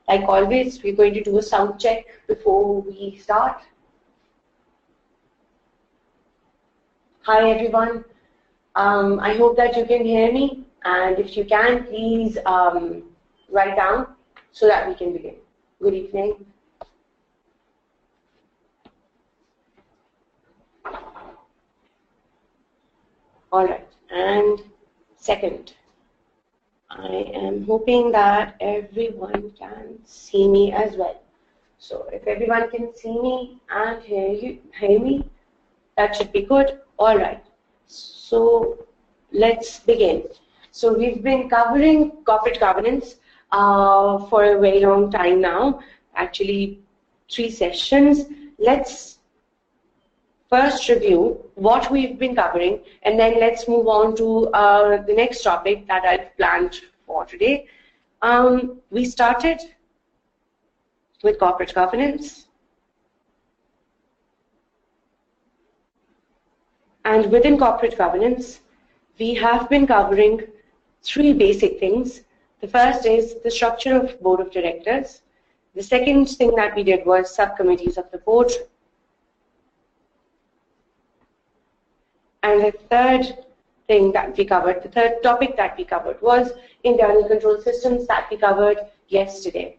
Like always, we're going to do a sound check before we start. Hi everyone. I hope that you can hear me, and if you can, please write down so that we can begin. Good evening. All right, and second, I am hoping that everyone can see me as well. So if everyone can see me and hear me, that should be good. All right, so let's begin. So we've been covering corporate governance for a very long time now, actually 3 sessions. Let's first review what we've been covering, and then let's move on to the next topic that I've planned for today. We started with corporate governance, and within corporate governance, we have been covering 3 basic things. The first is the structure of board of directors. The second thing that we did was subcommittees of the board. And the third thing that we covered, the third topic that we covered was internal control systems that we covered yesterday.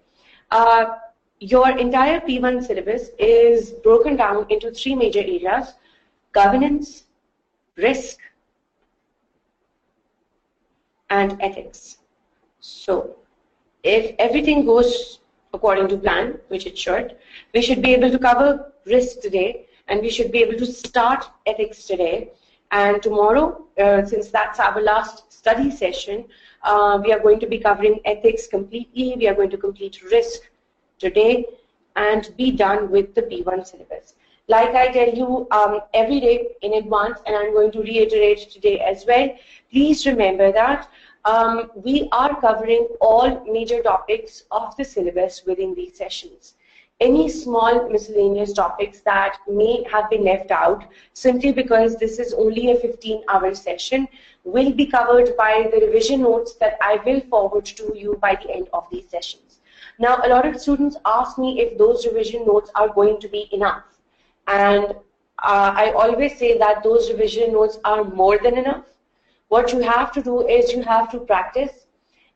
Your entire P1 syllabus is broken down into 3 major areas: governance, risk, and ethics. So if everything goes according to plan, which it should, we should be able to cover risk today, and we should be able to start ethics today. And tomorrow, since that's our last study session, we are going to be covering ethics completely. We are going to complete risk today and be done with the P1 syllabus. Like I tell you every day in advance, and I'm going to reiterate today as well, please remember that we are covering all major topics of the syllabus within these sessions. Any small miscellaneous topics that may have been left out simply because this is only a 15-hour session will be covered by the revision notes that I will forward to you by the end of these sessions. Now, a lot of students ask me if those revision notes are going to be enough. And I always say that those revision notes are more than enough. What you have to do is you have to practice,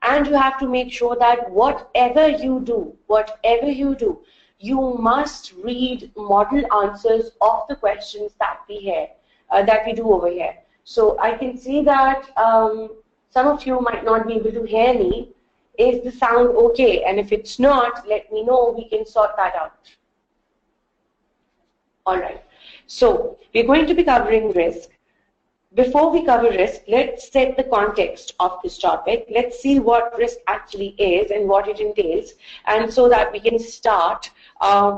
and you have to make sure that whatever you do, you must read model answers of the questions that we do over here. So I can see that some of you might not be able to hear me. Is the sound okay? And if it's not, let me know. We can sort that out. All right. So we're going to be covering risk. Before we cover risk, let's set the context of this topic. Let's see what risk actually is and what it entails, and so that we can start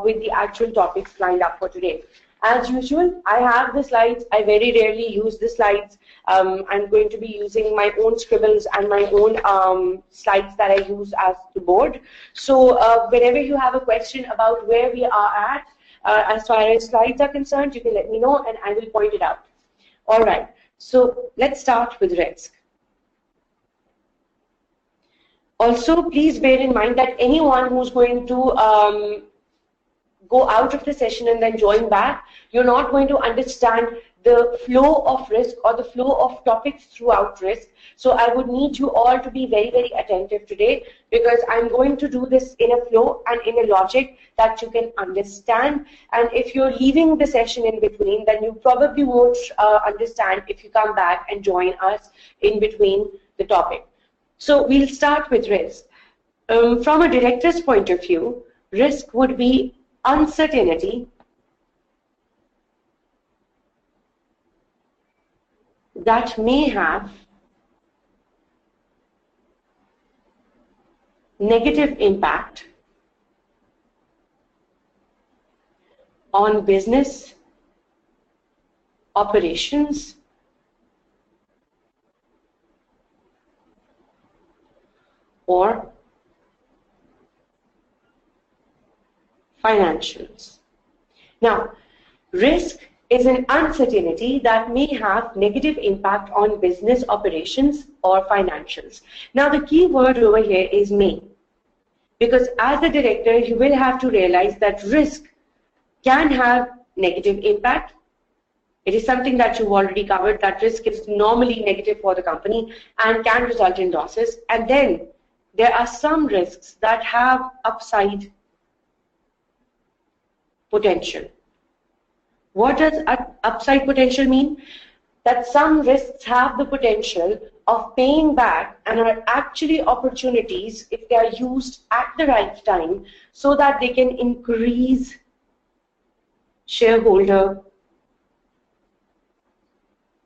with the actual topics lined up for today. As usual, I have the slides. I very rarely use the slides. I'm going to be using my own scribbles and my own slides that I use as the board. So whenever you have a question about where we are at, as far as slides are concerned, you can let me know and I will point it out. All right. So let's start with risk. Also, please bear in mind that anyone who's going to go out of the session and then join back, you're not going to understand the flow of risk or the flow of topics throughout risk. So I would need you all to be very, very attentive today, because I'm going to do this in a flow and in a logic that you can understand. And if you're leaving the session in between, then you probably won't understand if you come back and join us in between the topic. So we'll start with risk. From a director's point of view, risk would be uncertainty that may have negative impact on business operations or financials. Now, risk is an uncertainty that may have negative impact on business operations or financials. Now, the key word over here is may. Because as a director, you will have to realize that risk can have negative impact. It is something that you've already covered, that risk is normally negative for the company and can result in losses. And then there are some risks that have upside potential. What does upside potential mean? That some risks have the potential of paying back and are actually opportunities if they are used at the right time so that they can increase shareholder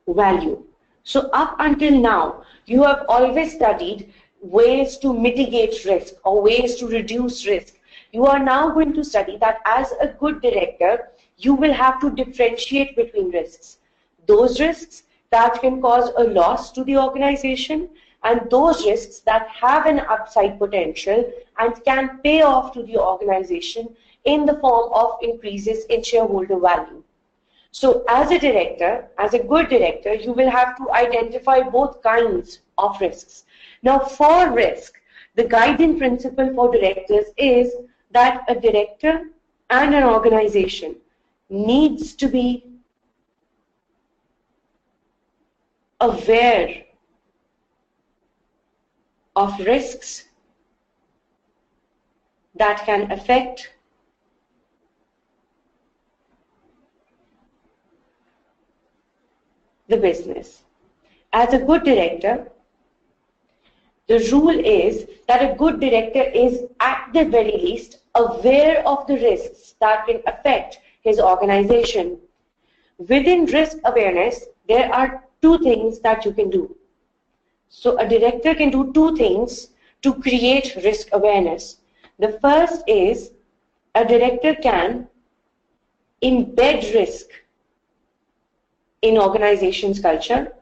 value. So up until now, you have always studied ways to mitigate risk or ways to reduce risk. You are now going to study that as a good director, you will have to differentiate between risks. Those risks that can cause a loss to the organization and those risks that have an upside potential and can pay off to the organization in the form of increases in shareholder value. So as a director, as a good director, you will have to identify both kinds of risks. Now for risk, the guiding principle for directors is that a director and an organization needs to be aware of risks that can affect the business. As a good director, the rule is that a good director is at the very least aware of the risks that can affect his organization. Within risk awareness, there are two things that you can do. So a director can do two things to create risk awareness. The first is a director can embed risk in organization's culture,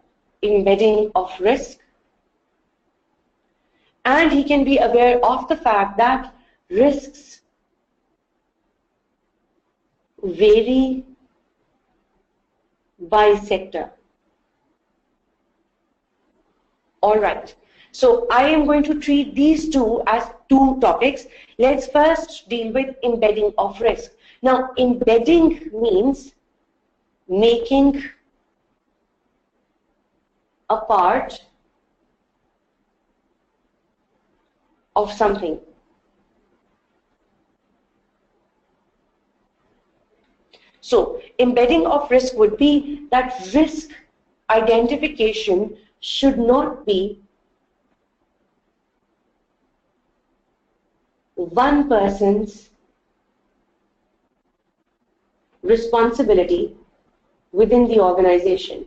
embedding of risk, and he can be aware of the fact that risks vary by sector. All right, so I am going to treat these two as two topics. Let's first deal with embedding of risk. Now, embedding means making a part of something. So, embedding of risk would be that risk identification should not be one person's responsibility within the organization.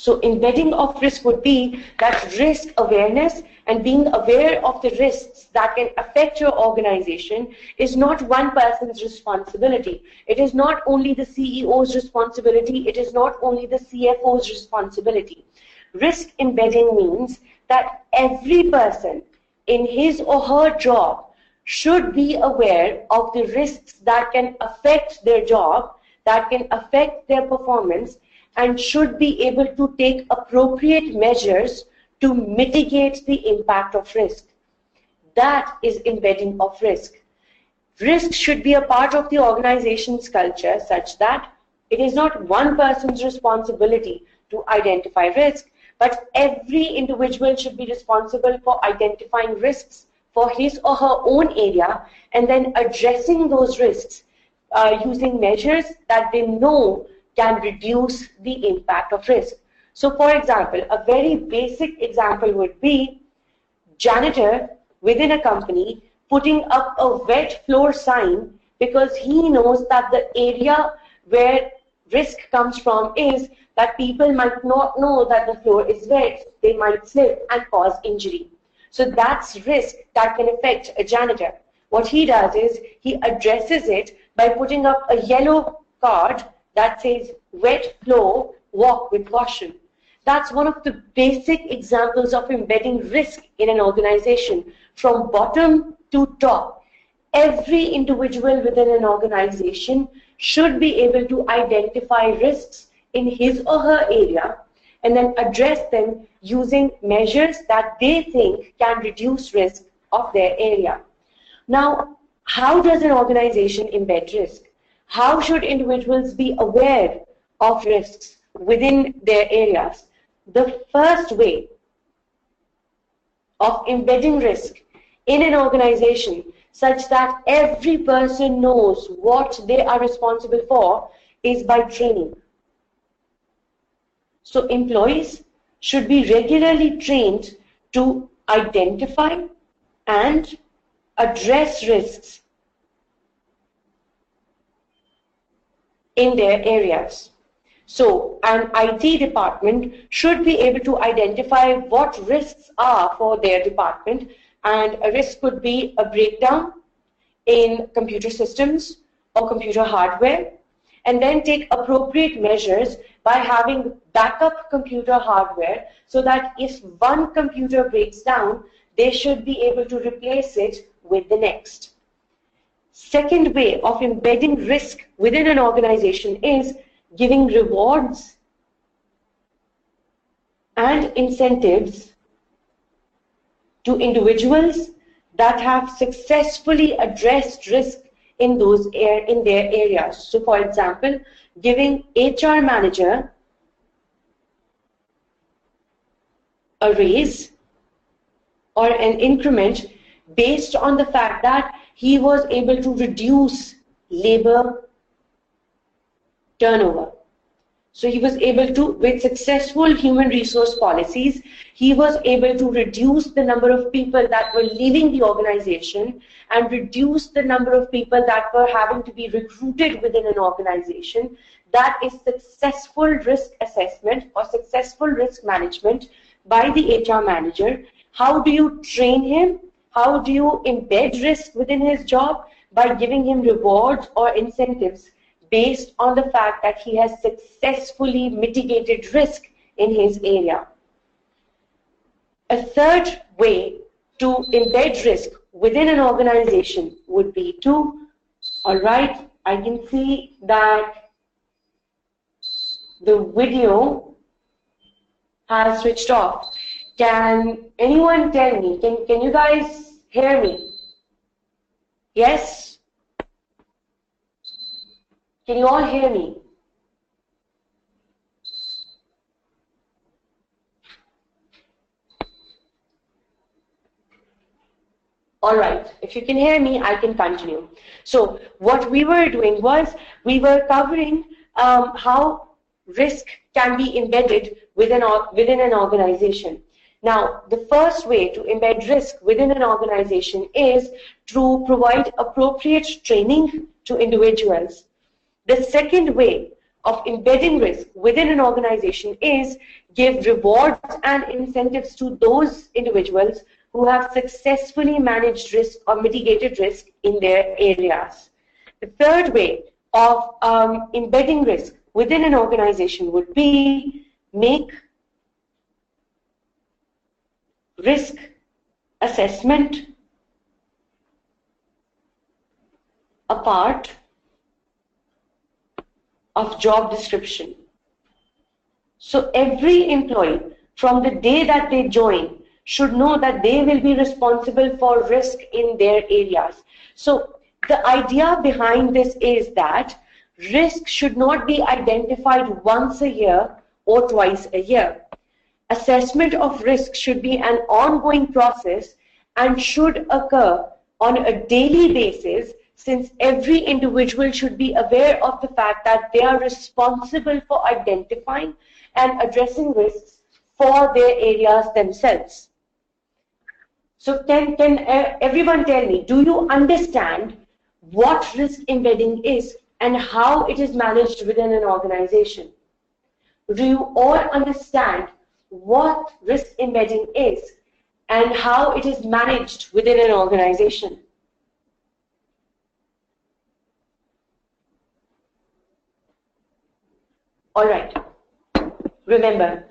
So embedding of risk would be that risk awareness and being aware of the risks that can affect your organization is not one person's responsibility. It is not only the CEO's responsibility. It is not only the CFO's responsibility. Risk embedding means that every person in his or her job should be aware of the risks that can affect their job, that can affect their performance, and should be able to take appropriate measures to mitigate the impact of risk. That is embedding of risk. Risk should be a part of the organization's culture such that it is not one person's responsibility to identify risk, but every individual should be responsible for identifying risks for his or her own area and then addressing those risks using measures that they know can reduce the impact of risk. So for example, a very basic example would be janitor within a company putting up a wet floor sign because he knows that the area where risk comes from is that people might not know that the floor is wet. They might slip and cause injury. So that's risk that can affect a janitor. What he does is he addresses it by putting up a yellow card that says wet floor, walk with caution. That's one of the basic examples of embedding risk in an organization from bottom to top. Every individual within an organization should be able to identify risks in his or her area and then address them using measures that they think can reduce risk of their area. Now, how does an organization embed risk? How should individuals be aware of risks within their areas? The first way of embedding risk in an organization such that every person knows what they are responsible for is by training. So employees should be regularly trained to identify and address risks in their areas. So an IT department should be able to identify what risks are for their department, and a risk could be a breakdown in computer systems or computer hardware, and then take appropriate measures by having backup computer hardware so that if one computer breaks down, they should be able to replace it with the next. Second way of embedding risk within an organization is giving rewards and incentives to individuals that have successfully addressed risk in their areas. So for example, giving HR manager a raise or an increment based on the fact that he was able to reduce labor turnover. So he was able to, with successful human resource policies, he was able to reduce the number of people that were leaving the organization and reduce the number of people that were having to be recruited within an organization. That is successful risk assessment or successful risk management by the HR manager. How do you train him? How do you embed risk within his job? By giving him rewards or incentives based on the fact that he has successfully mitigated risk in his area. A third way to embed risk within an organization would be to, all right, I can see that the video has switched off. Can anyone tell me, can you guys hear me? Yes? Can you all hear me? All right, if you can hear me, I can continue. So what we were doing was we were covering how risk can be embedded within an organization. Now, the first way to embed risk within an organization is to provide appropriate training to individuals. The second way of embedding risk within an organization is give rewards and incentives to those individuals who have successfully managed risk or mitigated risk in their areas. The third way of embedding risk within an organization would be make risk assessment a part of job description. So every employee from the day that they join should know that they will be responsible for risk in their areas. So the idea behind this is that risk should not be identified once a year or twice a year. Assessment of risk should be an ongoing process and should occur on a daily basis, since every individual should be aware of the fact that they are responsible for identifying and addressing risks for their areas themselves. So can everyone tell me, do you understand what risk embedding is and how it is managed within an organization? Do you all understand what risk embedding is and how it is managed within an organization? All right. Remember,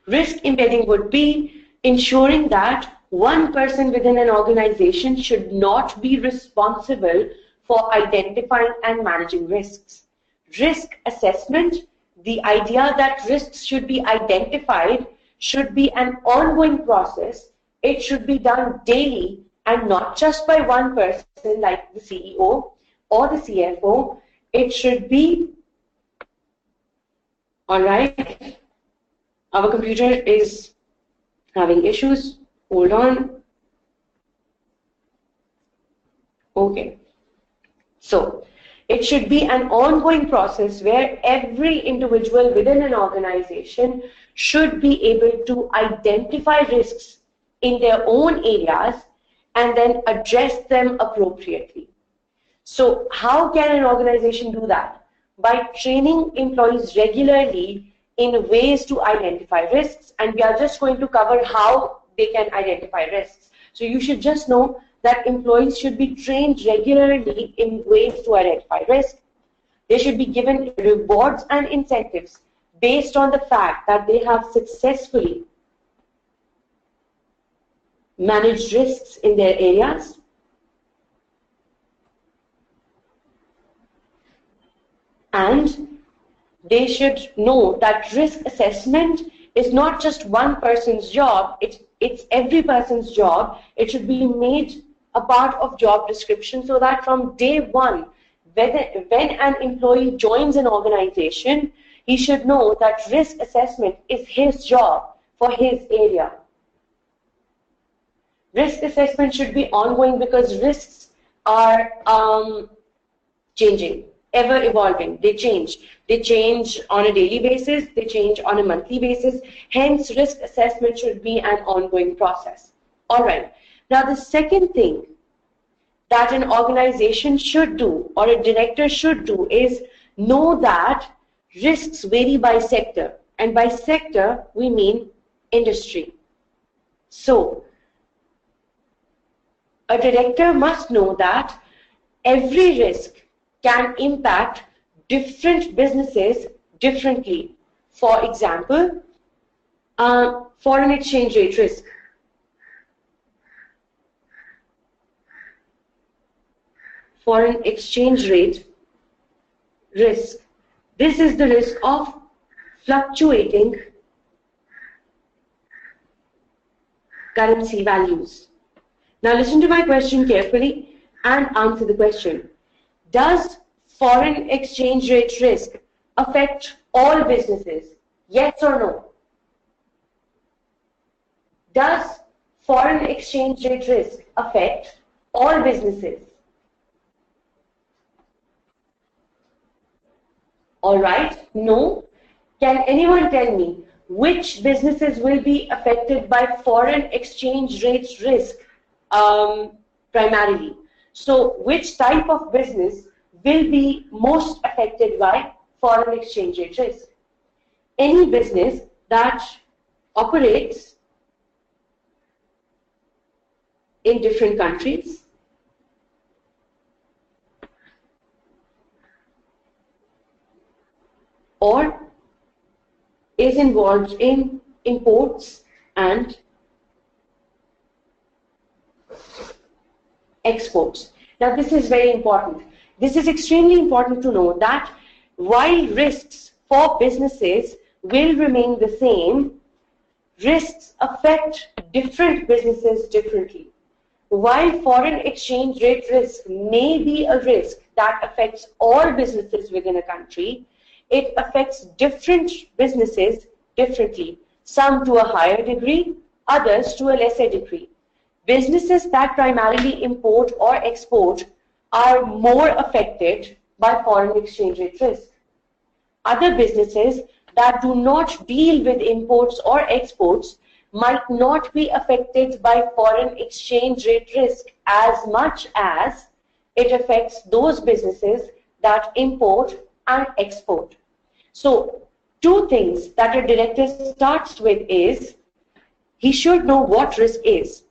risk embedding would be ensuring that one person within an organization should not be responsible for identifying and managing risks. Risk assessment, the idea that risks should be identified should be an ongoing process. It should be done daily and not just by one person like the CEO or the CFO. It should be, all right, our computer is having issues. Hold on. Okay. So, it should be an ongoing process where every individual within an organization should be able to identify risks in their own areas and then address them appropriately. So, how can an organization do that? By training employees regularly in ways to identify risks, and we are just going to cover how they can identify risks. So you should just know that employees should be trained regularly in ways to identify risk. They should be given rewards and incentives based on the fact that they have successfully managed risks in their areas. And they should know that risk assessment is not just one person's job, it's every person's job. It should be made a part of job description so that from day one, when an employee joins an organization, he should know that risk assessment is his job for his area. Risk assessment should be ongoing because risks are changing, ever evolving. They change. They change on a daily basis. They change on a monthly basis. Hence, risk assessment should be an ongoing process. All right. Now, the second thing that an organization should do or a director should do is know that risks vary by sector. And by sector, we mean industry. So, a director must know that every risk can impact different businesses differently. For example, foreign exchange rate risk. Foreign exchange rate risk. This is the risk of fluctuating currency values. Now listen to my question carefully and answer the question. Does foreign exchange rate risk affect all businesses? Yes or no? Does foreign exchange rate risk affect all businesses? All right, no. Can anyone tell me which businesses will be affected by foreign exchange rate risk primarily? So which type of business will be most affected by foreign exchange rate risk? Any business that operates in different countries, or is involved in imports and exports. Now this is very important. This is extremely important to know that while risks for businesses will remain the same, risks affect different businesses differently. While foreign exchange rate risk may be a risk that affects all businesses within a country, it affects different businesses differently, some to a higher degree, others to a lesser degree. Businesses that primarily import or export are more affected by foreign exchange rate risk. Other businesses that do not deal with imports or exports might not be affected by foreign exchange rate risk as much as it affects those businesses that import and export. So, two things that a director starts with is, he should know what risk is.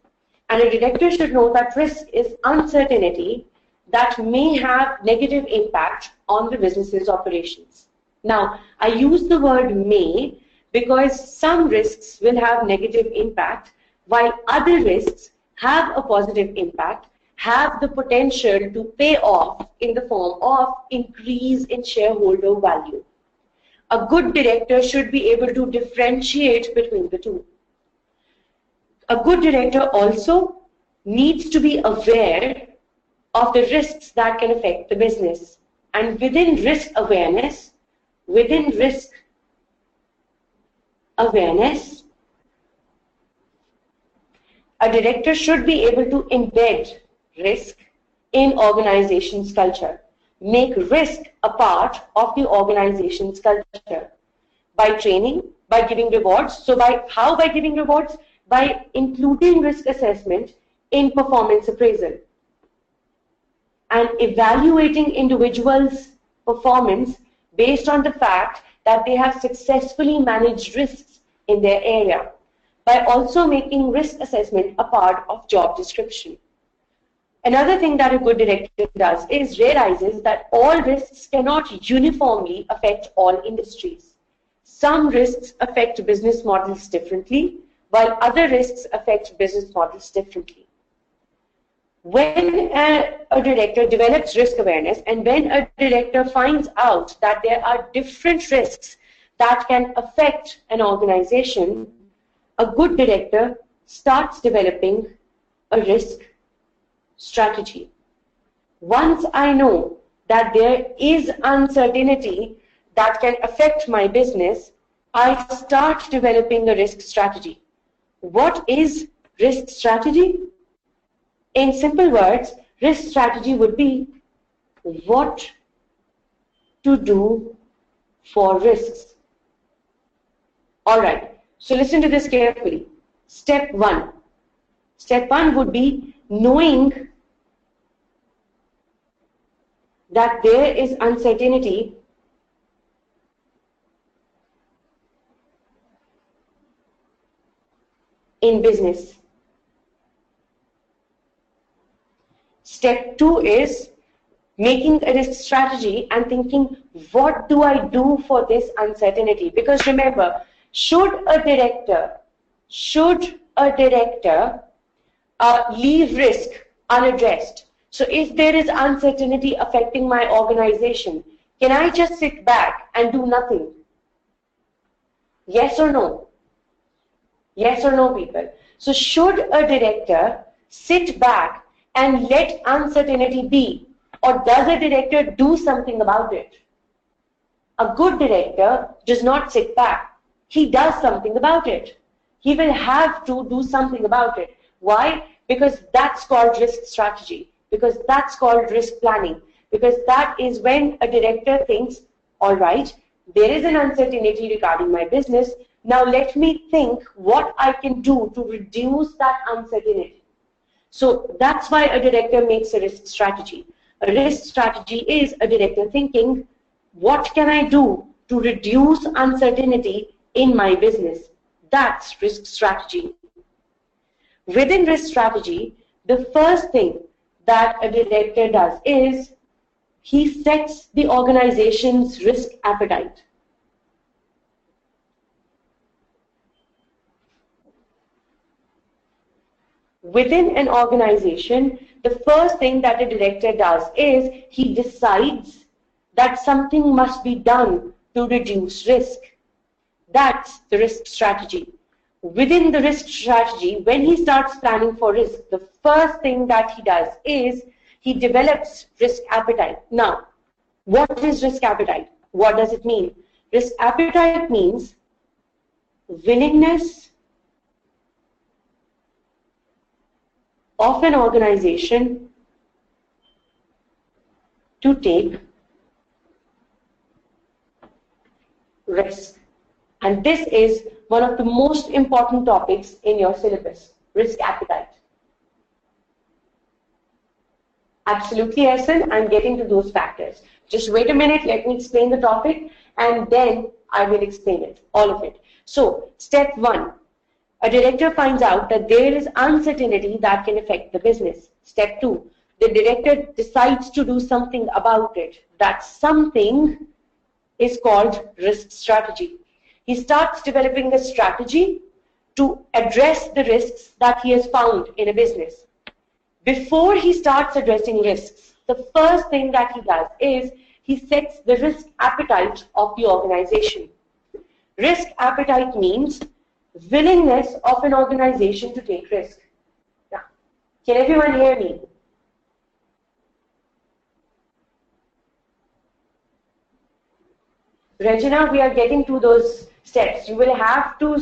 And a director should know that risk is uncertainty that may have negative impact on the business's operations. Now, I use the word may because some risks will have negative impact, while other risks have a positive impact, have the potential to pay off in the form of increase in shareholder value. A good director should be able to differentiate between the two. A good director also needs to be aware of the risks that can affect the business. And within risk awareness, a director should be able to embed risk in organization's culture, make risk a part of the organization's culture by training, by giving rewards. So by giving rewards? By including risk assessment in performance appraisal and evaluating individuals' performance based on the fact that they have successfully managed risks in their area, by also making risk assessment a part of job description. Another thing that a good director does is realizes that all risks cannot uniformly affect all industries. Some risks affect business models differently, while other risks affect business models differently. When a director develops risk awareness, and when a director finds out that there are different risks that can affect an organization, a good director starts developing a risk strategy. Once I know that there is uncertainty that can affect my business, I start developing a risk strategy. What is risk strategy? In simple words, risk strategy would be what to do for risks. Alright, so listen to this carefully. Step one. Step one would be knowing that there is uncertainty in business. Step two is making a risk strategy and thinking, what do I do for this uncertainty? Because remember, should a director leave risk unaddressed? So if there is uncertainty affecting my organization, can I just sit back and do nothing? Yes or no? Yes or no, people? So should a director sit back and let uncertainty be, or does a director do something about it? A good director does not sit back. He does something about it. He will have to do something about it. Why? Because that's called risk strategy. Because that's called risk planning. Because that is when a director thinks, all right, there is an uncertainty regarding my business. Now let me think what I can do to reduce that uncertainty. So that's why a director makes a risk strategy. A risk strategy is a director thinking, what can I do to reduce uncertainty in my business? That's risk strategy. Within risk strategy, the first thing that a director does is he sets the organization's risk appetite. Within an organization, the first thing that a director does is he decides that something must be done to reduce risk. That's the risk strategy. Within the risk strategy, when he starts planning for risk, the first thing that he does is he develops risk appetite. Now, what is risk appetite? What does it mean? Risk appetite means willingness of an organization to take risk. And this is one of the most important topics in your syllabus, risk appetite. Absolutely, Essen, I'm getting to those factors. Just wait a minute, let me explain the topic, and then I will explain it, all of it. So, step one, a director finds out that there is uncertainty that can affect the business. Step two, the director decides to do something about it. That something is called risk strategy. He starts developing a strategy to address the risks that he has found in a business. Before he starts addressing risks, the first thing that he does is he sets the risk appetite of the organization. Risk appetite means willingness of an organization to take risk. Now, can everyone hear me? Regina, we are getting to those steps. You will have to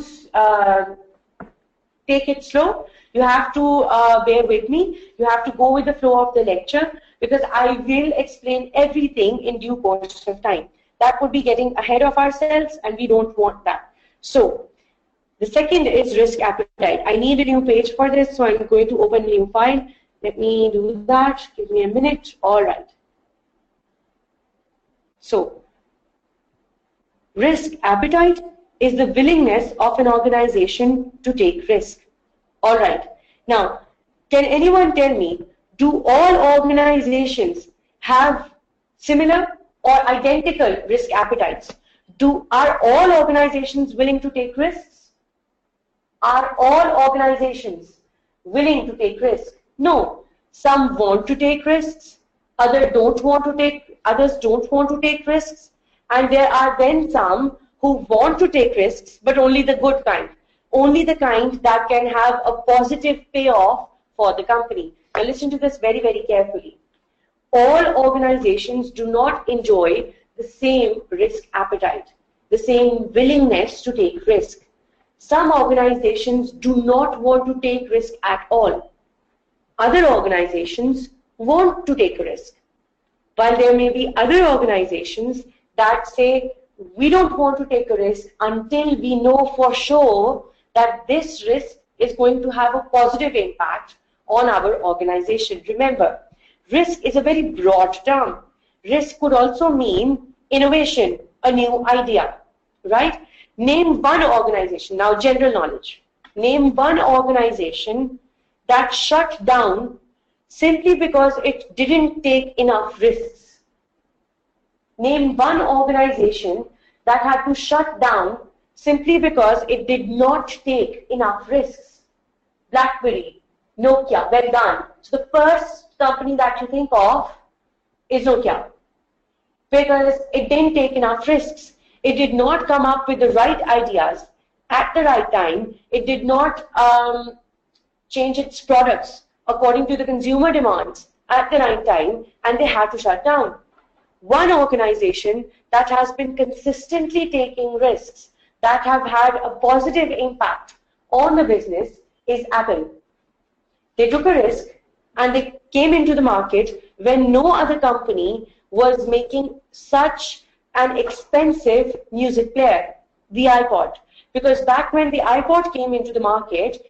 take it slow. You have to bear with me. You have to go with the flow of the lecture because I will explain everything in due course of time. That would be getting ahead of ourselves and we don't want that. So, the second is risk appetite. I need a new page for this, so I'm going to open a new file. Let me do that. Give me a minute. All right. So, risk appetite is the willingness of an organization to take risk. All right. Now, can anyone tell me, do all organizations have similar or identical risk appetites? Are all organizations willing to take risks? Are all organizations willing to take risks? No. Some want to take risks, others don't want to take risks, and there are then some who want to take risks, but only the good kind. Only the kind that can have a positive payoff for the company. Now listen to this very, very carefully. All organizations do not enjoy the same risk appetite, the same willingness to take risk. Some organizations do not want to take risk at all. Other organizations want to take a risk. While there may be other organizations that say, we don't want to take a risk until we know for sure that this risk is going to have a positive impact on our organization. Remember, risk is a very broad term. Risk could also mean innovation, a new idea, right? Name one organization, now general knowledge. Name one organization that shut down simply because it didn't take enough risks. Name one organization that had to shut down simply because it did not take enough risks. BlackBerry, Nokia, well done. So the first company that you think of is Nokia because it didn't take enough risks. It did not come up with the right ideas at the right time. It did not change its products according to the consumer demands at the right time, and they had to shut down. One organization that has been consistently taking risks that have had a positive impact on the business is Apple. They took a risk and they came into the market when no other company was making such an expensive music player, the iPod. Because back when the iPod came into the market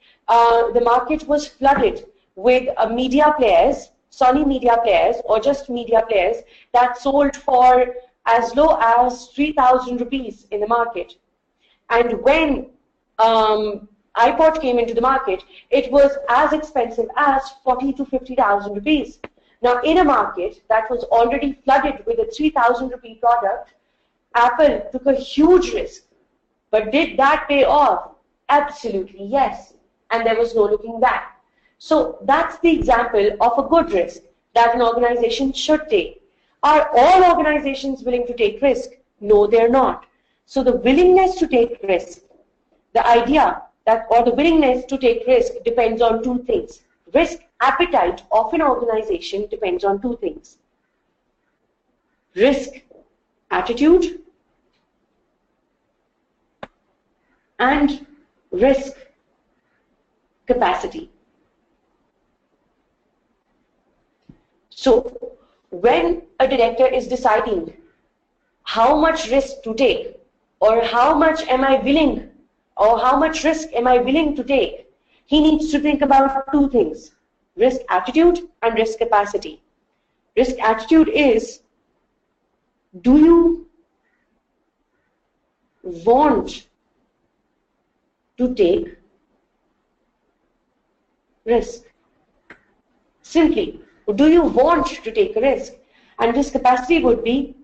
was flooded with media players, Sony media players or just media players that sold for as low as 3,000 rupees in the market. And when iPod came into the market, it was as expensive as 40 to 50,000 rupees. Now, in a market that was already flooded with a 3,000 rupee product, Apple took a huge risk. But did that pay off? Absolutely yes. And there was no looking back. So that's the example of a good risk that an organization should take. Are all organizations willing to take risk? No, they're not. So the willingness to take risk, the idea that or the willingness to take risk depends on two things. Risk appetite of an organization depends on two things. Risk attitude and risk capacity. So when a director is deciding how much risk to take or how much am I willing or how much risk am I willing to take, he needs to think about two things, risk attitude and risk capacity. Risk attitude is, do you want to take risk? Simply, do you want to take a risk? And risk capacity would be,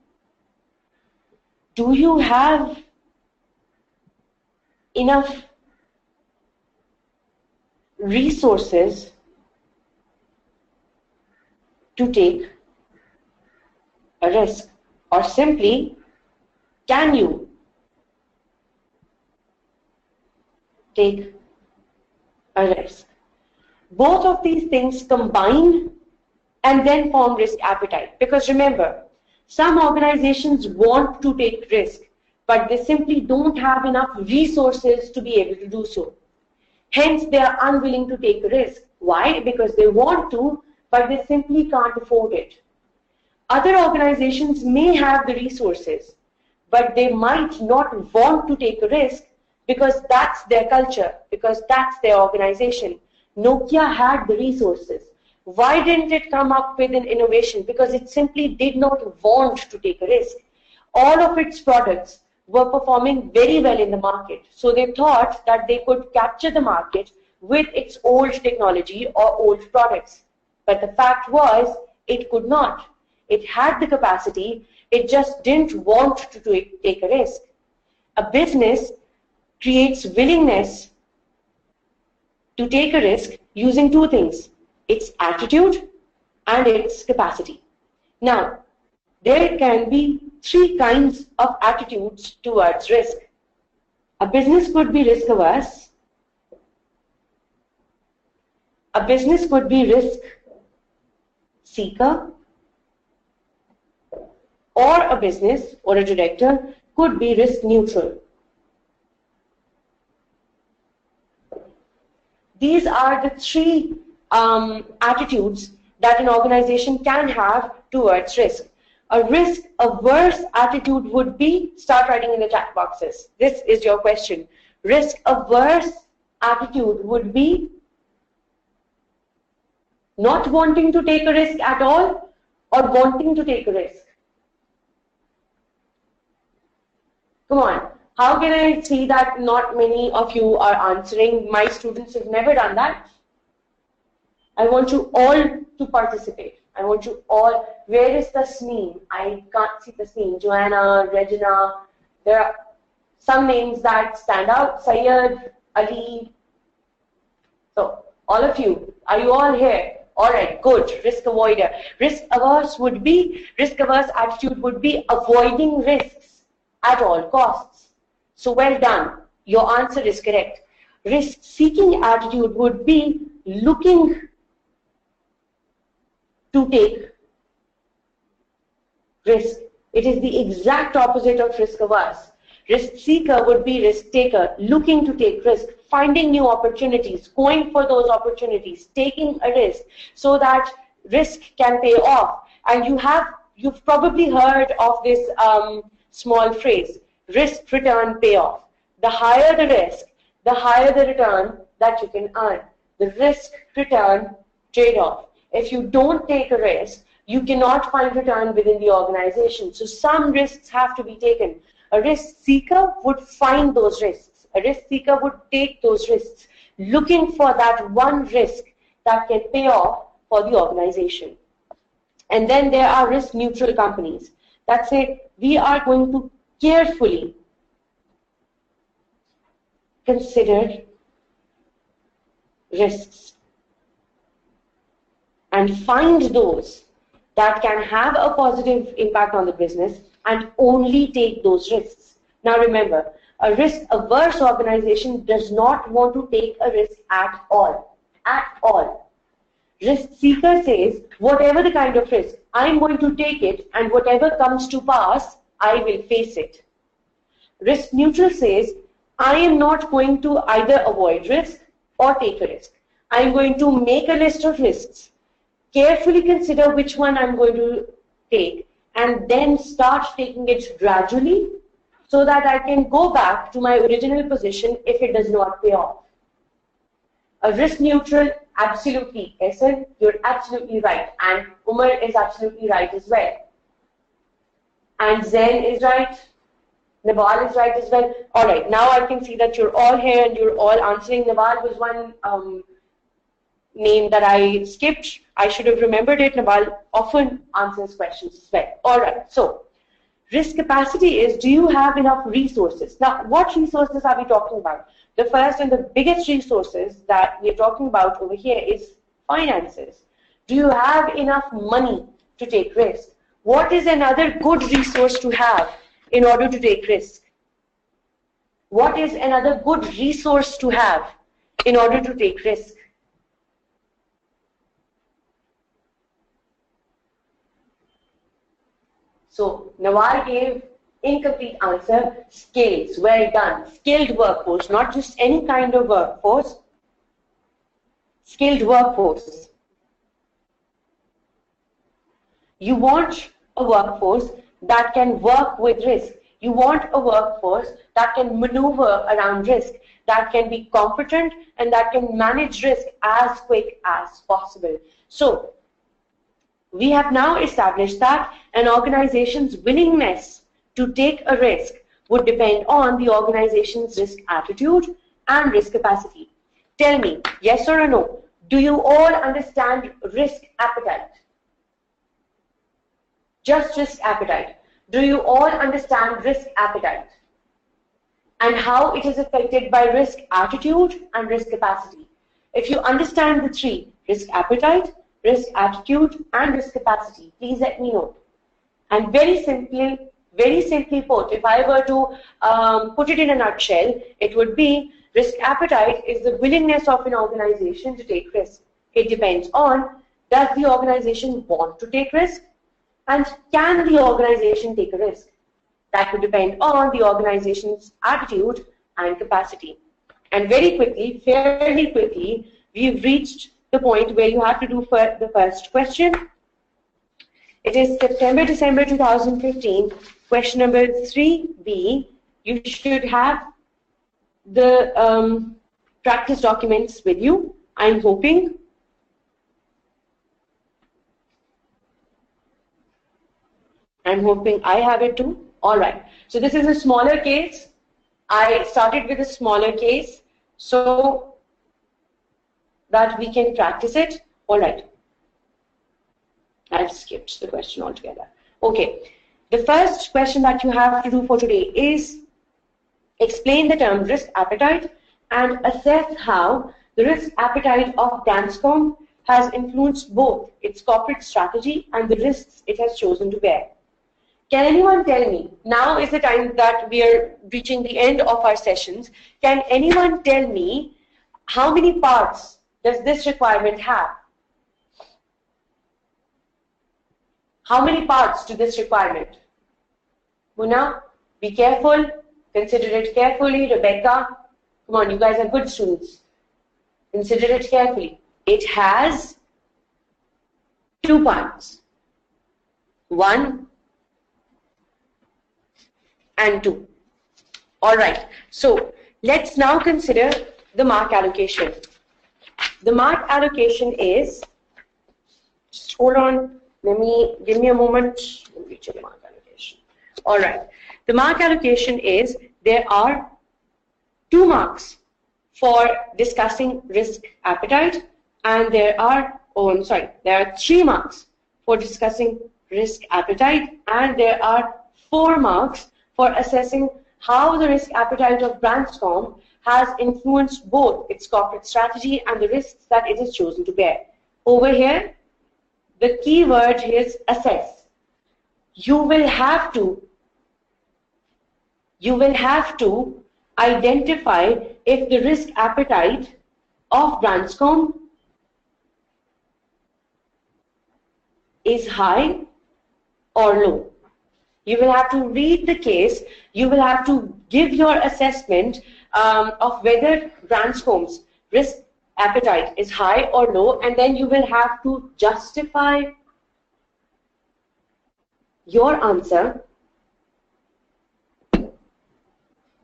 do you have enough resources to take a risk? or simply, can you take a risk? Both of these things combine and then form risk appetite. Because remember, some organizations want to take risk, but they simply don't have enough resources to be able to do so. Hence, they are unwilling to take a risk. Why? Because they want to, but they simply can't afford it. Other organizations may have the resources, but they might not want to take a risk because that's their culture, because that's their organization. Nokia had the resources. Why didn't it come up with an innovation? Because it simply did not want to take a risk. All of its products were performing very well in the market. So they thought that they could capture the market with its old technology or old products. But the fact was, it could not. It had the capacity, it just didn't want to take a risk. A business creates willingness to take a risk using two things, its attitude and its capacity. Now, there can be three kinds of attitudes towards risk. A business could be risk averse. A business could be risk seeker. Or a business or a director could be risk neutral. These are the three attitudes that an organization can have towards risk. A risk-averse attitude would be, start writing in the chat boxes. This is your question. Risk-averse attitude would be not wanting to take a risk at all or wanting to take a risk. Come on. How can I see that not many of you are answering? My students have never done that. I want you all to participate. I want you all. Where is Tasneem? I can't see Tasneem. Joanna, Regina. There are some names that stand out. Syed, Ali. So, all of you. Are you all here? All right, good. Risk avoider. Risk averse attitude would be avoiding risks at all costs. So well done. Your answer is correct. Risk-seeking attitude would be looking to take risk. It is the exact opposite of risk-averse. Risk-seeker would be risk-taker, looking to take risk, finding new opportunities, going for those opportunities, taking a risk so that risk can pay off. And you've probably heard of this small phrase, risk return payoff. The higher the risk, the higher the return that you can earn. The risk return trade-off. If you don't take a risk, you cannot find return within the organization. So some risks have to be taken. A risk seeker would find those risks. A risk seeker would take those risks, looking for that one risk that can pay off for the organization. And then there are risk neutral companies that say we are going to carefully consider risks and find those that can have a positive impact on the business and only take those risks. Now remember, a risk-averse organization does not want to take a risk at all. At all. Risk seeker says, whatever the kind of risk, I'm going to take it, and whatever comes to pass, I will face it. Risk neutral says, I am not going to either avoid risk or take a risk. I'm going to make a list of risks, carefully consider which one I'm going to take, and then start taking it gradually so that I can go back to my original position if it does not pay off. A risk neutral, absolutely. Essen, you're absolutely right. And Umar is absolutely right as well. And Zen is right. Nawal is right as well. All right, now I can see that you're all here and you're all answering. Nawal was one name that I skipped. I should have remembered it. Nawal often answers questions as well. All right, so risk capacity is, do you have enough resources? Now, what resources are we talking about? The first and the biggest resources that we're talking about over here is finances. Do you have enough money to take risks? What is another good resource to have in order to take risk? What is another good resource to have in order to take risk? So Nawal gave incomplete answer. Skills. Well done. Skilled workforce, not just any kind of workforce. Skilled workforce. You want a workforce that can work with risk. You want a workforce that can maneuver around risk, that can be competent and that can manage risk as quick as possible. So we have now established that an organization's willingness to take a risk would depend on the organization's risk attitude and risk capacity. Tell me, yes or no, do you all understand risk appetite? Just risk appetite. Do you all understand risk appetite and how it is affected by risk attitude and risk capacity? If you understand the three, risk appetite, risk attitude, and risk capacity, please let me know. And very simply put, if I were to put it in a nutshell, it would be risk appetite is the willingness of an organization to take risk. It depends on, does the organization want to take risk? And can the organization take a risk? That would depend on the organization's attitude and capacity. And very quickly, fairly quickly, we've reached the point where you have to do for the first question. It is September-December 2015. Question number 3B. You should have the practice documents with you, I'm hoping. I'm hoping I have it too. All right. So this is a smaller case. I started with a smaller case so that we can practice it. All right. I've skipped the question altogether. Okay. The first question that you have to do for today is explain the term risk appetite and assess how the risk appetite of Branscombe has influenced both its corporate strategy and the risks it has chosen to bear. Can anyone tell me, now is the time that we are reaching the end of our sessions, can anyone tell me how many parts does this requirement have? How many parts to this requirement? Muna, be careful, consider it carefully. Rebecca, come on, you guys are good students. Consider it carefully. It has 2 parts. 1 and 2. All right. So let's now consider the mark allocation. The mark allocation is, just hold on, give me a moment. Let me check the mark allocation. All right. The mark allocation is, there are 2 marks for discussing risk appetite, and there are 3 marks for discussing risk appetite, and there are 4 marks for assessing how the risk appetite of Branscombe has influenced both its corporate strategy and the risks that it has chosen to bear. Over here, the key word is assess. You will have to identify if the risk appetite of Branscombe is high or low. You will have to read the case, you will have to give your assessment of whether Branscombe's risk appetite is high or low, and then you will have to justify your answer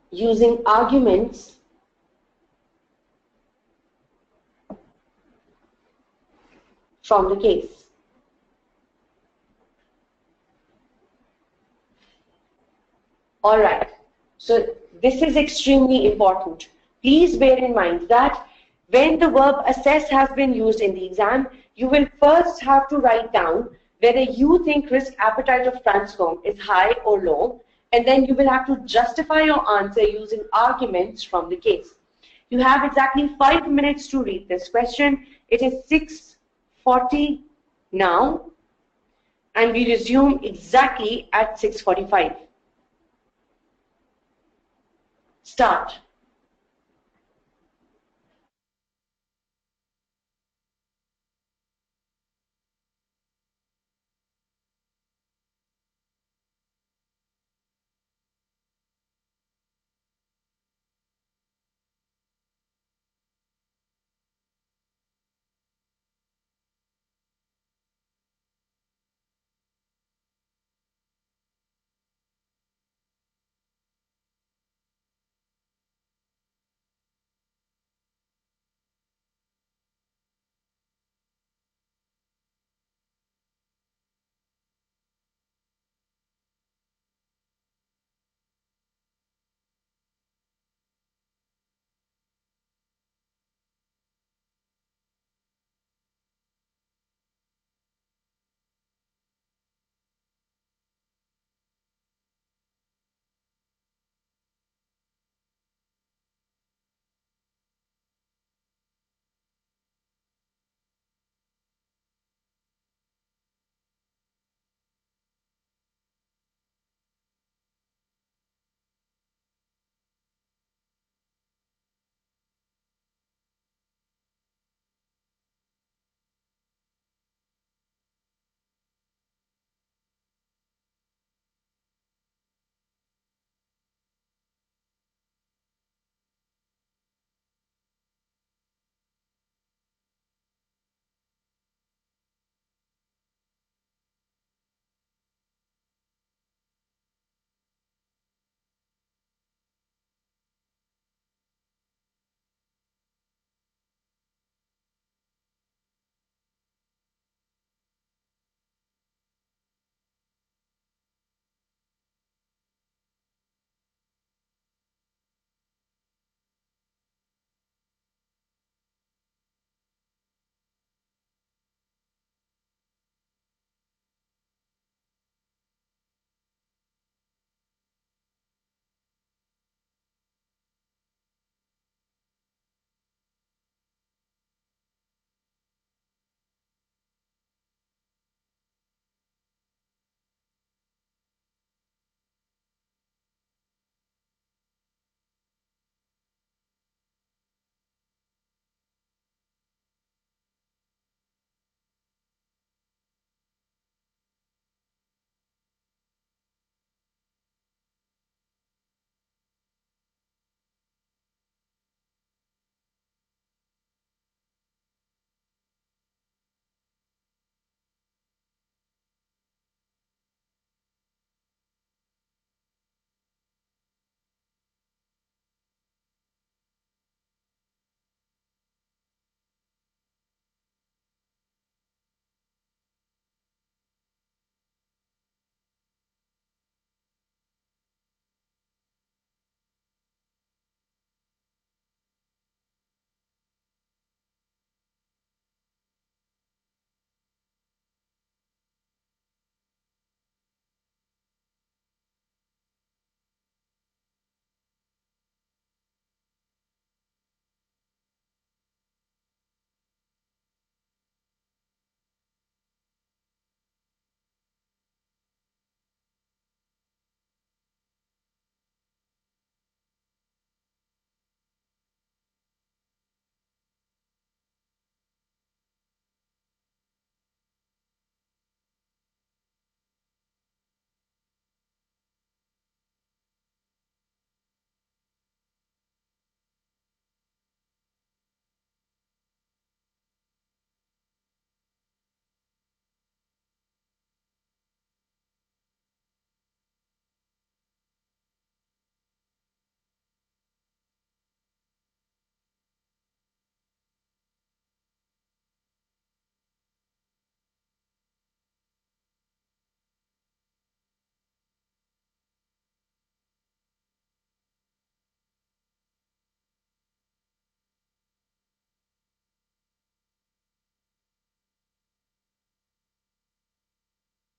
using arguments from the case. All right, so this is extremely important. Please bear in mind that when the verb assess has been used in the exam, you will first have to write down whether you think risk appetite of Branscombe is high or low, and then you will have to justify your answer using arguments from the case. You have exactly 5 minutes to read this question. It is 6:40 now. and we resume exactly at 6:45. Start.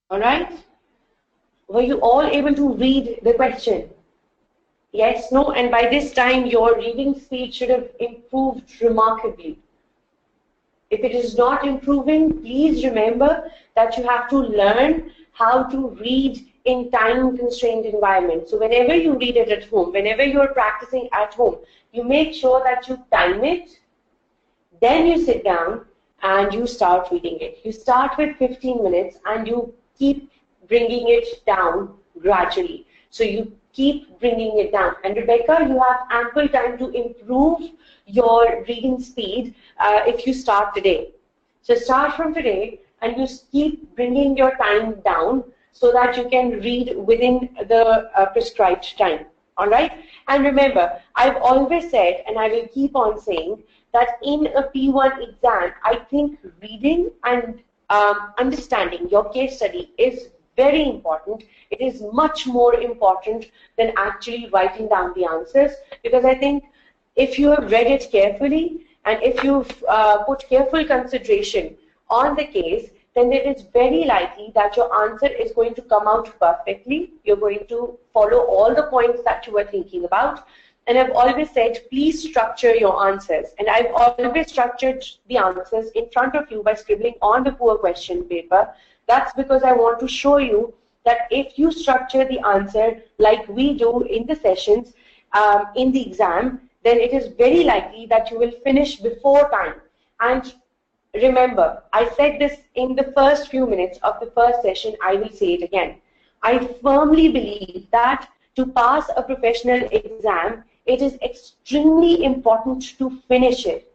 All right? Were you all able to read the question? Yes, no, and by this time your reading speed should have improved remarkably. If it is not improving, please remember that you have to learn how to read in time-constrained environment. So whenever you read it at home, whenever you're practicing at home, you make sure that you time it, then you sit down and you start reading it. You start with 15 minutes and you keep bringing it down gradually. So you keep bringing it down. And Rebecca, you have ample time to improve your reading speed if you start today. So start from today and you keep bringing your time down so that you can read within the prescribed time. All right? And remember, I've always said, and I will keep on saying, that in a P1 exam, I think reading and understanding your case study is very important. It is much more important than actually writing down the answers, because I think if you have read it carefully and if you've put careful consideration on the case, then it is very likely that your answer is going to come out perfectly. You're going to follow all the points that you were thinking about. And I've always said, please structure your answers. And I've always structured the answers in front of you by scribbling on the poor question paper. That's because I want to show you that if you structure the answer like we do in the sessions, in the exam, then it is very likely that you will finish before time. And remember, I said this in the first few minutes of the first session, I will say it again. I firmly believe that to pass a professional exam, it is extremely important to finish it.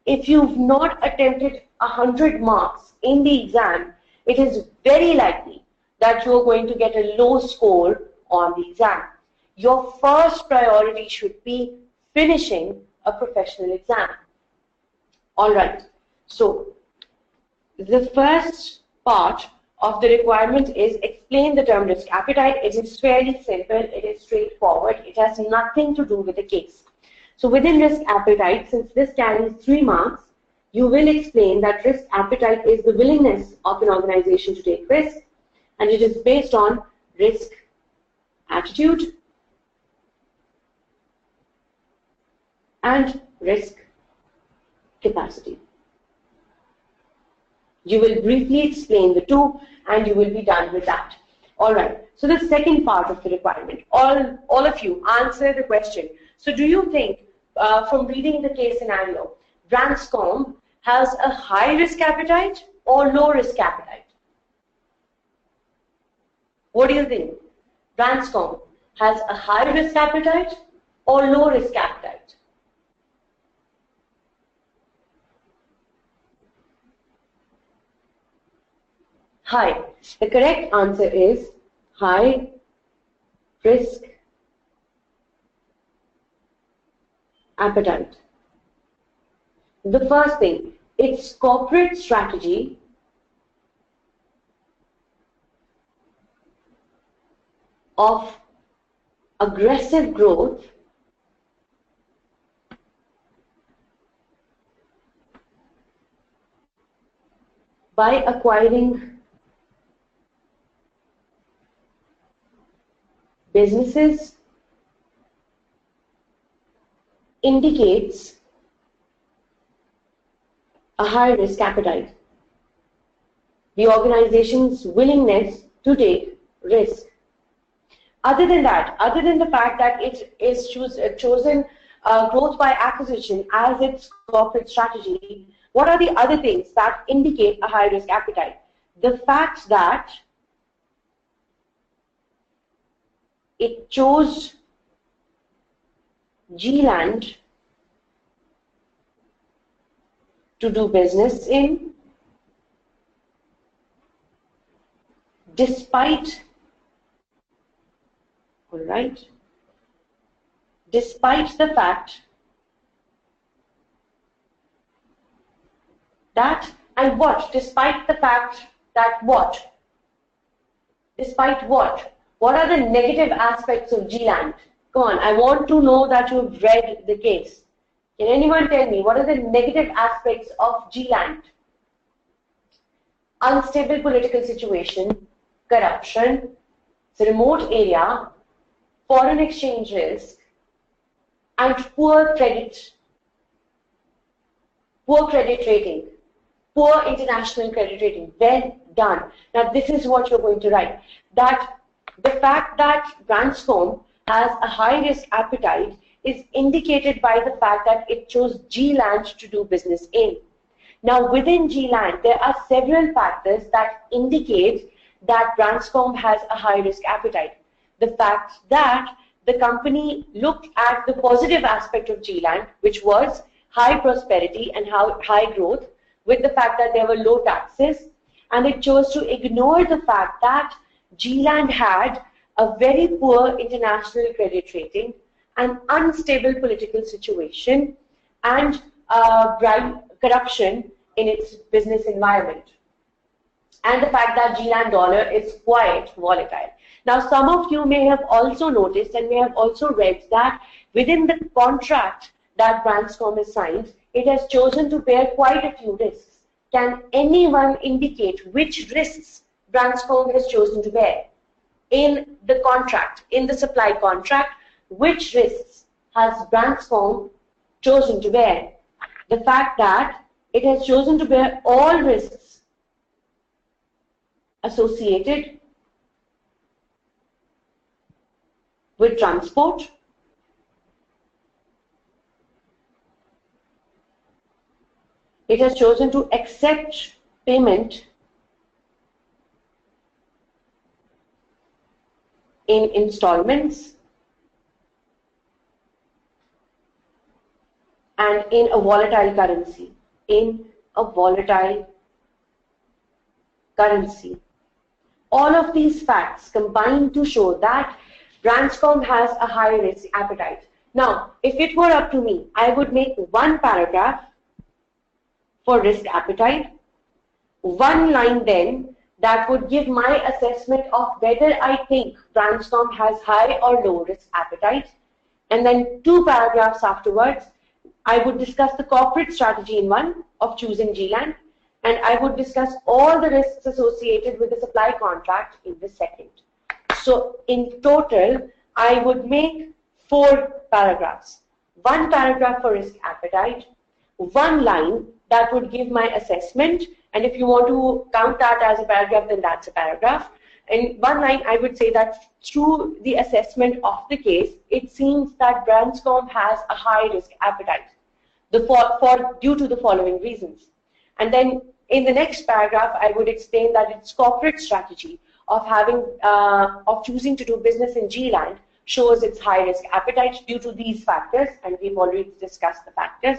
If you've not attempted 100 marks in the exam, it is very likely that you're going to get a low score on the exam. Your first priority should be finishing a professional exam. All right. So the first part of the requirement is explain the term risk appetite. It is fairly simple. It is straightforward. It has nothing to do with the case. So within risk appetite, since this carries 3 marks, you will explain that risk appetite is the willingness of an organization to take risk, and it is based on risk attitude and risk capacity. You will briefly explain the two and you will be done with that. All right. So the second part of the requirement, all of you answer the question. So do you think from reading the case scenario, Branscombe has a high risk appetite or low risk appetite? What do you think? Branscombe has a high risk appetite or low risk appetite? High. The correct answer is high risk appetite. The first thing, its corporate strategy of aggressive growth by acquiring businesses indicates a high risk appetite. The organization's willingness to take risk. Other than that, other than the fact that it is chosen growth by acquisition as its corporate strategy, what are the other things that indicate a high risk appetite? The fact that it chose G-Land to do business in, despite, all right, despite the fact that, and what? Despite the fact that what? Despite what? What are the negative aspects of G-Land? Come on, I want to know that you've read the case. Can anyone tell me what are the negative aspects of G-Land? Unstable political situation, corruption, it's a remote area, foreign exchange risk, and poor credit rating. poor international credit rating. Well done. Now this is what you're going to write. That the fact that Branscombe has a high risk appetite is indicated by the fact that it chose G-Land to do business in. Now within G-Land, there are several factors that indicate that Branscombe has a high risk appetite. The fact that the company looked at the positive aspect of G-Land, which was high prosperity and high growth, with the fact that there were low taxes, and it chose to ignore the fact that G-Land had a very poor international credit rating, an unstable political situation, and corruption in its business environment, and the fact that G-Land dollar is quite volatile. Now, some of you may have also noticed and may have also read that within the contract that Branscombe has signed, it has chosen to bear quite a few risks. Can anyone indicate which risks Branscombe has chosen to bear? In the contract, in the supply contract, which risks has Branscombe chosen to bear? The fact that it has chosen to bear all risks associated with transport, it has chosen to accept payment in installments and in a volatile currency. All of these facts combine to show that Branscombe has a high risk appetite. Now, if it were up to me, I would make one paragraph for risk appetite, one line then that would give my assessment of whether I think Branscombe has high or low risk appetite, and then 2 paragraphs afterwards I would discuss the corporate strategy in one of choosing G-Land, and I would discuss all the risks associated with the supply contract in the second. So in total, I would make 4 paragraphs. 1 paragraph for risk appetite, 1 line that would give my assessment, and if you want to count that as a paragraph, then that's a paragraph. In 1 line, I would say that through the assessment of the case, it seems that Branscombe has a high risk appetite due to the following reasons. And then in the next paragraph, I would explain that its corporate strategy of choosing to do business in G-Land shows its high risk appetite due to these factors, and we've already discussed the factors.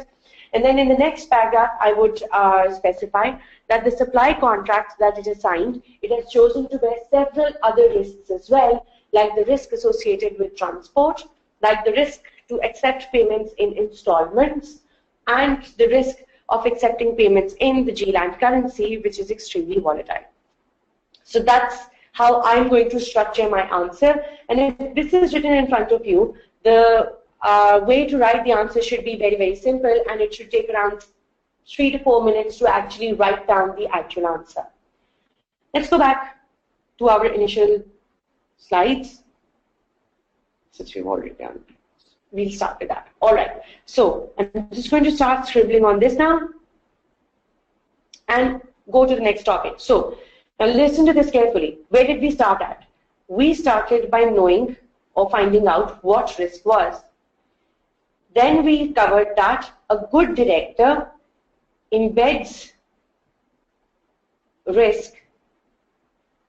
And then in the next paragraph, I would specify that the supply contracts that it has signed, it has chosen to bear several other risks as well, like the risk associated with transport, like the risk to accept payments in installments, and the risk of accepting payments in the G-Land currency, which is extremely volatile. So that's how I'm going to structure my answer. And if this is written in front of you, the way to write the answer should be very, very simple, and it should take around 3 to 4 minutes to actually write down the actual answer. Let's go back to our initial slides, since we've already done. We'll start with that. All right. So I'm just going to start scribbling on this now and go to the next topic. So now listen to this carefully. Where did we start at? We started by knowing or finding out what risk was. Then we covered that a good director embeds risk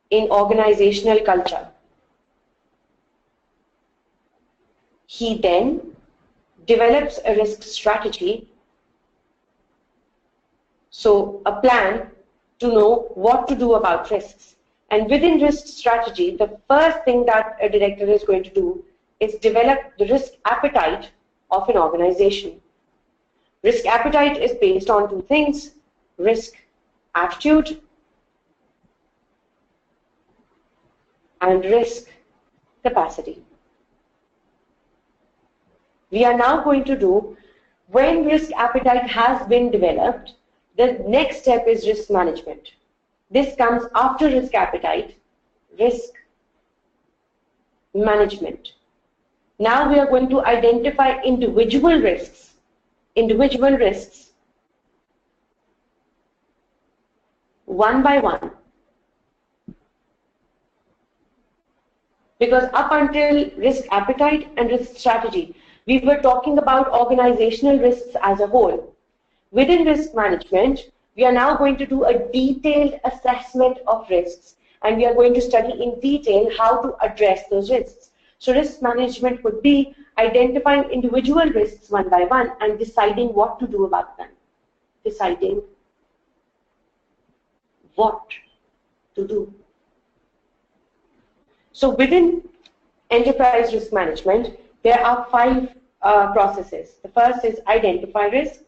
in organizational culture. He then develops a risk strategy, so a plan to know what to do about risks. And within risk strategy, the first thing that a director is going to do is develop the risk appetite of an organization. Risk appetite is based on 2 things: risk aptitude and risk capacity. We are now going to do, when risk appetite has been developed, the next step is risk management. This comes after risk appetite, risk management. Now we are going to identify individual risks one by one. Because up until risk appetite and risk strategy, we were talking about organizational risks as a whole. Within risk management, we are now going to do a detailed assessment of risks, and we are going to study in detail how to address those risks. So risk management would be identifying individual risks one by one and deciding what to do about them. Deciding what to do. So within enterprise risk management, there are 5 processes. The first is identify risk.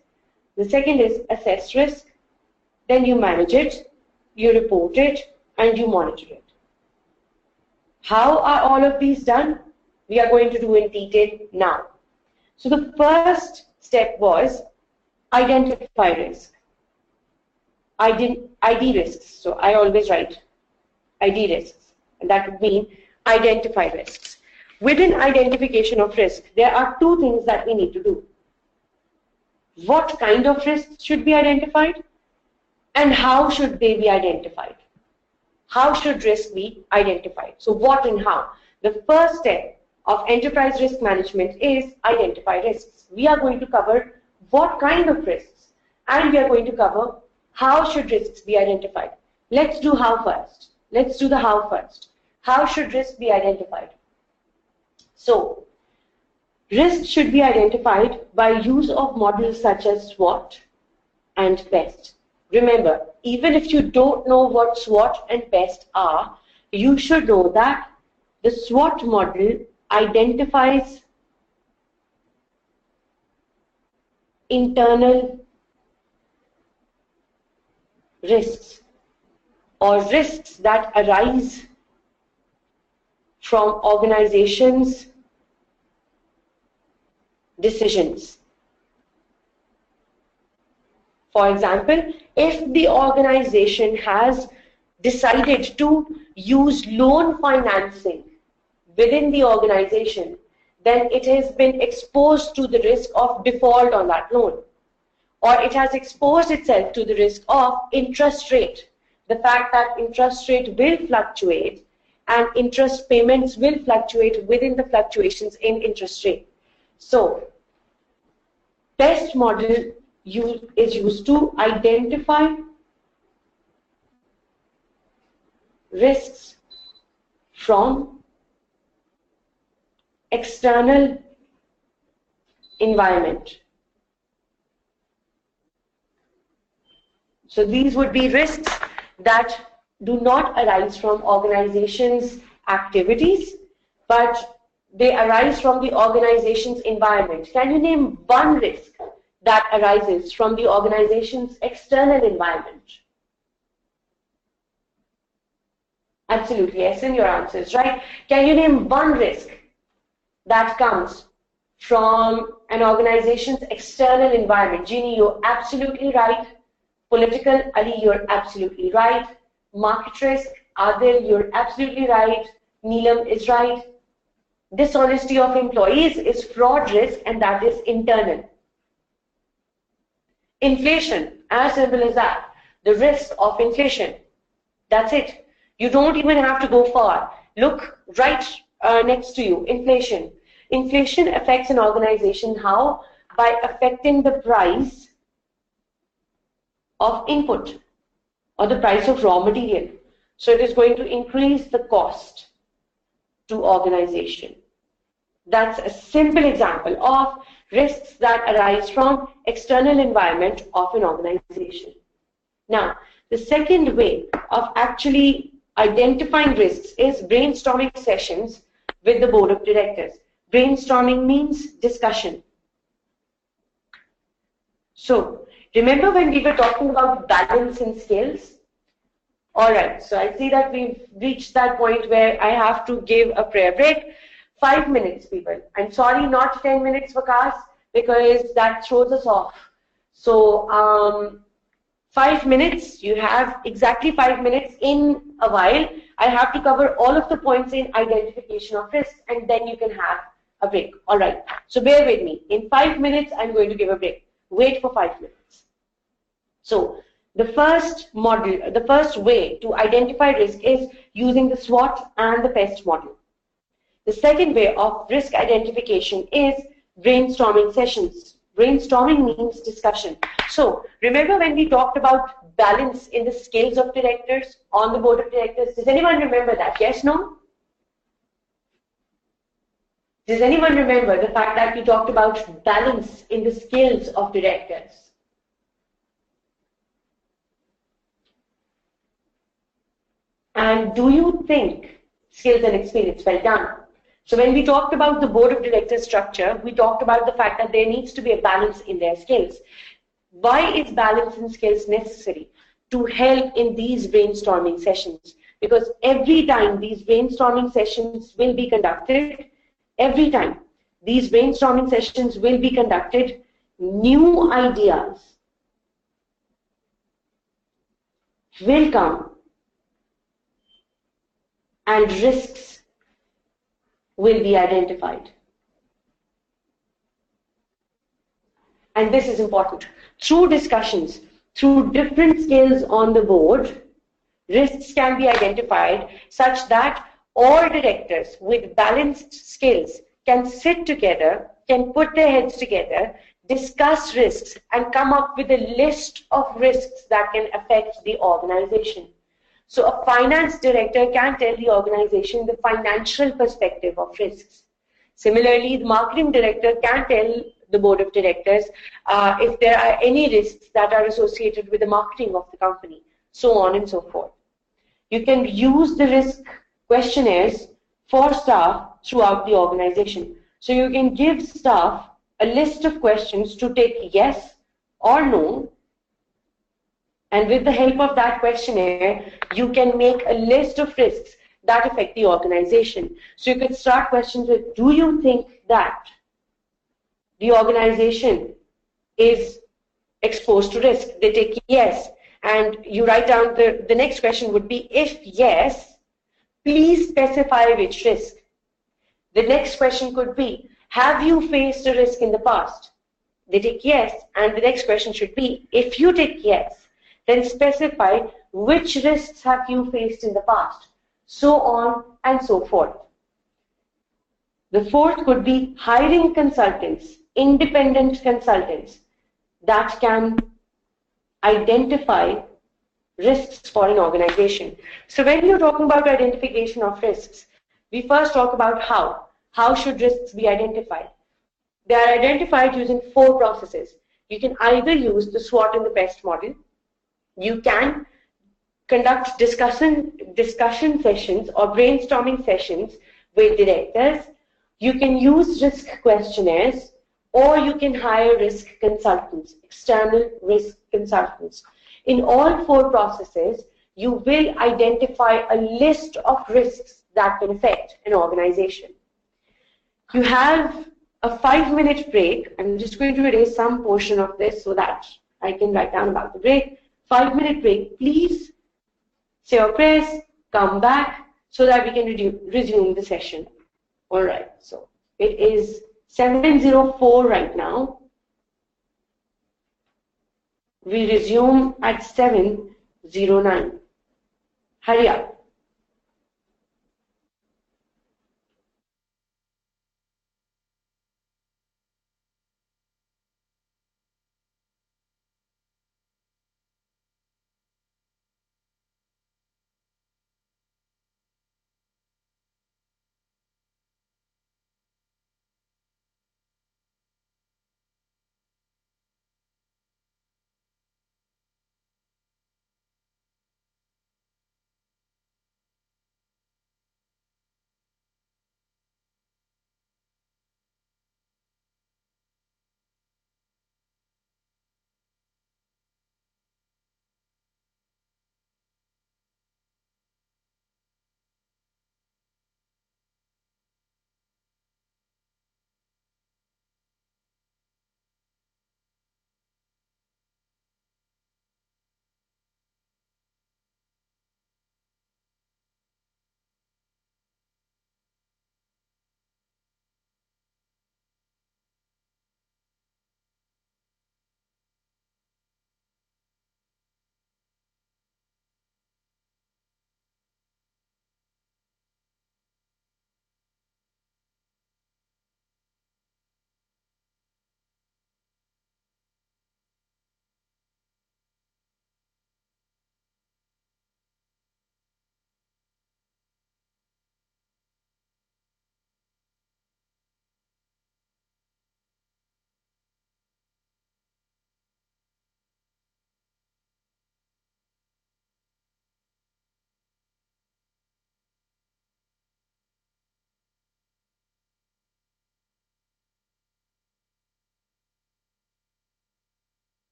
The second is assess risk. Then you manage it, you report it, and you monitor it. How are all of these done? We are going to do in detail now. So the first step was identify risk. ID risks. So I always write ID risks. And that would mean identify risks. Within identification of risk, there are 2 things that we need to do. What kind of risks should be identified? And how should they be identified? How should risk be identified? So what and how? The first step of enterprise risk management is identify risks. We are going to cover what kind of risks, and we are going to cover how should risks be identified. Let's do how first. Let's do the how first. How should risk be identified? So, risk should be identified by use of models such as SWOT and BEST. Remember, even if you don't know what SWOT and BEST are, you should know that the SWOT model identifies internal risks or risks that arise from organizations' decisions. For example, if the organization has decided to use loan financing within the organization, then it has been exposed to the risk of default on that loan. Or it has exposed itself to the risk of interest rate. The fact that interest rate will fluctuate and interest payments will fluctuate within the fluctuations in interest rate. So, BEST model is used to identify risks from external environment. So these would be risks that do not arise from organizations' activities, but they arise from the organization's environment. Can you name one risk that arises from the organization's external environment? Absolutely, yes, in your answers, right? Can you name one risk that comes from an organization's external environment? Jeannie, you're absolutely right. Political, Ali, you're absolutely right. Market risk, Adil, you're absolutely right. Neelam is right. Dishonesty of employees is fraud risk, and that is internal. Inflation, as simple as that. The risk of inflation. That's it. You don't even have to go far. Look right next to you. Inflation. Inflation affects an organization how? By affecting the price of input or the price of raw material. So it is going to increase the cost to organization. That's a simple example of risks that arise from external environment of an organization. Now, the second way of actually identifying risks is brainstorming sessions with the board of directors. Brainstorming means discussion. So, remember when we were talking about balance and skills? Alright, so I see that we've reached that point where I have to give a prayer break. 5 minutes, people. I'm sorry, not 10 minutes, Vakas, because that throws us off. So, 5 minutes, you have exactly 5 minutes. In a while, I have to cover all of the points in identification of risks, and then you can have a break. Alright, so bear with me. In 5 minutes, I'm going to give a break. Wait for 5 minutes. So, The first model, the first way to identify risk is using the SWOT and the PEST model. The second way of risk identification is brainstorming sessions. Brainstorming means discussion. So remember when we talked about balance in the skills of directors on the board of directors? Does anyone remember that? Yes, no? Does anyone remember the fact that we talked about balance in the skills of directors? And do you think skills and experience? Well done. So when we talked about the board of directors structure, we talked about the fact that there needs to be a balance in their skills. Why is balance in skills necessary? To help in these brainstorming sessions. Because every time these brainstorming sessions will be conducted, every time these brainstorming sessions will be conducted, new ideas will come and risks will be identified. And this is important. Through discussions, through different skills on the board, risks can be identified such that all directors with balanced skills can sit together, can put their heads together, discuss risks, and come up with a list of risks that can affect the organization. So a finance director can tell the organization the financial perspective of risks. Similarly, the marketing director can tell the board of directors if there are any risks that are associated with the marketing of the company, so on and so forth. You can use the risk questionnaires for staff throughout the organization. So you can give staff a list of questions to take yes or no, and with the help of that questionnaire, you can make a list of risks that affect the organization. So you could start questions with, do you think that the organization is exposed to risk? They take yes. And you write down the next question would be, if yes, please specify which risk. The next question could be, have you faced a risk in the past? They take yes. And the next question should be, if you take yes, then specify which risks have you faced in the past, so on and so forth. The fourth could be hiring consultants, independent consultants that can identify risks for an organization. So when you're talking about identification of risks, we first talk about how. How should risks be identified? They are identified using 4 processes. You can either use the SWOT and the PEST model. You can conduct discussion sessions or brainstorming sessions with directors. You can use risk questionnaires, or you can hire risk consultants, external risk consultants. In all 4 processes, you will identify a list of risks that can affect an organization. You have a 5-minute break. I'm just going to erase some portion of this so that I can write down about the break. 5-minute break. Please say your prayers, come back so that we can resume the session. All right. So it is 7:04 right now. We resume at 7:09. Hurry up.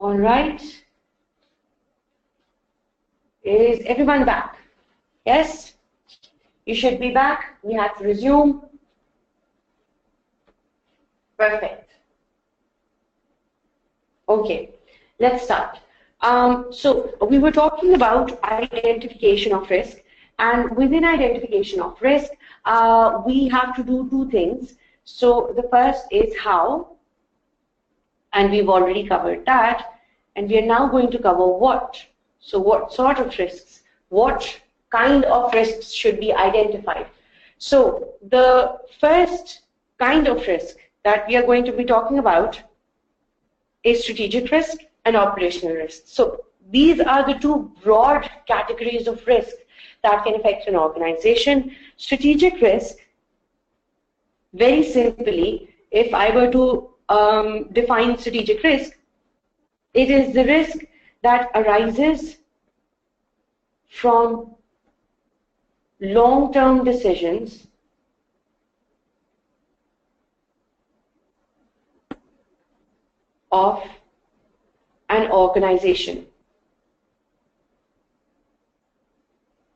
All right. Is everyone back? Yes? You should be back. We have to resume. Perfect. Okay, let's start. So we were talking about identification of risk, and within identification of risk, we have to do two things. So the first is how, and we've already covered that, and we are now going to cover what. So what sort of risks, what kind of risks should be identified. So the first kind of risk that we are going to be talking about is strategic risk and operational risk. So these are the two broad categories of risk that can affect an organization. Strategic risk, very simply, if I were to define strategic risk, it is the risk that arises from long-term decisions of an organization.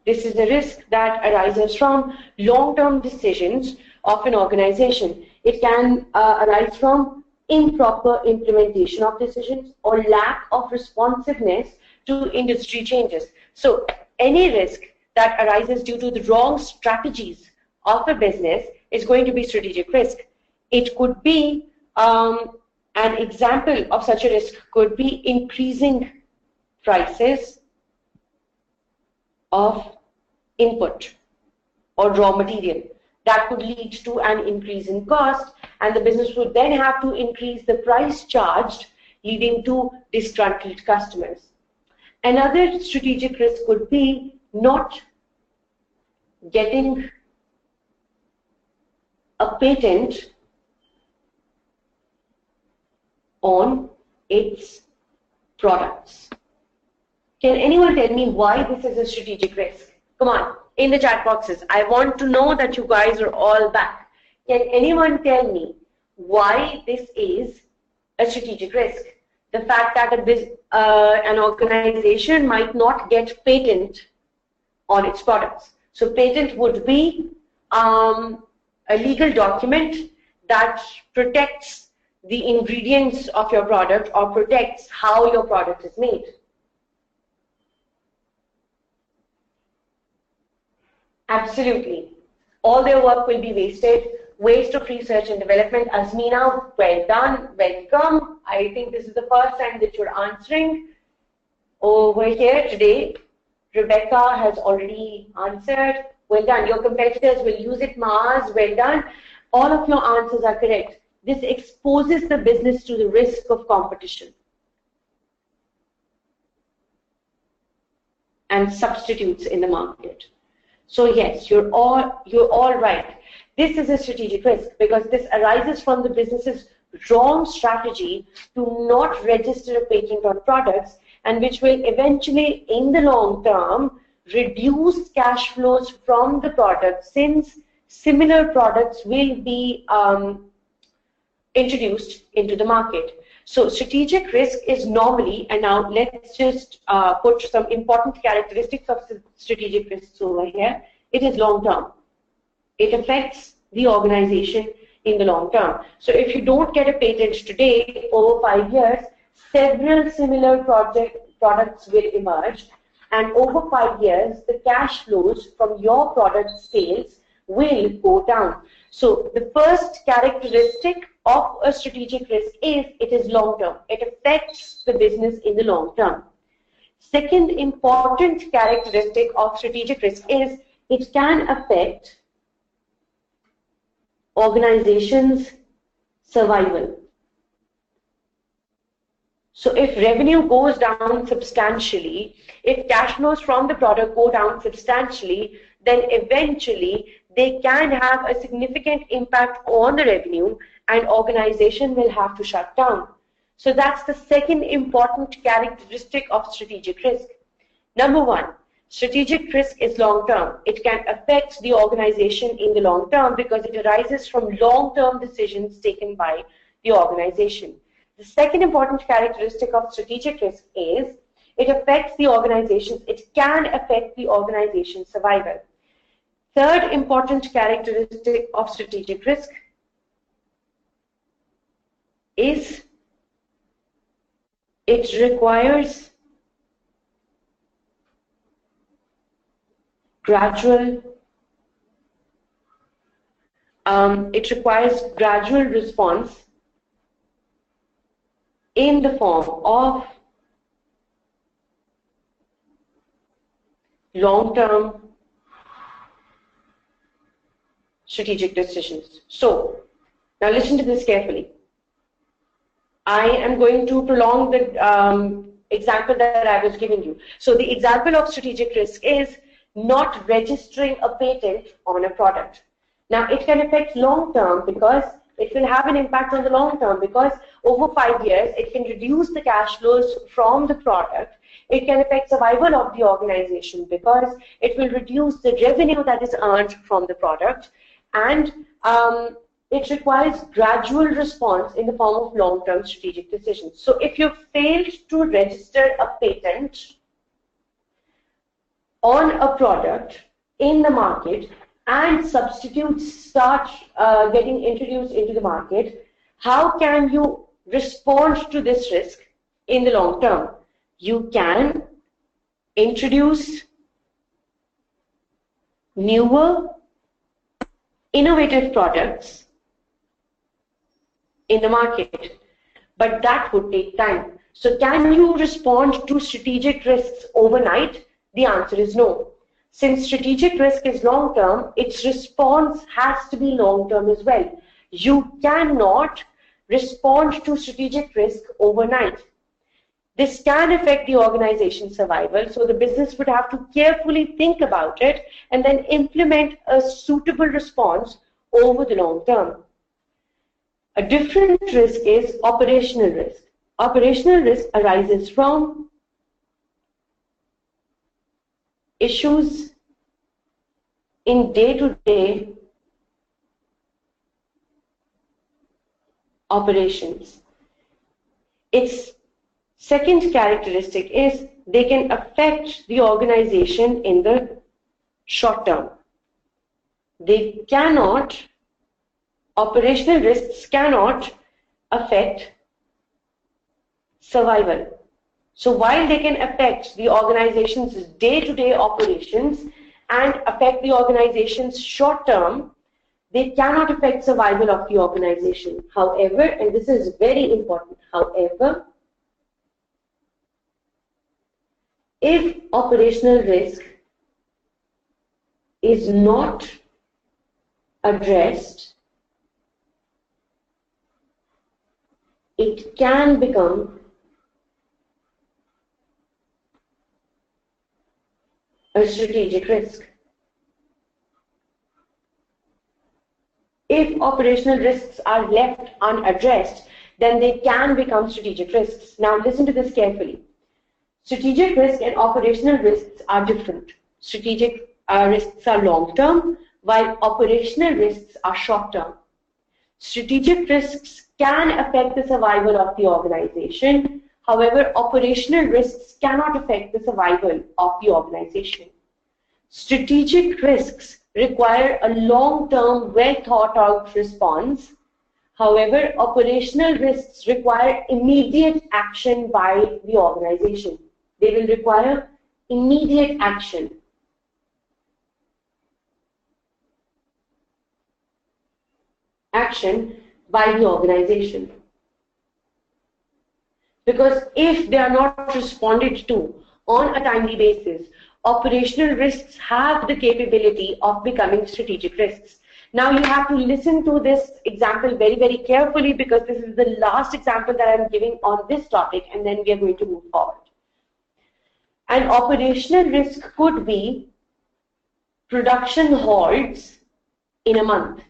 This is the risk that arises from long-term decisions of an organization. It can arise from improper implementation of decisions or lack of responsiveness to industry changes. So any risk that arises due to the wrong strategies of a business is going to be strategic risk. It could be an example of such a risk could be increasing prices of input or raw material. That could lead to an increase in cost, and the business would then have to increase the price charged, leading to disgruntled customers. Another strategic risk could be not getting a patent on its products. Can anyone tell me why this is a strategic risk? Come on, in the chat boxes. I want to know that you guys are all back. Can anyone tell me why this is a strategic risk? The fact that an organization might not get patent on its products. So patent would be a legal document that protects the ingredients of your product or protects how your product is made. Absolutely. All their work will be wasted. Waste of research and development. Azmina, well done, welcome. I think this is the first time that you're answering over here today. Rebecca has already answered. Well done. Your competitors will use it, Mars. Well done. All of your answers are correct. This exposes the business to the risk of competition and substitutes in the market. So yes, you're all right. This is a strategic risk because this arises from the business's wrong strategy to not register a patent on products, and which will eventually, in the long term, reduce cash flows from the product, since similar products will be introduced into the market. So strategic risk is normally, and now let's just put some important characteristics of strategic risks over here. It is long term. It affects the organization in the long term. So if you don't get a patent today, over 5 years, several similar products will emerge, and over 5 years, the cash flows from your product sales will go down. So the first characteristic of a strategic risk is it is long term. It affects the business in the long term. Second important characteristic of strategic risk is it can affect organizations' survival. So if revenue goes down substantially, if cash flows from the product go down substantially, then eventually they can have a significant impact on the revenue and organization will have to shut down. So that's the second important characteristic of strategic risk. Number one, strategic risk is long term. It can affect the organization in the long term because it arises from long term decisions taken by the organization. The second important characteristic of strategic risk is it affects the organization. It can affect the organization's survival. Third important characteristic of strategic risk is it requires gradual response in the form of long-term strategic decisions. So, now listen to this carefully. I am going to prolong the example that I was giving you. So, the example of strategic risk is not registering a patent on a product. Now, it can affect long-term because it will have an impact on the long-term because over 5 years, it can reduce the cash flows from the product. It can affect survival of the organization because it will reduce the revenue that is earned from the product. And it requires gradual response in the form of long-term strategic decisions. So if you failed to register a patent on a product in the market and substitutes start getting introduced into the market, how can you respond to this risk in the long term? You can introduce newer, innovative products in the market, but that would take time. So can you respond to strategic risks overnight? The answer is no. Since strategic risk is long-term, its response has to be long-term as well. You cannot respond to strategic risk overnight. This can affect the organization's survival, so the business would have to carefully think about it and then implement a suitable response over the long term. A different risk is operational risk. Operational risk arises from issues in day-to-day operations. Its second characteristic is they can affect the organization in the short term. They cannot, operational risks cannot affect survival. So while they can affect the organization's day-to-day operations and affect the organization's short term, they cannot affect survival of the organization. However, and this is very important, however, if operational risk is not addressed, it can become a strategic risk. If operational risks are left unaddressed, then they can become strategic risks. Now listen to this carefully. Strategic risk and operational risks are different. Strategic risks are long-term, while operational risks are short-term. Strategic risks can affect the survival of the organization. However, operational risks cannot affect the survival of the organization. Strategic risks require a long-term, well-thought-out response. However, operational risks require immediate action by the organization. They will require immediate action. By the organization. Because if they are not responded to on a timely basis, operational risks have the capability of becoming strategic risks. Now you have to listen to this example very, very carefully because this is the last example that I'm giving on this topic and then we are going to move forward. An operational risk could be production halts in a month.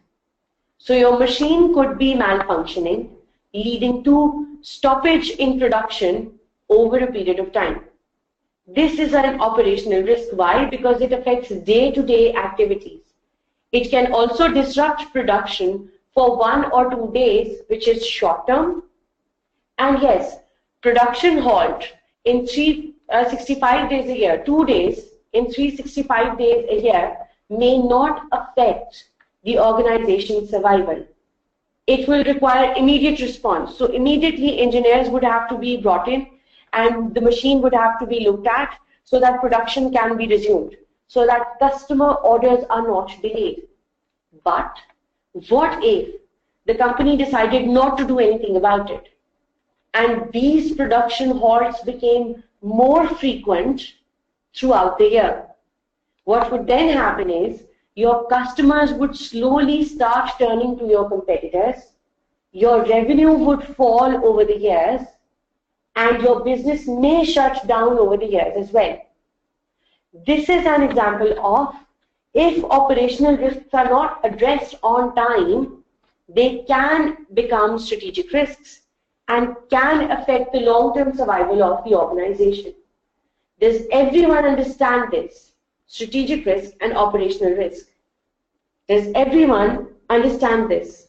So your machine could be malfunctioning, leading to stoppage in production over a period of time. This is an operational risk. Why? Because it affects day-to-day activities. It can also disrupt production for 1 or 2 days, which is short-term, And yes, production halt in 365 days a year, 2 days in 365 days a year may not affect the organization's survival. It will require immediate response. So immediately engineers would have to be brought in and the machine would have to be looked at so that production can be resumed, so that customer orders are not delayed. But what if the company decided not to do anything about it? And these production halts became more frequent throughout the year. What would then happen is your customers would slowly start turning to your competitors, your revenue would fall over the years, and your business may shut down over the years as well. This is an example of if operational risks are not addressed on time, they can become strategic risks and can affect the long-term survival of the organization. Does everyone understand this? Strategic risk and operational risk. Does everyone understand this?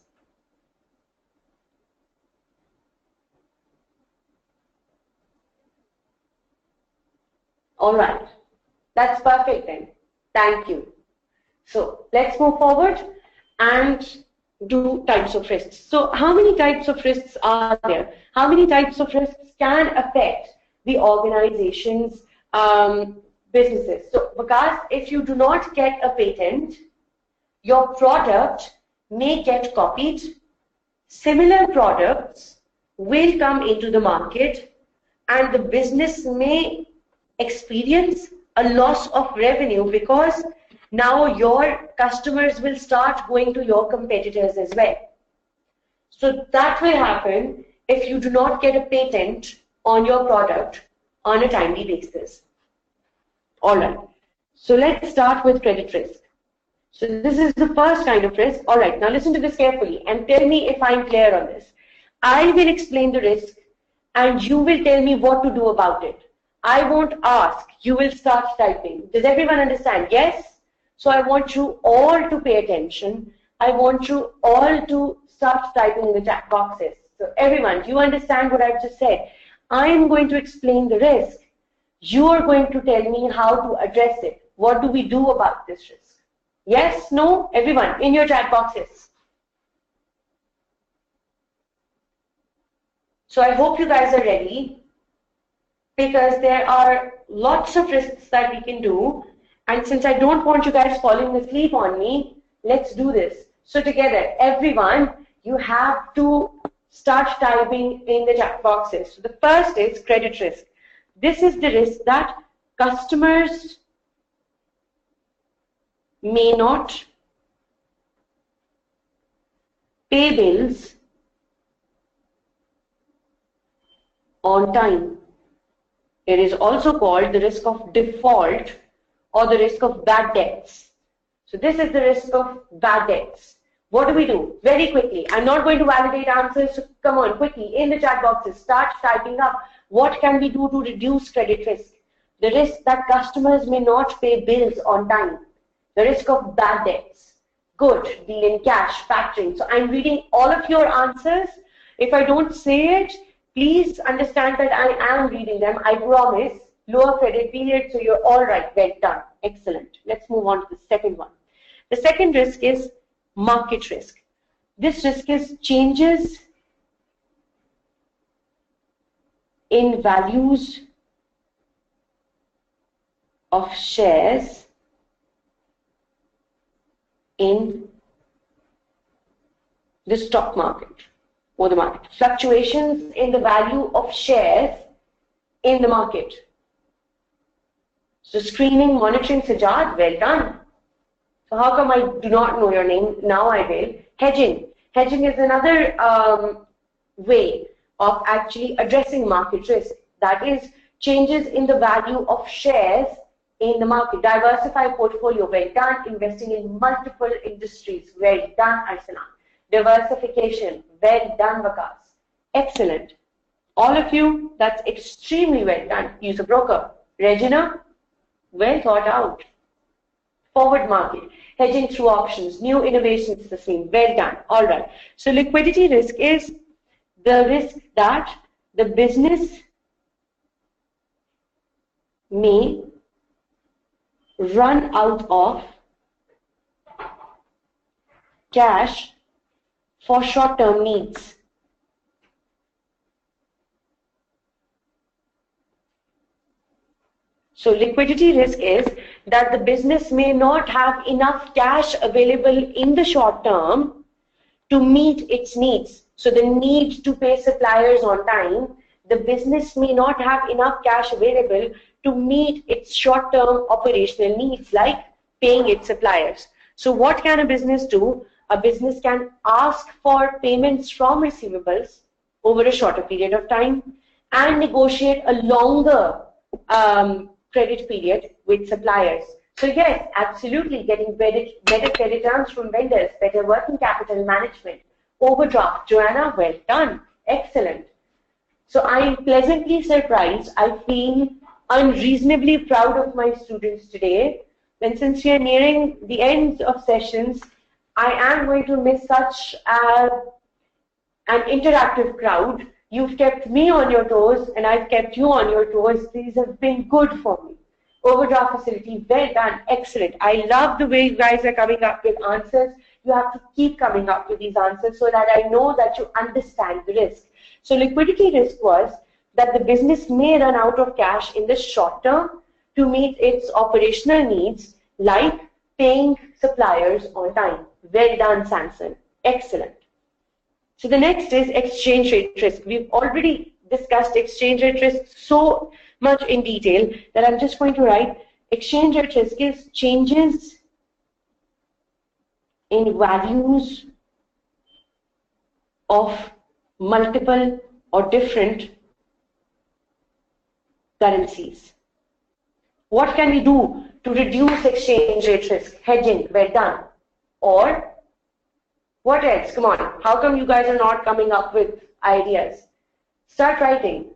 All right, that's perfect then. Thank you. So let's move forward and do types of risks. So how many types of risks are there? How many types of risks can affect the organization's businesses? So because if you do not get a patent, your product may get copied. Similar products will come into the market and the business may experience a loss of revenue because now your customers will start going to your competitors as well. So that will happen if you do not get a patent on your product on a timely basis. All right, so let's start with credit risk. So this is the first kind of risk. All right, now listen to this carefully and tell me if I'm clear on this. I will explain the risk and you will tell me what to do about it. I won't ask, you will start typing. Does everyone understand? Yes? So I want you all to pay attention. I want you all to start typing in the chat boxes. So everyone, do you understand what I've just said? I am going to explain the risk. You are going to tell me how to address it. What do we do about this risk? Yes? No? Everyone, in your chat boxes. So I hope you guys are ready, because there are lots of risks that we can do. And since I don't want you guys falling asleep on me, let's do this. So together, everyone, you have to start typing in the chat boxes. So the first is credit risk. This is the risk that customers may not pay bills on time. It is also called the risk of default or the risk of bad debts. So this is the risk of bad debts. What do we do? Very quickly. I'm not going to validate answers, so come on, quickly, in the chat boxes, start typing up. What can we do to reduce credit risk? The risk that customers may not pay bills on time. The risk of bad debts. Good, deal in cash, factoring. So I'm reading all of your answers. If I don't say it, please understand that I am reading them. I promise. Lower credit period, so you're all right. Well done. Excellent. Let's move on to the second one. The second risk is market risk. This risk is changes in values of shares in the stock market or the market. Fluctuations in the value of shares in the market. So screening, monitoring, Sajad, well done. So how come I do not know your name? Now I will. Hedging. Hedging is another way of actually addressing market risk. That is changes in the value of shares in the market. Diversify portfolio, well done. Investing in multiple industries, well done, Arsana. Diversification, well done, Vakas. Excellent. All of you, that's extremely well done. Use a broker. Regina, well thought out. Forward market, hedging through options, new innovations, the same. Well done. All right. So liquidity risk is the risk that the business may run out of cash for short-term needs. So liquidity risk is that the business may not have enough cash available in the short term to meet its needs. So the need to pay suppliers on time, the business may not have enough cash available to meet its short-term operational needs like paying its suppliers. So what can a business do? A business can ask for payments from receivables over a shorter period of time and negotiate a longer credit period with suppliers. So yes, absolutely, getting better credit terms from vendors, better working capital management, overdraft. Joanna, well done, excellent. So I'm pleasantly surprised. I feel unreasonably proud of my students today. And since we are nearing the end of sessions, I am going to miss such an interactive crowd. You've kept me on your toes and I've kept you on your toes. These have been good for me. Overdraft facility, well done, excellent. I love the way you guys are coming up with answers. You have to keep coming up with these answers so that I know that you understand the risk. So liquidity risk was that the business may run out of cash in the short term to meet its operational needs like paying suppliers on time. Well done, Samson, excellent. So the next is exchange rate risk. We've already discussed exchange rate risk so much in detail that I'm just going to write exchange rate risk is changes in values of multiple or different currencies. What can we do to reduce exchange rate risk? Hedging, well done. Or what else? Come on. How come you guys are not coming up with ideas? Start writing.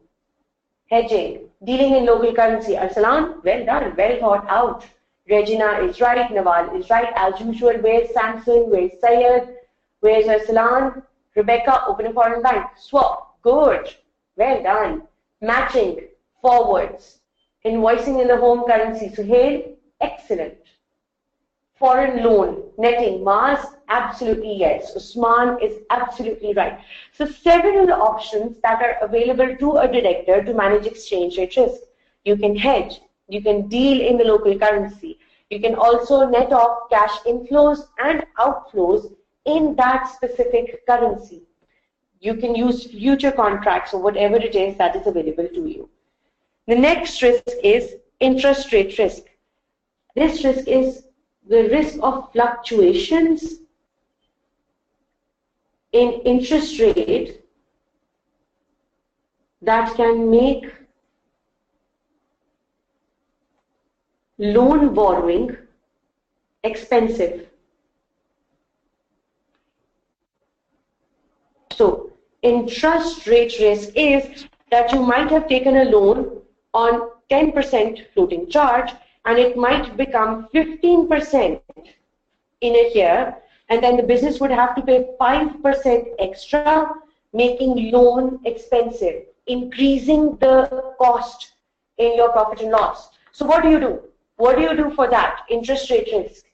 Hedging. Dealing in local currency. Arsalan, well done. Well thought out. Regina is right. Nawal is right. As usual, where's Samson? Where's Sayed? Where's Arsalan? Rebecca, open a foreign bank. Swap. Good. Well done. Matching. Forwards. Invoicing in the home currency. Suhail, excellent. Foreign loan, netting, Mars, absolutely yes. Usman is absolutely right. So several options that are available to a director to manage exchange rate risk. You can hedge, you can deal in the local currency. You can also net off cash inflows and outflows in that specific currency. You can use future contracts or whatever it is that is available to you. The next risk is interest rate risk. This risk is the risk of fluctuations in interest rate that can make loan borrowing expensive. So, interest rate risk is that you might have taken a loan on 10% floating charge and it might become 15% in a year, and then the business would have to pay 5% extra, making loan expensive, increasing the cost in your profit and loss. So what do you do? What do you do for that? Interest rate risk.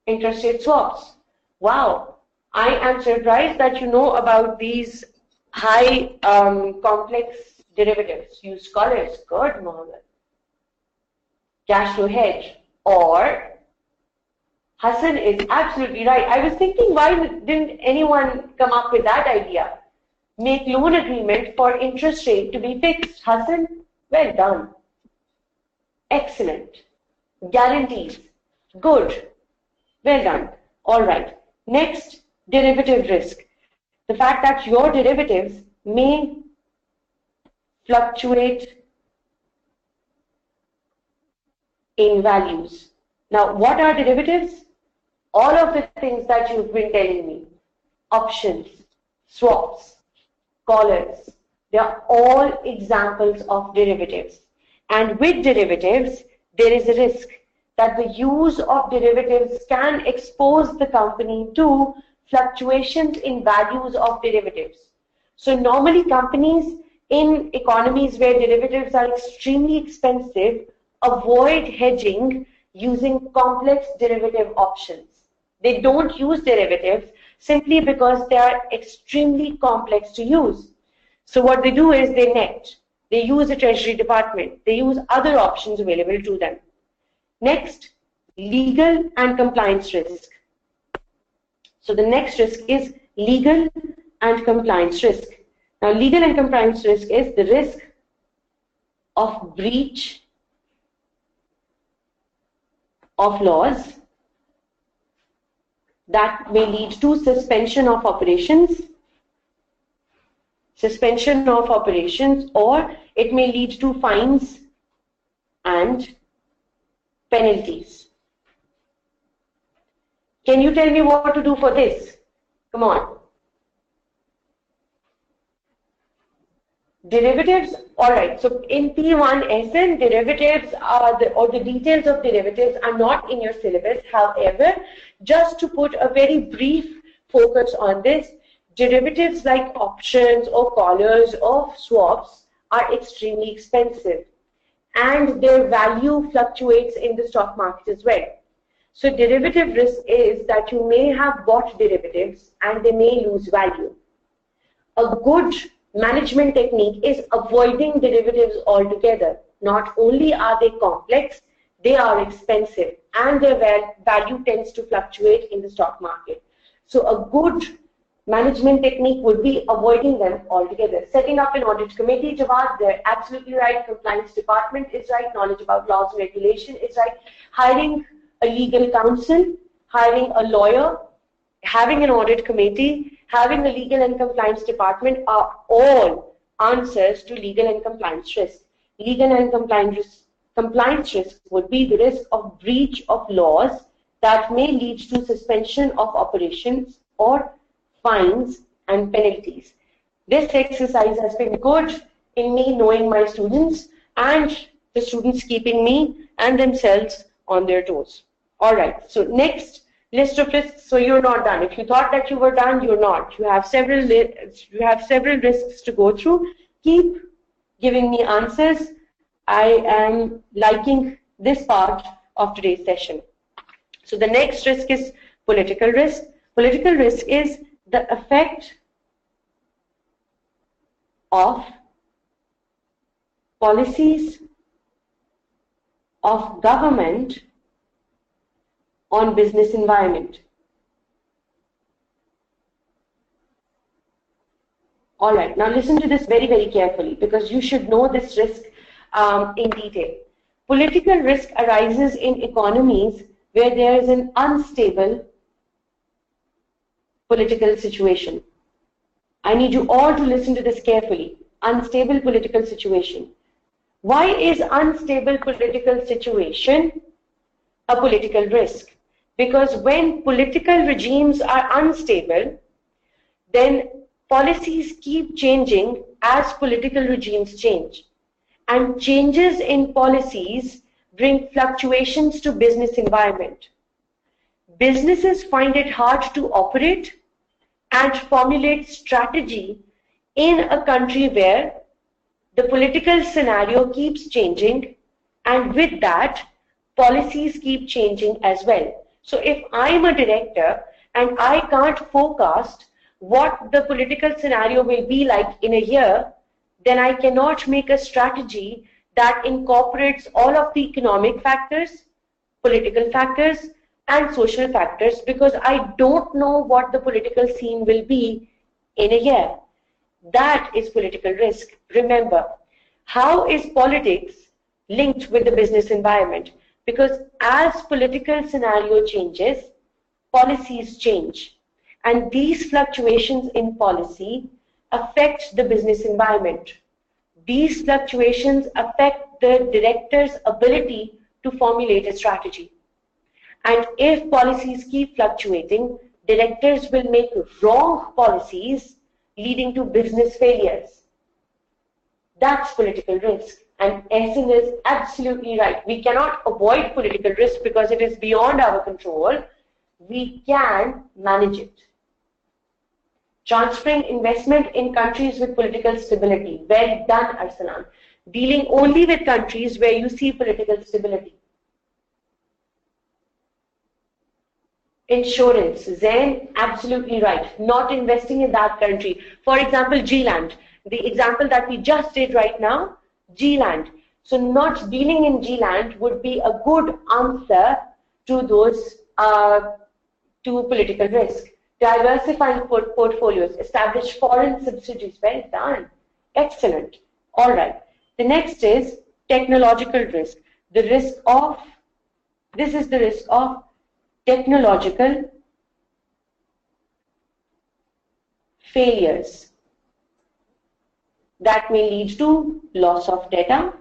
Interest rate swaps. Wow, I am surprised that you know about these high complex derivatives. You scholars, good, Mohammed. Cash flow hedge, or Hassan is absolutely right. I was thinking, why didn't anyone come up with that idea? Make loan agreement for interest rate to be fixed. Hassan, well done. Excellent. Guarantees. Good. Well done. All right. Next, derivative risk. The fact that your derivatives may fluctuate in values. Now, what are derivatives? All of the things that you've been telling me. Options, swaps, collars. They are all examples of derivatives. And with derivatives, there is a risk that the use of derivatives can expose the company to fluctuations in values of derivatives. So normally companies in economies where derivatives are extremely expensive avoid hedging using complex derivative options. They don't use derivatives simply because they are extremely complex to use. So what they do is they net. They use the Treasury Department. They use other options available to them. Next, legal and compliance risk. So the next risk is legal and compliance risk. Now, legal and compliance risk is the risk of breach of laws that may lead to suspension of operations, or it may lead to fines and penalties. Can you tell me what to do for this? Come on. Derivatives, all right. So in P1SN, derivatives are the details of derivatives are not in your syllabus. However, just to put a very brief focus on this, derivatives like options or collars or swaps are extremely expensive, and their value fluctuates in the stock market as well. So derivative risk is that you may have bought derivatives and they may lose value. A good management technique is avoiding derivatives altogether. Not only are they complex, they are expensive and their value tends to fluctuate in the stock market. So a good management technique would be avoiding them altogether. Setting up an audit committee, Jawad, they're absolutely right. Compliance department is right. Knowledge about laws and regulation is right. Hiring a legal counsel, hiring a lawyer, having an audit committee, having a legal and compliance department are all answers to legal and compliance risk. Legal and compliance risk would be the risk of breach of laws that may lead to suspension of operations or fines and penalties. This exercise has been good in me knowing my students and the students keeping me and themselves on their toes. All right, so next list of risks. So you're not done. If you thought that you were done, you're not. You have several risks to go through. Keep giving me answers. I am liking this part of today's session. So the next risk is political risk. Political risk is the effect of policies of government on business environment. All right, now listen to this very, very carefully because you should know this risk in detail. Political risk arises in economies where there is an unstable political situation. I need you all to listen to this carefully. Unstable political situation. Why is unstable political situation a political risk? Because when political regimes are unstable, then policies keep changing as political regimes change. And changes in policies bring fluctuations to business environment. Businesses find it hard to operate and formulate strategy in a country where the political scenario keeps changing, and with that, policies keep changing as well. So if I'm a director and I can't forecast what the political scenario will be like in a year, then I cannot make a strategy that incorporates all of the economic factors, political factors, and social factors because I don't know what the political scene will be in a year. That is political risk. Remember, how is politics linked with the business environment? Because as political scenario changes, policies change. And these fluctuations in policy affect the business environment. These fluctuations affect the director's ability to formulate a strategy. And if policies keep fluctuating, directors will make wrong policies leading to business failures. That's political risk. And Ehsan is absolutely right. We cannot avoid political risk because it is beyond our control. We can manage it. Transferring investment in countries with political stability. Well done, Arsalan. Dealing only with countries where you see political stability. Insurance, Zain, absolutely right. Not investing in that country. For example, G-Land. The example that we just did right now, G-Land. So not dealing in G-Land would be a good answer to those to political risk. Diversifying portfolios, establish foreign subsidiaries. Well done. Excellent. All right. The next is technological risk. The risk of, this is the risk of technological failures that may lead to loss of data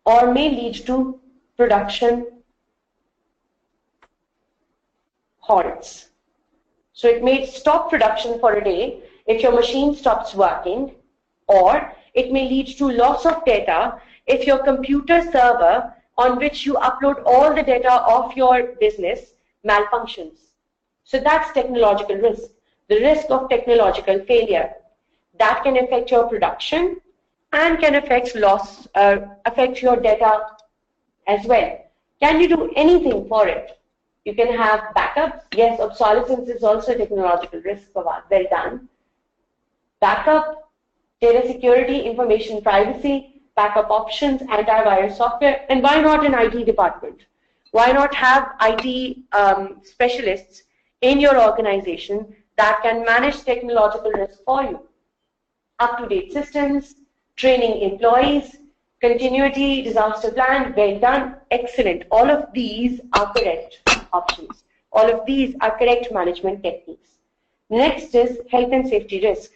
or may lead to production halts. So it may stop production for a day if your machine stops working, or it may lead to loss of data if your computer server on which you upload all the data of your business malfunctions. So that's technological risk. The risk of technological failure that can affect your production and can affect affect your data as well. Can you do anything for it? You can have backups. Yes, obsolescence is also a technological risk for us. Well done. Backup, data security, information privacy, backup options, antivirus software, and why not an IT department? Why not have IT specialists in your organization that can manage technological risk for you? Up-to-date systems, training employees, continuity, disaster plan, well done, excellent. All of these are correct options. All of these are correct management techniques. Next is health and safety risk.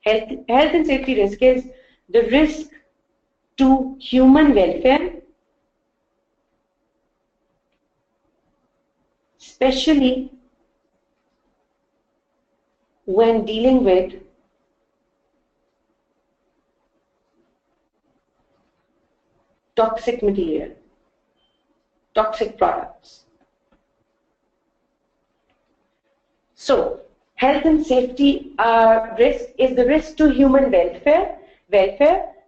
Health and safety risk is the risk to human welfare, especially when dealing with toxic material, toxic products. So, health and safety risk is the risk to human welfare,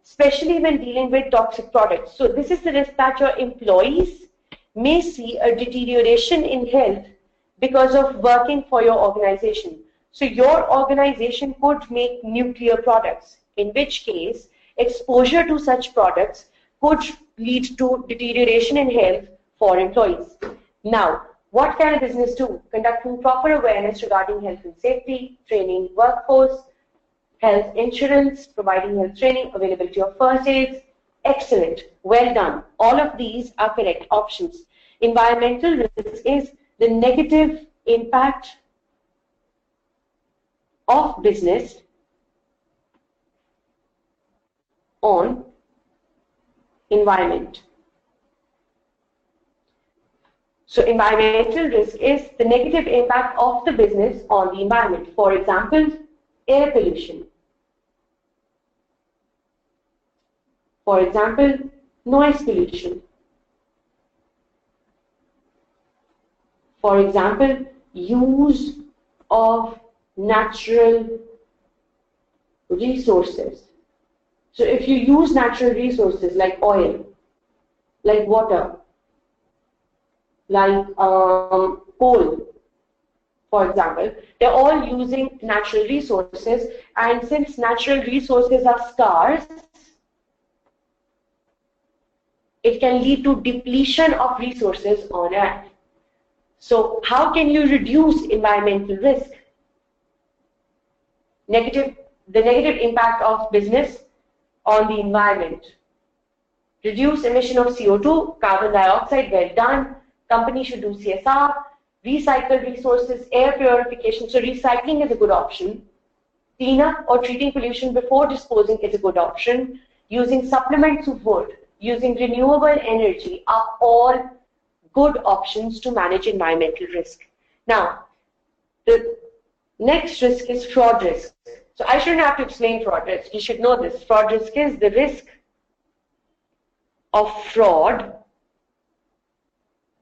especially when dealing with toxic products. So, this is the risk that your employees may see a deterioration in health because of working for your organization. So, your organization could make nuclear products, in which case exposure to such products could lead to deterioration in health for employees. Now, what can a business do? Conducting proper awareness regarding health and safety, training workforce, health insurance, providing health training, availability of first aids. Excellent. Well done. All of these are correct options. Environmental risk is the negative impact of business on environment. So environmental risk is the negative impact of the business on the environment. For example, air pollution. For example, noise pollution. For example, use of natural resources. So if you use natural resources like oil, like water, like coal, for example, they're all using natural resources, and since natural resources are scarce, it can lead to depletion of resources on Earth. So how can you reduce environmental risk? The negative impact of business on the environment. Reduce emission of CO2, carbon dioxide, well done. Company should do CSR. Recycle resources, air purification. So recycling is a good option. Cleanup or treating pollution before disposing is a good option. Using supplements of wood, using renewable energy are all good options to manage environmental risk. Now, the next risk is fraud risk. So I shouldn't have to explain fraud risk. You should know this. Fraud risk is the risk of fraud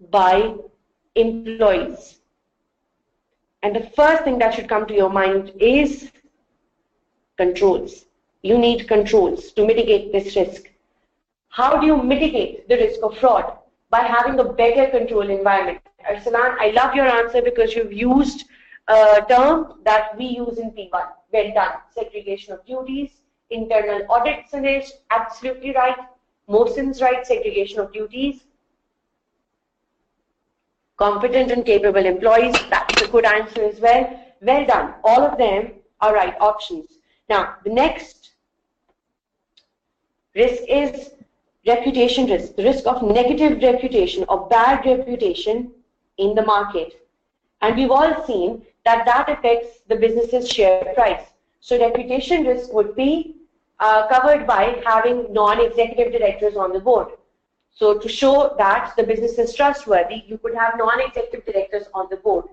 by employees. And the first thing that should come to your mind is controls. You need controls to mitigate this risk. How do you mitigate the risk of fraud? By having a better control environment. Arsalan, I love your answer because you've used a term that we use in P1. Well done. Segregation of duties, internal audit, Sunesh, absolutely right. Mohsin's right, segregation of duties. Competent and capable employees, that's a good answer as well. Well done. All of them are right options. Now, the next risk is reputation risk, the risk of negative reputation or bad reputation in the market. And we've all seen that that affects the business's share price. So reputation risk would be covered by having non-executive directors on the board. So to show that the business is trustworthy, you could have non-executive directors on the board.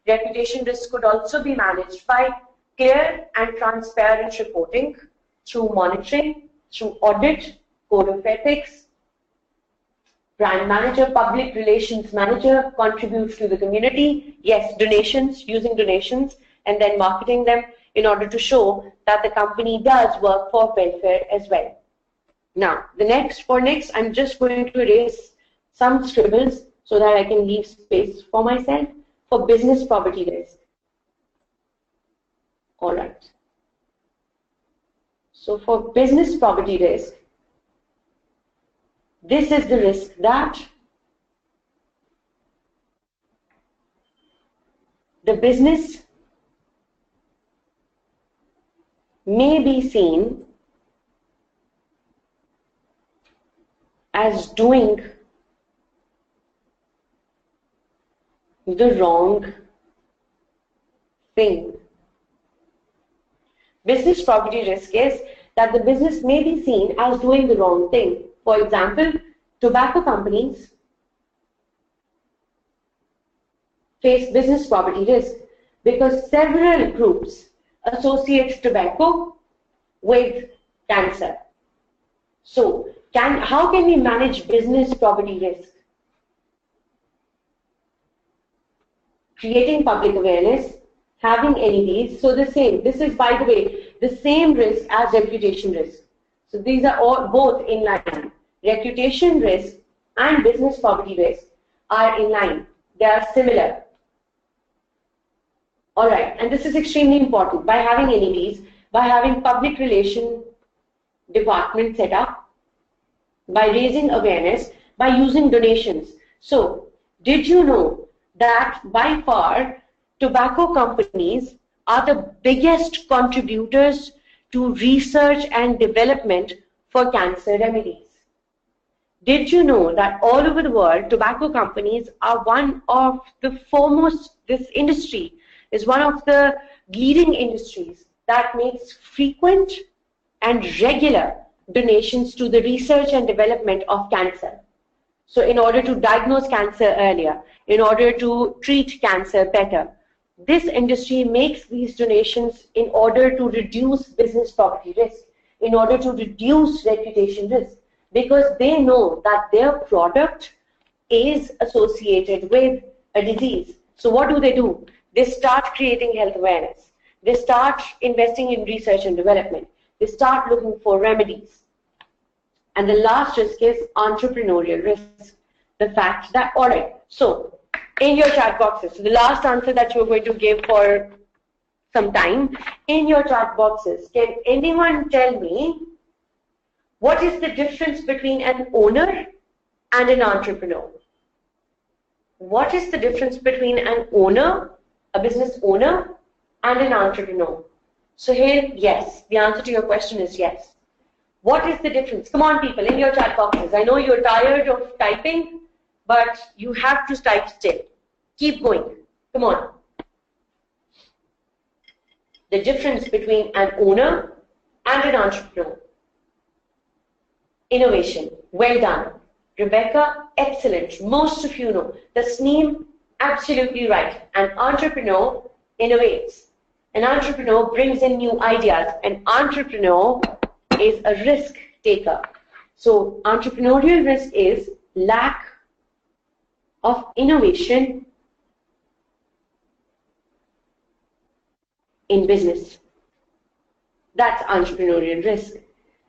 Reputation risk could also be managed by clear and transparent reporting through monitoring, through audit, code of ethics, brand manager, public relations manager, contributes to the community, yes, donations, using donations, and then marketing them in order to show that the company does work for welfare as well. Now, next, I'm just going to erase some scribbles so that I can leave space for myself for business property risk. All right. So for business property risk, this is the risk that the business may be seen as doing the wrong thing. Business property risk is that the business may be seen as doing the wrong thing. For example, tobacco companies face business property risk because several groups associate tobacco with cancer. So, how can we manage business property risk? Creating public awareness, having NEDs. So this is, by the way, the same risk as reputation risk. So these are all both in line. Reputation risk and business property risk are in line. They are similar. All right, and this is extremely important. By having NEDs, by having public relation department set up, by raising awareness, by using donations. So, did you know that by far tobacco companies are the biggest contributors to research and development for cancer remedies? Did you know that all over the world, tobacco companies are one of the foremost, this industry is one of the leading industries that makes frequent and regular donations to the research and development of cancer. So in order to diagnose cancer earlier, in order to treat cancer better, this industry makes these donations in order to reduce business property risk, in order to reduce reputation risk, because they know that their product is associated with a disease. So what do? They start creating health awareness. They start investing in research and development. They start looking for remedies. And the last risk is entrepreneurial risk. The fact that, all right, so in your chat boxes, so the last answer that you're going to give for some time, in your chat boxes, can anyone tell me what is the difference between an owner and an entrepreneur? What is the difference between an owner, a business owner, and an entrepreneur? So here, yes, the answer to your question is yes. What is the difference? Come on, people, in your chat boxes. I know you're tired of typing, but you have to type still. Keep going. Come on. The difference between an owner and an entrepreneur. Innovation. Well done. Rebecca, excellent. Most of you know. Tasneem, absolutely right. An entrepreneur innovates. An entrepreneur brings in new ideas. An entrepreneur is a risk taker. So entrepreneurial risk is lack of innovation in business. That's entrepreneurial risk.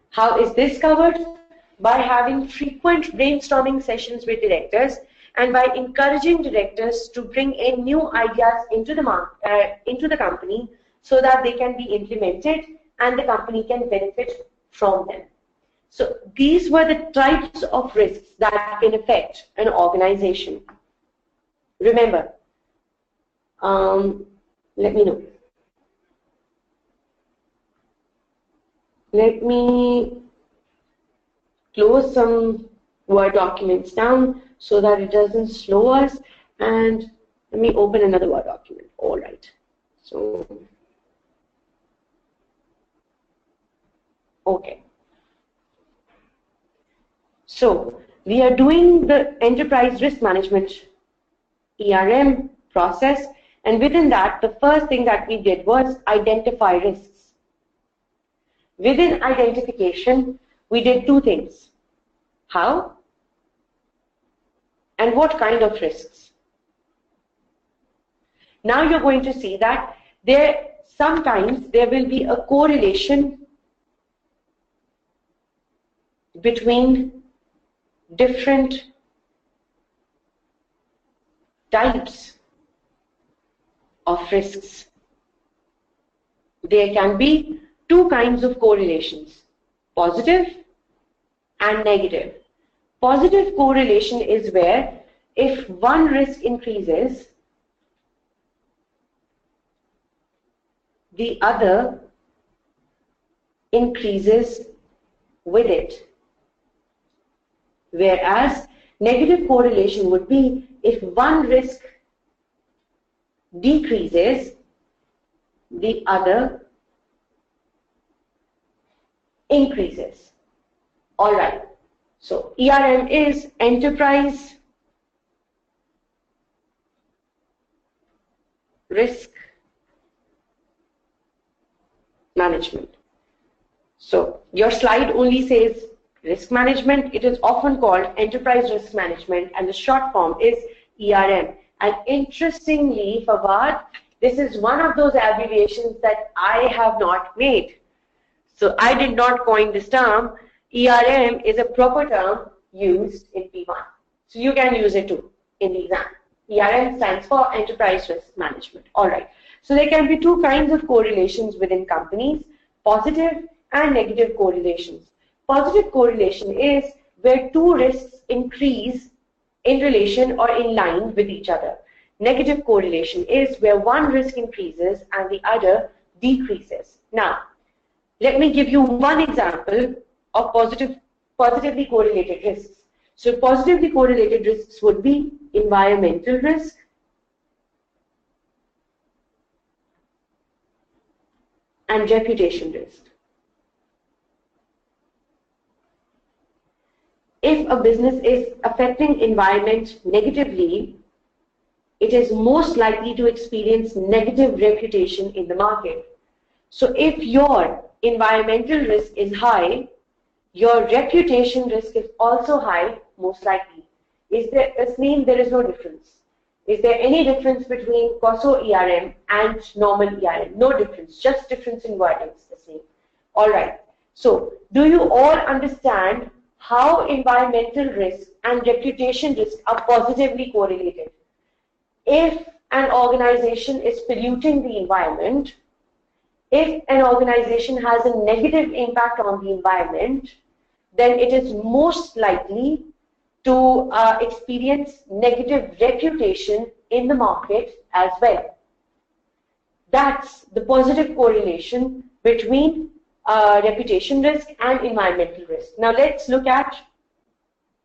How is this covered? By having frequent brainstorming sessions with directors and by encouraging directors to bring in new ideas into the company so that they can be implemented and the company can benefit from them. So these were the types of risks that can affect an organization. Remember, let me know. Let me close some Word documents down so that it doesn't slow us, and let me open another Word document. All right. So, okay. So, we are doing the enterprise risk management ERM process, and within that, the first thing that we did was identify risks. Within identification, we did two things. How and what kind of risks? Now you're going to see that sometimes there will be a correlation between different types of risks. There can be two kinds of correlations, positive and negative. Positive correlation is where if one risk increases, the other increases with it. Whereas negative correlation would be if one risk decreases, the other increases. All right. So ERM is enterprise risk management. So your slide only says risk management. It is often called enterprise risk management, and the short form is ERM. And interestingly, Fawad, this is one of those abbreviations that I have not made. So I did not coin this term. ERM is a proper term used in P1. So you can use it too in the exam. ERM stands for Enterprise Risk Management. All right. So there can be two kinds of correlations within companies, positive and negative correlations. Positive correlation is where two risks increase in relation or in line with each other. Negative correlation is where one risk increases and the other decreases. Now, let me give you one example of positively correlated risks. So positively correlated risks would be environmental risk, and reputation risk. If a business is affecting environment negatively, it is most likely to experience negative reputation in the market. So if your environmental risk is high, your reputation risk is also high, most likely. This means there is no difference. Is there any difference between COSO ERM and normal ERM? No difference, just difference in wordings, the same. All right. So, do you all understand how environmental risk and reputation risk are positively correlated? If an organization is polluting the environment, if an organization has a negative impact on the environment, then it is most likely to experience negative reputation in the market as well. That's the positive correlation between reputation risk and environmental risk. Now let's look at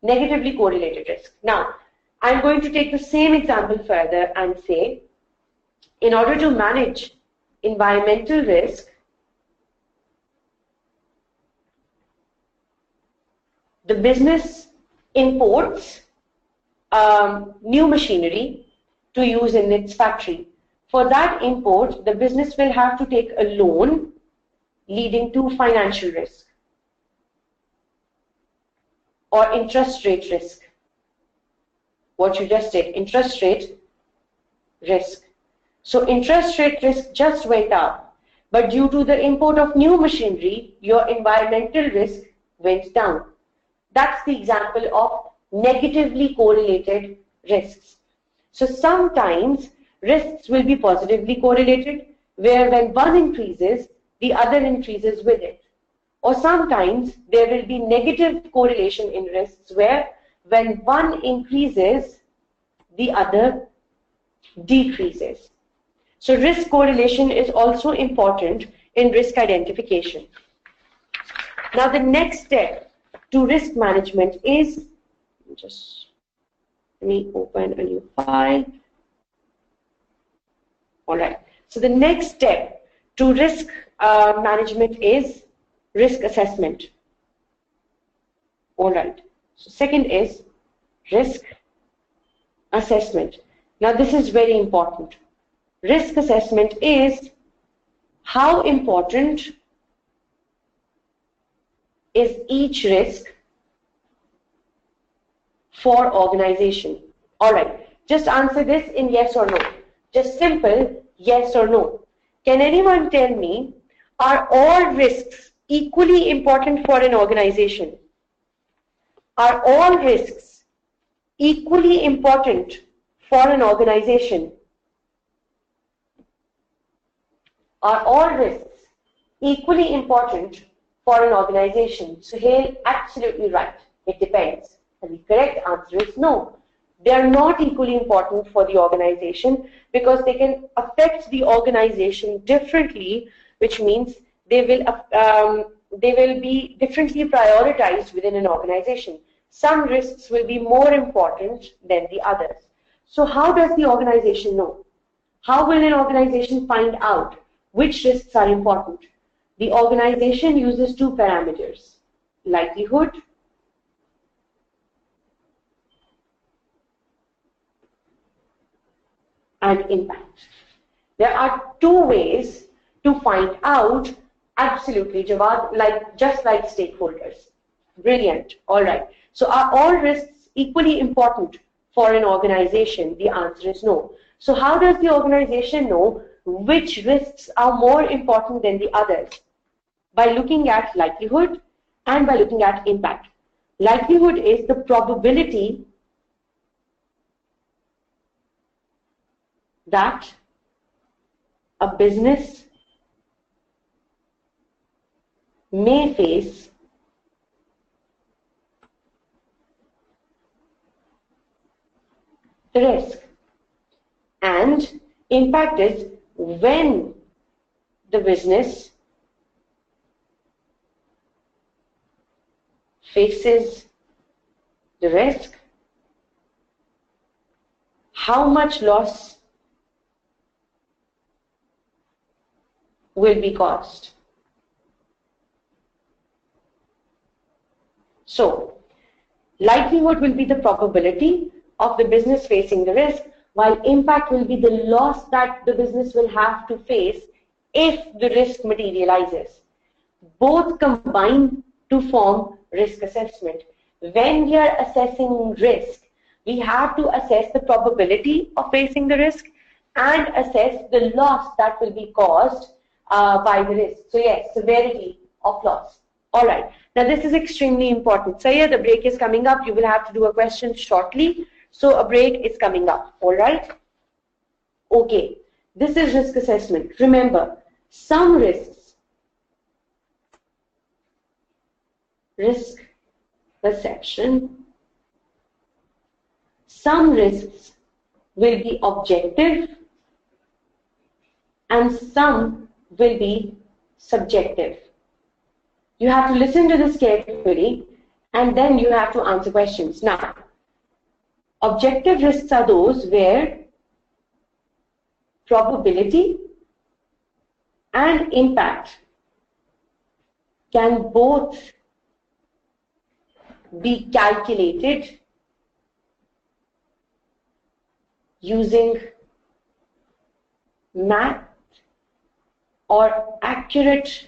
negatively correlated risk. Now, I'm going to take the same example further and say, in order to manage environmental risk, the business imports new machinery to use in its factory. For that import, the business will have to take a loan, leading to financial risk or interest rate risk. What you just did, interest rate risk. So interest rate risk just went up But due to the import of new machinery, your environmental risk went down. That's the example of negatively correlated risks. So sometimes risks will be positively correlated, where when one increases, the other increases with it. Or sometimes there will be negative correlation in risks, where when one increases, the other decreases. So risk correlation is also important in risk identification. Now the next step to risk management is, just let me open a new file. All right. So the next step to risk management is risk assessment. All right. So second is risk assessment. Now this is very important. Risk assessment is how important is each risk for organization. All right. Just answer this in yes or no. Just simple yes or no. Can anyone tell me, are all risks equally important for an organization? Are all risks equally important for an organization? Are all risks equally important for an organization? So here, absolutely right. It depends. And the correct answer is no. They are not equally important for the organization because they can affect the organization differently, which means they will be differently prioritized within an organization. Some risks will be more important than the others. So how does the organization know? How will an organization find out which risks are important? The organization uses two parameters: likelihood and impact. There are two ways to find out. Absolutely, Jawad, just like stakeholders. Brilliant. All right. So are all risks equally important for an organization? The answer is no. So how does the organization know which risks are more important than the others? By looking at likelihood and by looking at impact. Likelihood is the probability that a business may face the risk. And impact is when the business faces the risk, how much loss will be caused. So, likelihood will be the probability of the business facing the risk, while impact will be the loss that the business will have to face if the risk materializes. Both combine to form risk assessment. When we are assessing risk, we have to assess the probability of facing the risk and assess the loss that will be caused by the risk. So yes, severity of loss. All right. Now this is extremely important. So yeah, the break is coming up. You will have to do a question shortly. So a break is coming up. All right. Okay. This is risk assessment. Remember, some risks, risk perception, some risks will be objective and some will be subjective. You have to listen to this carefully and then you have to answer questions. Now, objective risks are those where probability and impact can both be calculated using math or accurate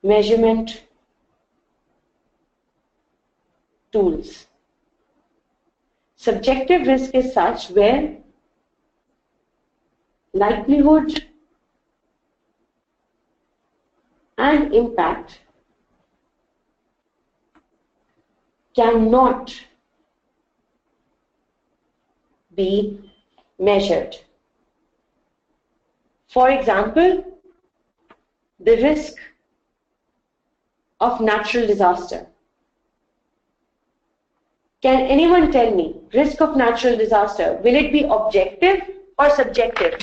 measurement tools. Subjective risk is such where likelihood and impact cannot be measured. For example, the risk of natural disaster. Can anyone tell me, risk of natural disaster, will it be objective or subjective?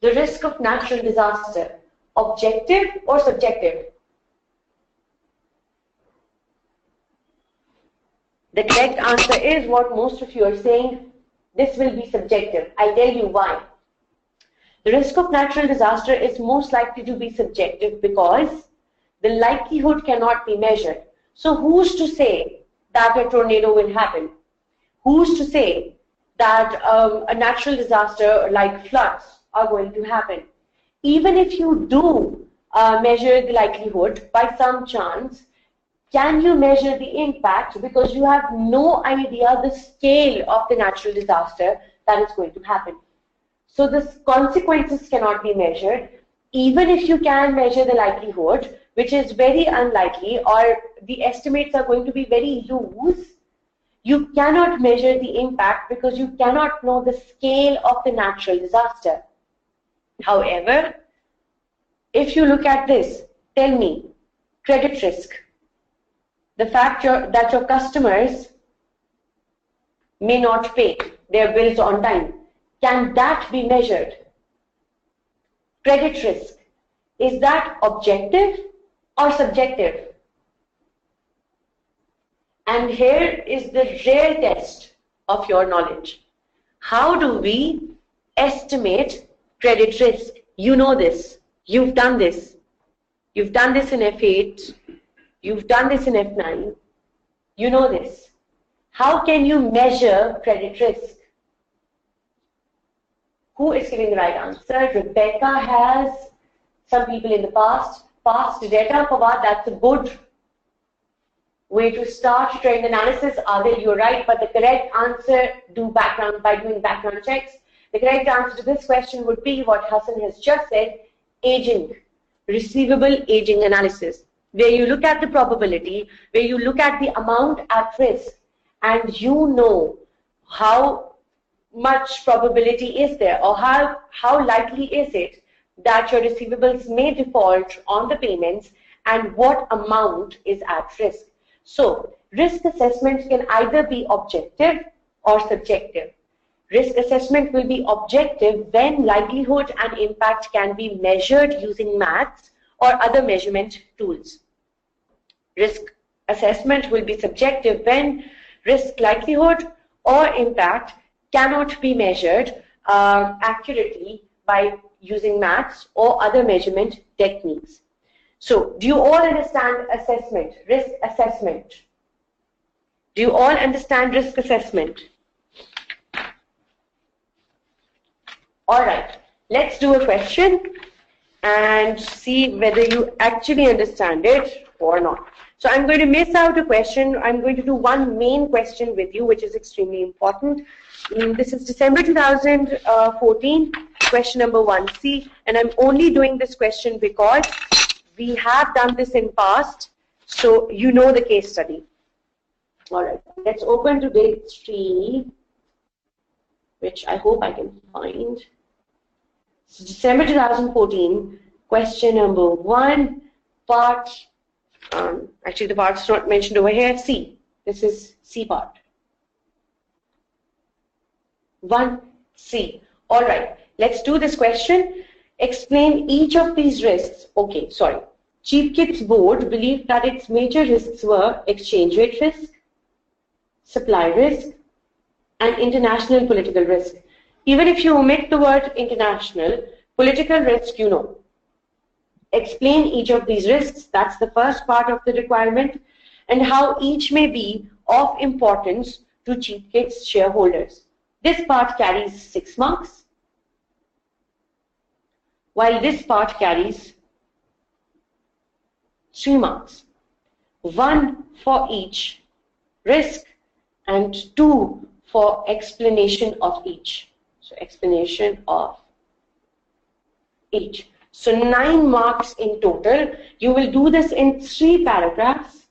The risk of natural disaster, objective or subjective? The correct answer is what most of you are saying, this will be subjective. I'll tell you why. The risk of natural disaster is most likely to be subjective because the likelihood cannot be measured. So who's to say that a tornado will happen? Who's to say that a natural disaster like floods are going to happen? Even if you do measure the likelihood by some chance, can you measure the impact because you have no idea the scale of the natural disaster that is going to happen? So the consequences cannot be measured. Even if you can measure the likelihood, which is very unlikely, or the estimates are going to be very loose, you cannot measure the impact because you cannot know the scale of the natural disaster. However, if you look at this, tell me, credit risk, the fact that your customers may not pay their bills on time, can that be measured? Credit risk, is that objective or subjective? And here is the real test of your knowledge. How do we estimate credit risk? You know this. You've done this. You've done this in F8. You've done this in F9. You know this. How can you measure credit risk? Who is giving the right answer? Rebecca has. Some people in the past data. Fawad, that's a good way to start trend analysis. Adil, you're right, but the correct answer, by doing background checks. The correct answer to this question would be what Hassan has just said, aging, receivable aging analysis, where you look at the probability, where you look at the amount at risk, and you know how much probability is there, or how likely is it that your receivables may default on the payments, and what amount is at risk. So risk assessment can either be objective or subjective. Risk assessment will be objective when likelihood and impact can be measured using maths or other measurement tools. Risk assessment will be subjective when risk, likelihood or impact cannot be measured accurately by using maths or other measurement techniques. So, do you all understand assessment, risk assessment? Do you all understand risk assessment? All right, let's do a question and see whether you actually understand it or not. So I'm going to miss out a question. I'm going to do one main question with you, which is extremely important. This is December 2014, question number 1C, and I'm only doing this question because we have done this in past, so you know the case study. All right, let's open to day 3, which I hope I can find. So December 2014, question number 1, part, actually the part's not mentioned over here, C. This is C part. 1C. All right, let's do this question. Explain each of these risks. Okay, sorry. Cheap Kit's board believed that its major risks were exchange rate risk, supply risk, and international political risk. Even if you omit the word international, political risk, you know. Explain each of these risks, that's the first part of the requirement, and how each may be of importance to Cheap Kit's shareholders. This part carries 6 marks, while this part carries 3 marks. 1 for each risk and 2 for explanation of each. So explanation of each. So 9 marks in total. You will do this in 3 paragraphs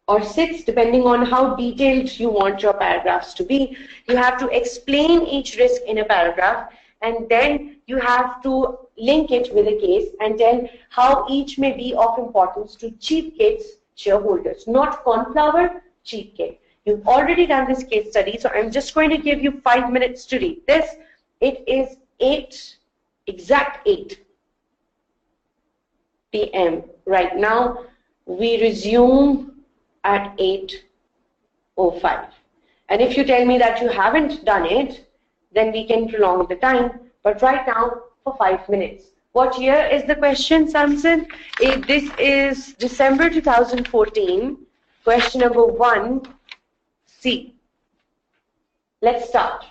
or 6, depending on how detailed you want your paragraphs to be. You have to explain each risk in a paragraph, and then you have to link it with a case and tell how each may be of importance to Cheapkate's shareholders. Not Cornflower, Cheapkate. You've already done this case study, so I'm just going to give you 5 minutes to read this. It is exact 8 p.m. right now. We resume at 8:05. And if you tell me that you haven't done it, then we can prolong the time. But right now, for 5 minutes. What year is the question, Samson? This is December 2014. Question number 1C. Let's start.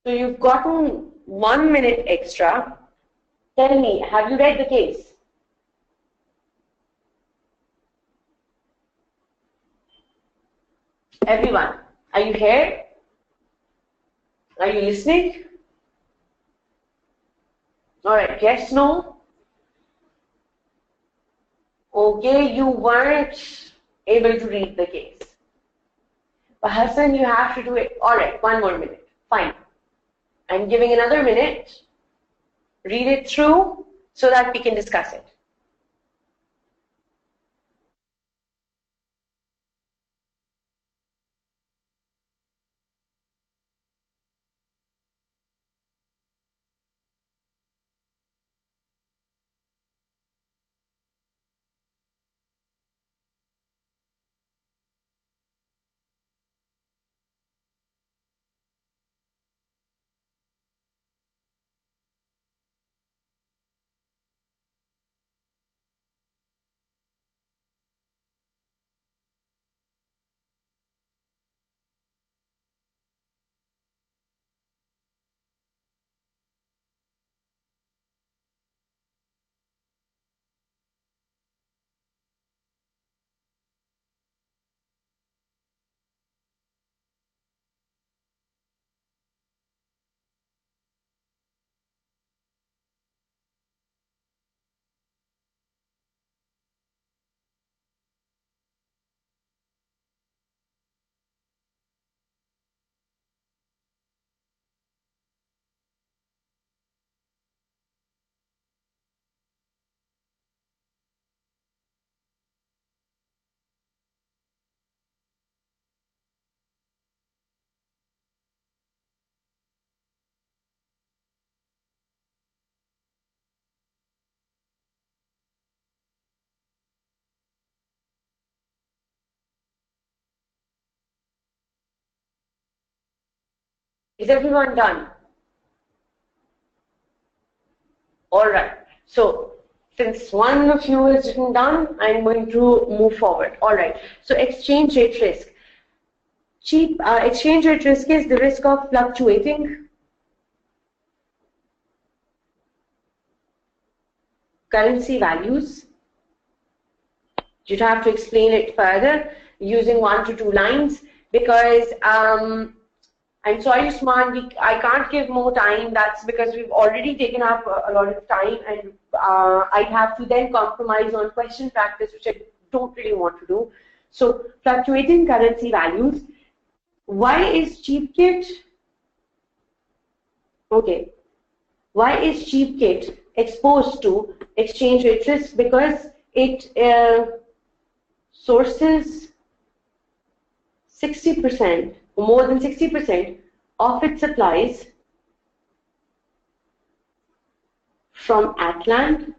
So you've gotten 1 minute extra. Tell me, have you read the case? Everyone, are you here? Are you listening? Alright, yes, no? Okay, you weren't able to read the case. But Hassan, you have to do it. Alright, 1 more minute. Fine. I'm giving another minute. Read it through so that we can discuss it. Is everyone done? Alright. So, since one of you is done, I'm going to move forward. Alright. So, exchange rate risk. Exchange rate risk is the risk of fluctuating currency values. You'd have to explain it further using 1 to 2 lines because I'm sorry, Usman, I can't give more time. That's because we've already taken up a lot of time, and I'd have to then compromise on question practice, which I don't really want to do. So, fluctuating currency values. Why is cheap kit? Okay. Why is cheap kit exposed to exchange rate risk? Because it sources 60%, more than 60% of its supplies from Atlant,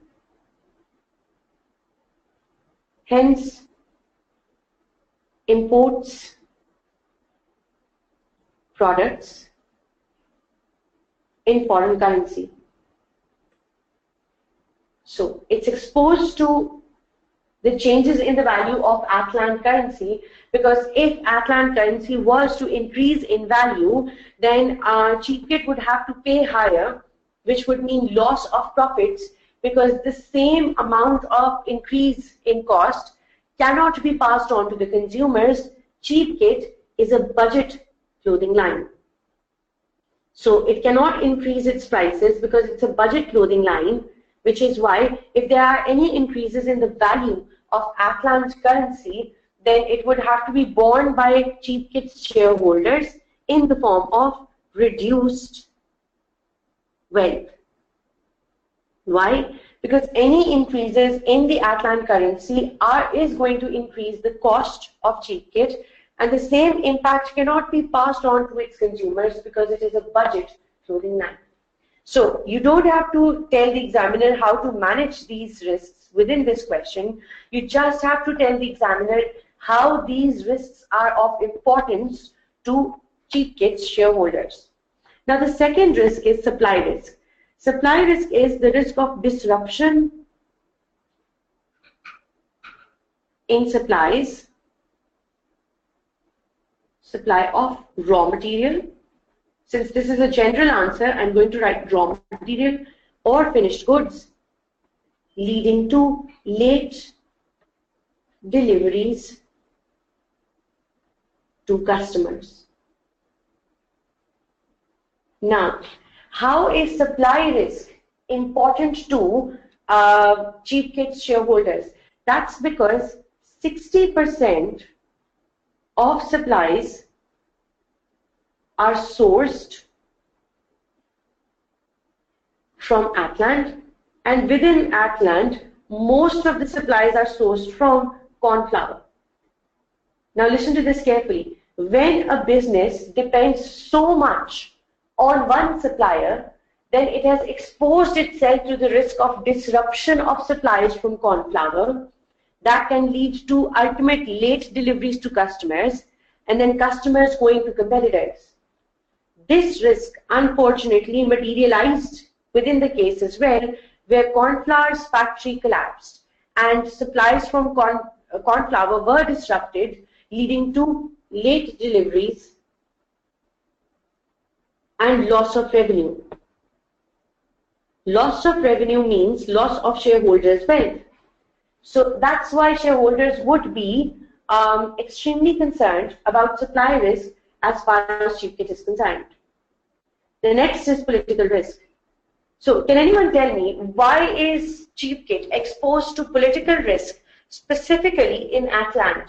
hence imports products in foreign currency. So it's exposed to the changes in the value of Atlant currency, because if Atlant currency was to increase in value, then cheap kit would have to pay higher, which would mean loss of profits, because the same amount of increase in cost cannot be passed on to the consumers. Cheap kit is a budget clothing line. So it cannot increase its prices because it's a budget clothing line, which is why if there are any increases in the value of Atlant currency, then it would have to be borne by cheap kit's shareholders in the form of reduced wealth. Why? Because any increases in the Atlant currency is going to increase the cost of cheap kit, and the same impact cannot be passed on to its consumers because it is a budget clothing line. So you don't have to tell the examiner how to manage these risks within this question. You just have to tell the examiner how these risks are of importance to cheap kit's shareholders. Now the second risk is supply risk. Supply risk is the risk of disruption in supply of raw material, since this is a general answer, I'm going to write raw material or finished goods, leading to late deliveries to customers. Now, how is supply risk important to Cheap Kits shareholders? That's because 60% of supplies are sourced from Atlant, and within Atlant, most of the supplies are sourced from corn flour. Now listen to this carefully. When a business depends so much on one supplier, then it has exposed itself to the risk of disruption of supplies from corn flour that can lead to ultimate late deliveries to customers and then customers going to competitors. This risk unfortunately materialized within the case as well, where corn flour's factory collapsed and supplies from corn flour were disrupted, leading to late deliveries and loss of revenue. Loss of revenue means loss of shareholders' wealth. So that's why shareholders would be extremely concerned about supply risk as far as Cheap Kit is concerned. The next is political risk. So can anyone tell me, why is Cheap Kit exposed to political risk specifically in Atlant?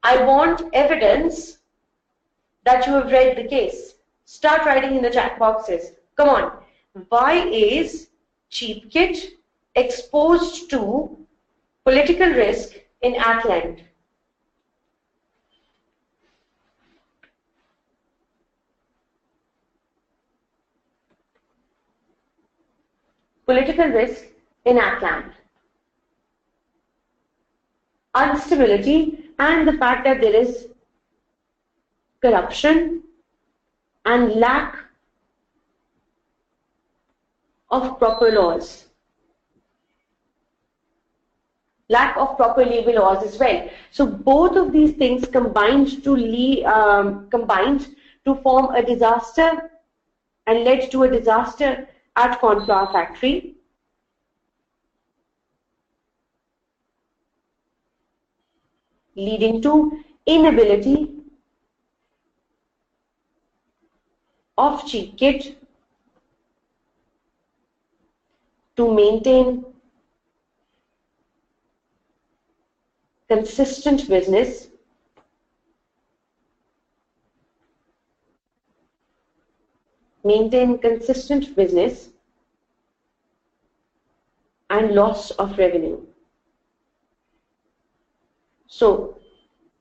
I want evidence that you have read the case. Start writing in the chat boxes. Come on. Why is Cheap Kit exposed to political risk in Atlant? Political risk in Atlant. Instability and the fact that there is corruption and lack of proper laws. Lack of proper legal laws as well. So both of these things combined to form a disaster and led to a disaster at corn flour factory. Leading to inability of Cheap Kit to maintain consistent business and loss of revenue. So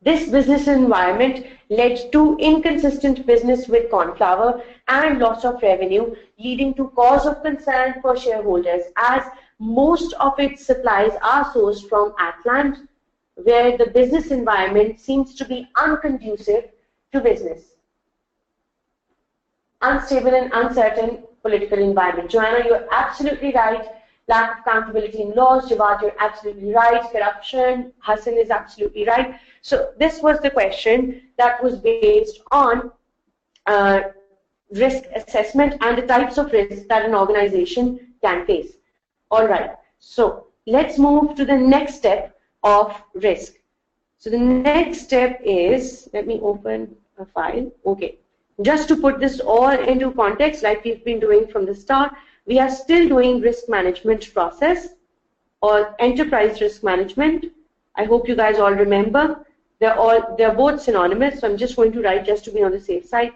this business environment led to inconsistent business with corn flour and loss of revenue, leading to cause of concern for shareholders as most of its supplies are sourced from Atlant, where the business environment seems to be unconducive to business. Unstable and uncertain political environment. Joanna, you're absolutely right. Lack of accountability in laws. Jawad, you're absolutely right. Corruption. Hassan is absolutely right. So this was the question that was based on risk assessment and the types of risks that an organization can face. All right. So let's move to the next step of risk. So the next step is, let me open a file. Okay. Just to put this all into context, like we've been doing from the start, we are still doing risk management process or enterprise risk management. I hope you guys all remember. They're both synonymous, so I'm just going to write, just to be on the safe side,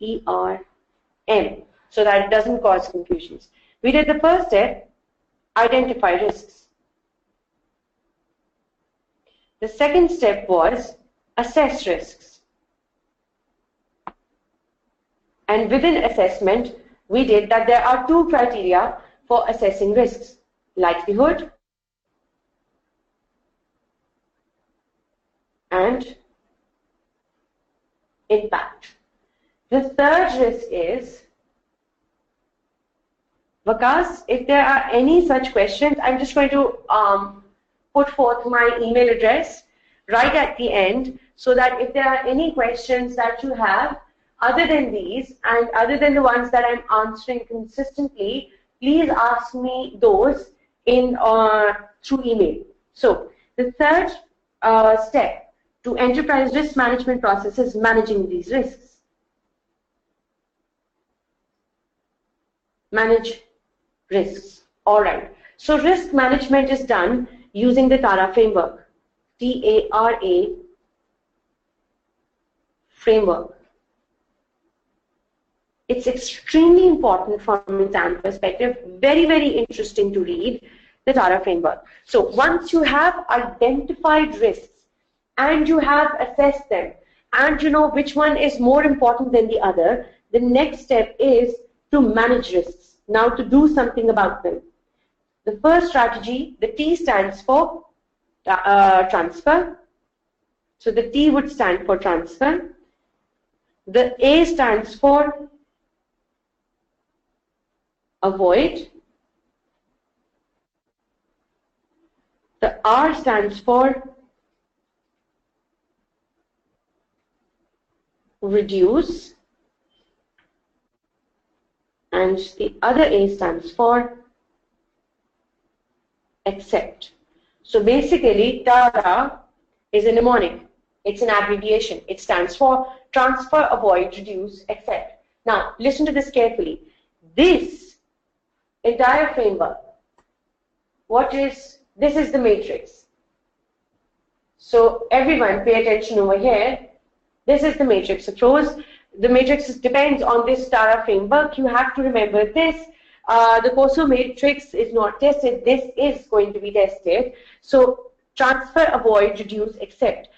ERM, so that it doesn't cause confusions. We did the first step, identify risks. The second step was assess risks. And within assessment, we did that there are two criteria for assessing risks: likelihood and impact. The third risk is, Vikas, if there are any such questions, I'm just going to put forth my email address right at the end, so that if there are any questions that you have, other than these, and other than the ones that I'm answering consistently, please ask me those in through email. So the third step to enterprise risk management process is managing these risks. Manage risks. All right. So risk management is done using the TARA framework. TARA framework. It's extremely important from exam perspective, very, very interesting to read the TARA framework. So once you have identified risks and you have assessed them and you know which one is more important than the other, the next step is to manage risks. Now to do something about them. The first strategy, the T stands for transfer. So the T would stand for transfer. The A stands for avoid. The R stands for reduce. And the other A stands for accept. So basically, TARA is a mnemonic. It's an abbreviation. It stands for transfer, avoid, reduce, accept. Now, listen to this carefully. This entire framework, this is the matrix. So everyone pay attention over here. This is the matrix. Suppose the matrix depends on this TARA framework. You have to remember this. The COSO matrix is not tested. This is going to be tested. So transfer, avoid, reduce, accept.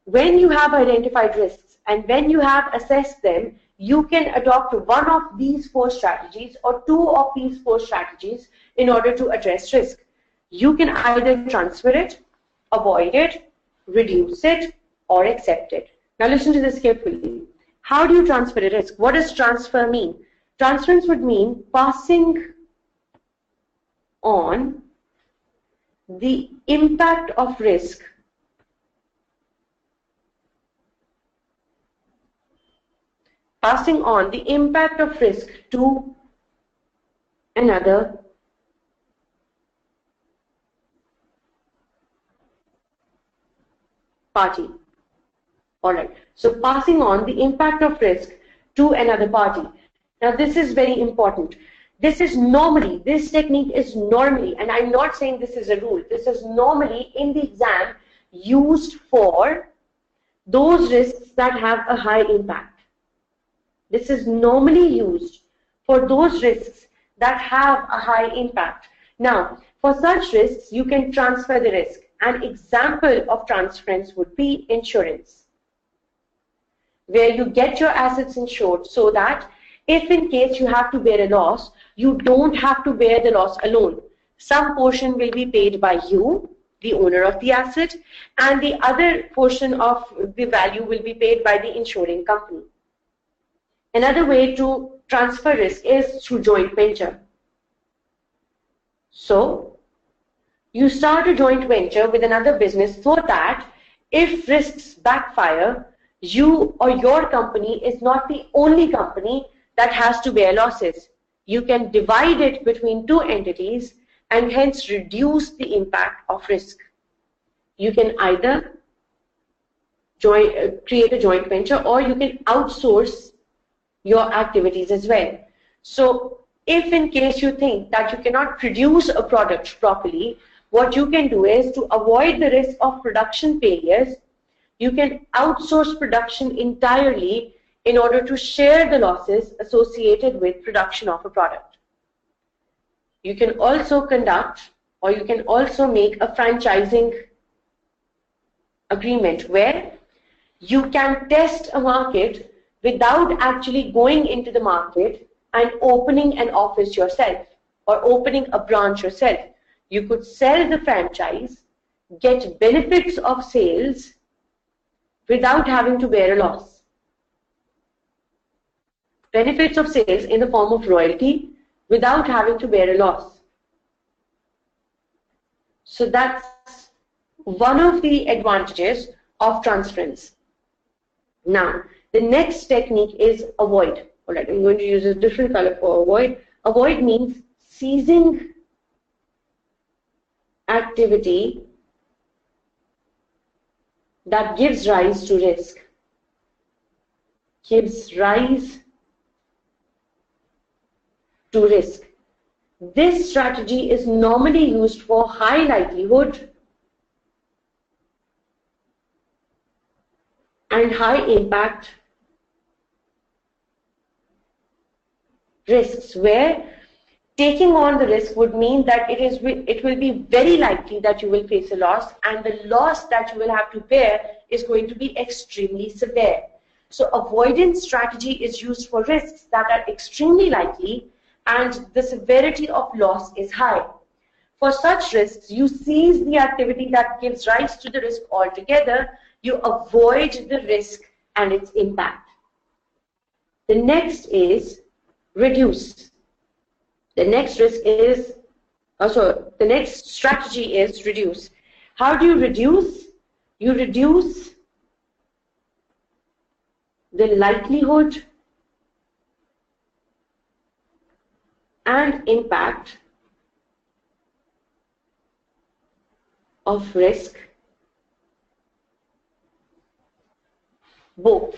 When you have identified risks and when you have assessed them, you can adopt one of these 4 strategies or 2 of these 4 strategies in order to address risk. You can either transfer it, avoid it, reduce it, or accept it. Now listen to this carefully. How do you transfer a risk? What does transfer mean? Transference would mean passing on the impact of risk to another party. All right. So passing on the impact of risk to another party. Now this is very important. This technique is normally, and I'm not saying this is a rule, this is normally in the exam used for those risks that have a high impact. This is normally used for those risks that have a high impact. Now, for such risks, you can transfer the risk. An example of transference would be insurance, where you get your assets insured so that if in case you have to bear a loss, you don't have to bear the loss alone. Some portion will be paid by you, the owner of the asset, and the other portion of the value will be paid by the insuring company. Another way to transfer risk is through joint venture. So, you start a joint venture with another business so that if risks backfire, you or your company is not the only company that has to bear losses. You can divide it between 2 entities and hence reduce the impact of risk. You can either create a joint venture or you can outsource your activities as well. So if in case you think that you cannot produce a product properly, what you can do is to avoid the risk of production failures, you can outsource production entirely in order to share the losses associated with production of a product. You can also conduct or you can also make a franchising agreement where you can test a market without actually going into the market and opening an office yourself or opening a branch yourself. You could sell the franchise, get benefits of sales without having to bear a loss. Benefits of sales in the form of royalty without having to bear a loss. So that's one of the advantages of transference. Now, The next technique is avoid. All right, I'm going to use a different color for avoid. Avoid means ceasing activity that gives rise to risk. Gives rise to risk. This strategy is normally used for high likelihood and high impact risks, where taking on the risk would mean that it will be very likely that you will face a loss, and the loss that you will have to bear is going to be extremely severe. So avoidance strategy is used for risks that are extremely likely and the severity of loss is high. For such risks, you cease the activity that gives rise to the risk altogether. You avoid the risk and its impact. The next is reduce. The next risk is, the next strategy is reduce. How do you reduce? You reduce the likelihood and impact of risk, both.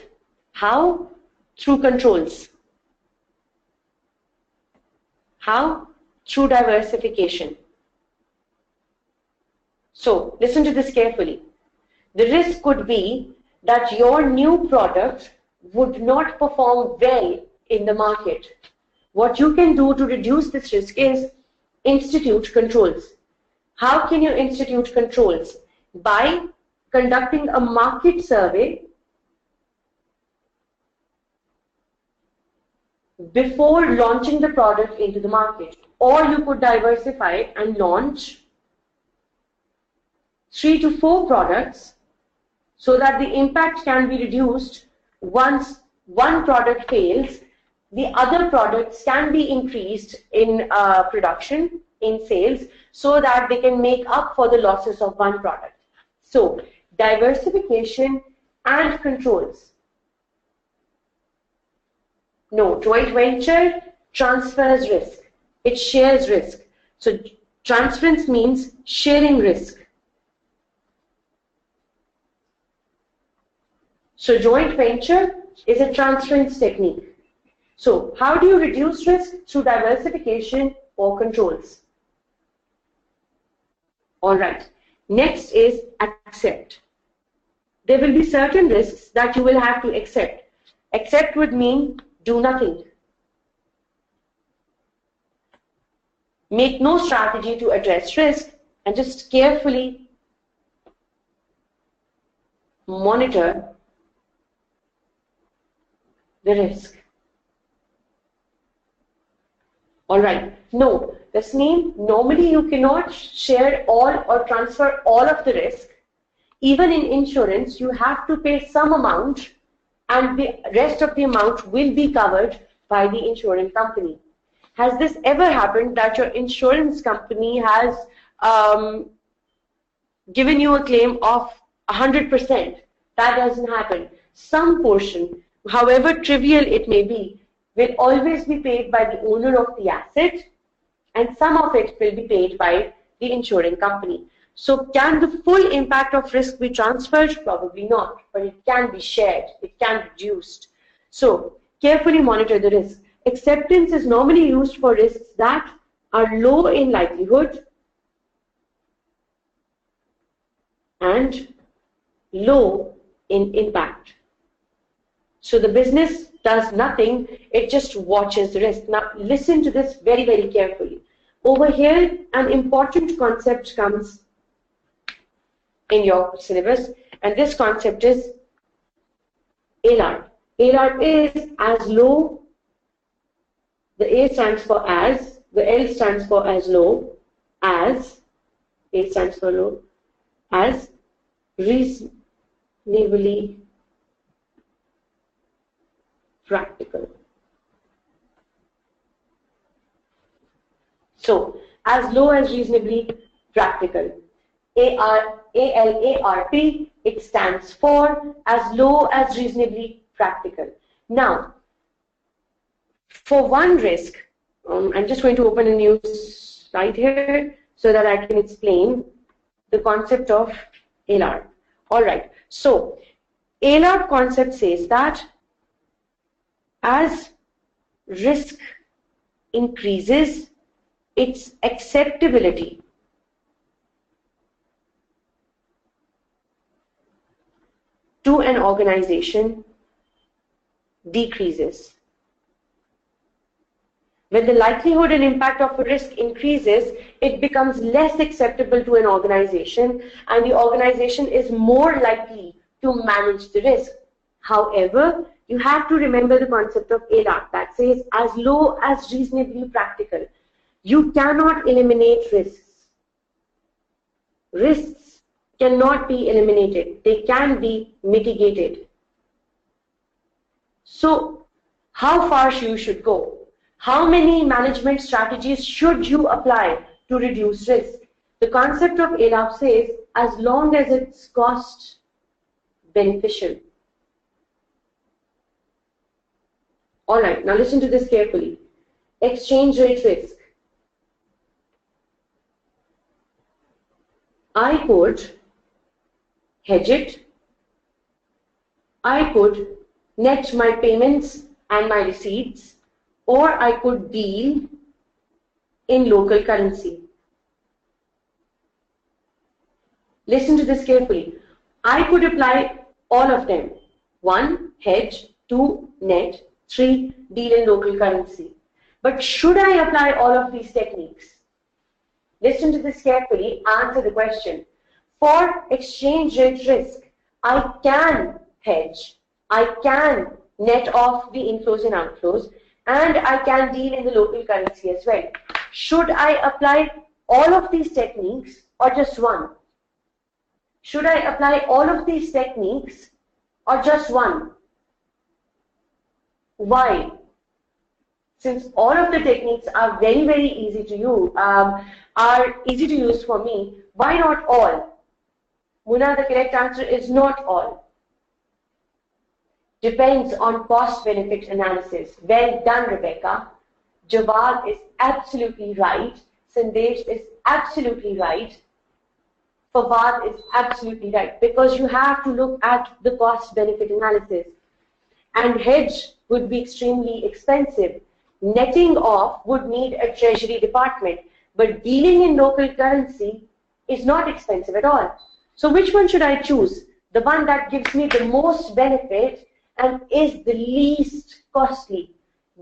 How? Through controls. How? Through diversification. So, listen to this carefully. The risk could be that your new product would not perform well in the market. What you can do to reduce this risk is institute controls. How can you institute controls? By conducting a market survey before launching the product into the market. Or you could diversify and launch 3 to 4 products so that the impact can be reduced. Once one product fails, the other products can be increased in production, in sales, so that they can make up for the losses of one product. So, diversification and controls. No, joint venture transfers risk. It shares risk. So, transference means sharing risk. So, joint venture is a transference technique. So, how do you reduce risk? Through diversification or controls. Alright, next is accept. There will be certain risks that you will have to accept. Accept would mean do nothing. Make no strategy to address risk and just carefully monitor the risk. Alright, no, this means normally you cannot share all or transfer all of the risk. Even in insurance, you have to pay some amount and the rest of the amount will be covered by the insurance company. Has this ever happened that your insurance company has given you a claim of 100%? That doesn't happen. Some portion, however trivial it may be, will always be paid by the owner of the asset, and some of it will be paid by the insurance company. So can the full impact of risk be transferred? Probably not, but it can be shared, it can be reduced. So carefully monitor the risk. Acceptance is normally used for risks that are low in likelihood and low in impact. So the business does nothing, it just watches the risk. Now listen to this very, very carefully. Over here, an important concept comes in your syllabus, and this concept is ALAR. ALAR is as low, the A stands for as, the L stands for as low, as, A stands for low, as reasonably practical. So, as low as reasonably practical. ALARP, it stands for as low as reasonably practical. Now, for one risk, I'm just going to open a new slide here so that I can explain the concept of ALARP. All right, so ALARP concept says that as risk increases, its acceptability to an organization decreases. When the likelihood and impact of a risk increases, it becomes less acceptable to an organization, and the organization is more likely to manage the risk. However, you have to remember the concept of ALARP that says as low as reasonably practical. You cannot eliminate risks. Risks cannot be eliminated. They can be mitigated. So, how far you should go? How many management strategies should you apply to reduce risk? The concept of ALARP says as long as it's cost beneficial. All right, now listen to this carefully. Exchange rate risk. I could hedge it. I could net my payments and my receipts, or I could deal in local currency. Listen to this carefully. I could apply all of them. 1, hedge. 2, net. 3, deal in local currency. But should I apply all of these techniques? Listen to this carefully, answer the question. For exchange rate risk, I can hedge, I can net off the inflows and outflows, and I can deal in the local currency as well. Should I apply all of these techniques or just one? Should I apply all of these techniques or just one? Why? Since all of the techniques are very, very easy to use, for me, why not all? Muna, the correct answer is not all. Depends on cost-benefit analysis. Well done, Rebecca. Jawad is absolutely right. Sandesh is absolutely right. Fawad is absolutely right. Because you have to look at the cost-benefit analysis. And hedge would be extremely expensive. Netting off would need a treasury department. But dealing in local currency is not expensive at all. So which one should I choose? The one that gives me the most benefit and is the least costly.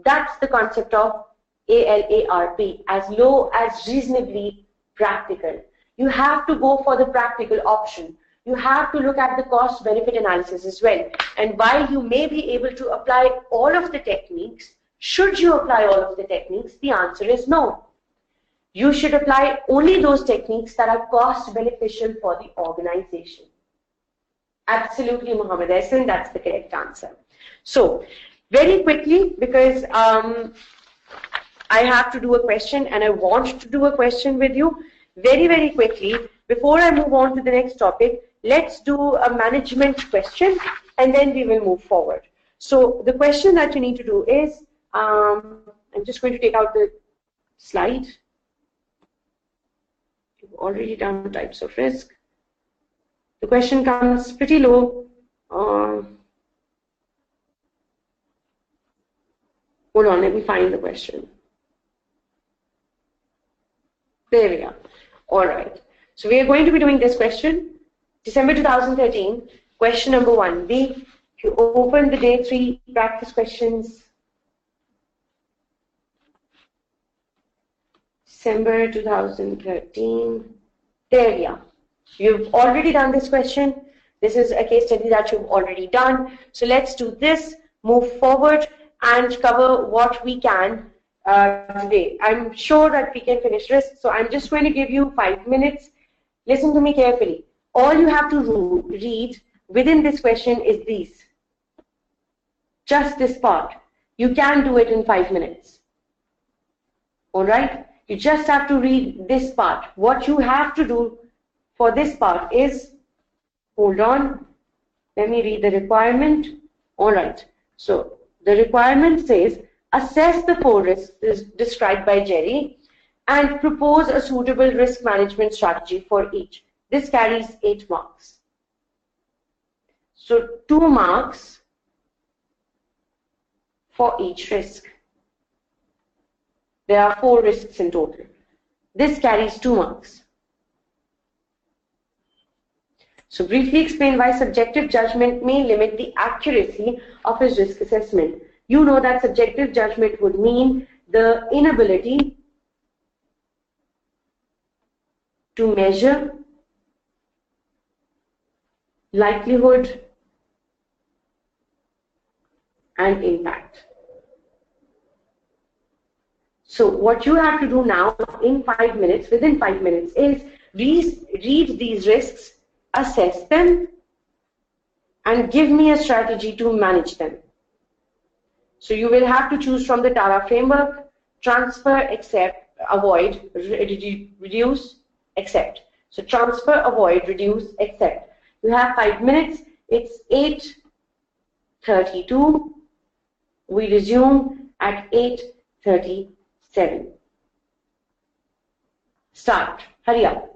That's the concept of ALARP, as low as reasonably practical. You have to go for the practical option. You have to look at the cost-benefit analysis as well. And while you may be able to apply all of the techniques, should you apply all of the techniques? The answer is no. You should apply only those techniques that are cost-beneficial for the organization. Absolutely, Muhammad Ehsan, that's the correct answer. So, very quickly, because I have to do a question and I want to do a question with you, very, very quickly, before I move on to the next topic, let's do a management question and then we will move forward. So, the question that you need to do is, I'm just going to take out the slide. You've already done types of risk. The question comes pretty low. Hold on, let me find the question. There we are. All right. So we are going to be doing this question. December 2013, question number 1B. If you open the day 3 practice questions, December 2013, there we are. You've already done this question. This is a case study that you've already done. So let's do this, move forward and cover what we can today. I'm sure that we can finish risk. So I'm just going to give you 5 minutes. Listen to me carefully. All you have to read within this question is these. Just this part. You can do it in 5 minutes. All right? You just have to read this part. What you have to do for this part is, hold on, let me read the requirement. All right. So the requirement says assess the four risks described by Jerry and propose a suitable risk management strategy for each. This carries 8 marks. So 2 marks for each risk. There are 4 risks in total. This carries 2 marks. So briefly explain why subjective judgment may limit the accuracy of his risk assessment. You know that subjective judgment would mean the inability to measure likelihood and impact. So what you have to do now in 5 minutes, within 5 minutes, is read these risks, assess them, and give me a strategy to manage them. So you will have to choose from the TARA framework: transfer, accept, avoid, reduce, accept. So transfer, avoid, reduce, accept. You have 5 minutes. It's 8:32. We resume at 8:37. Start. Hurry up.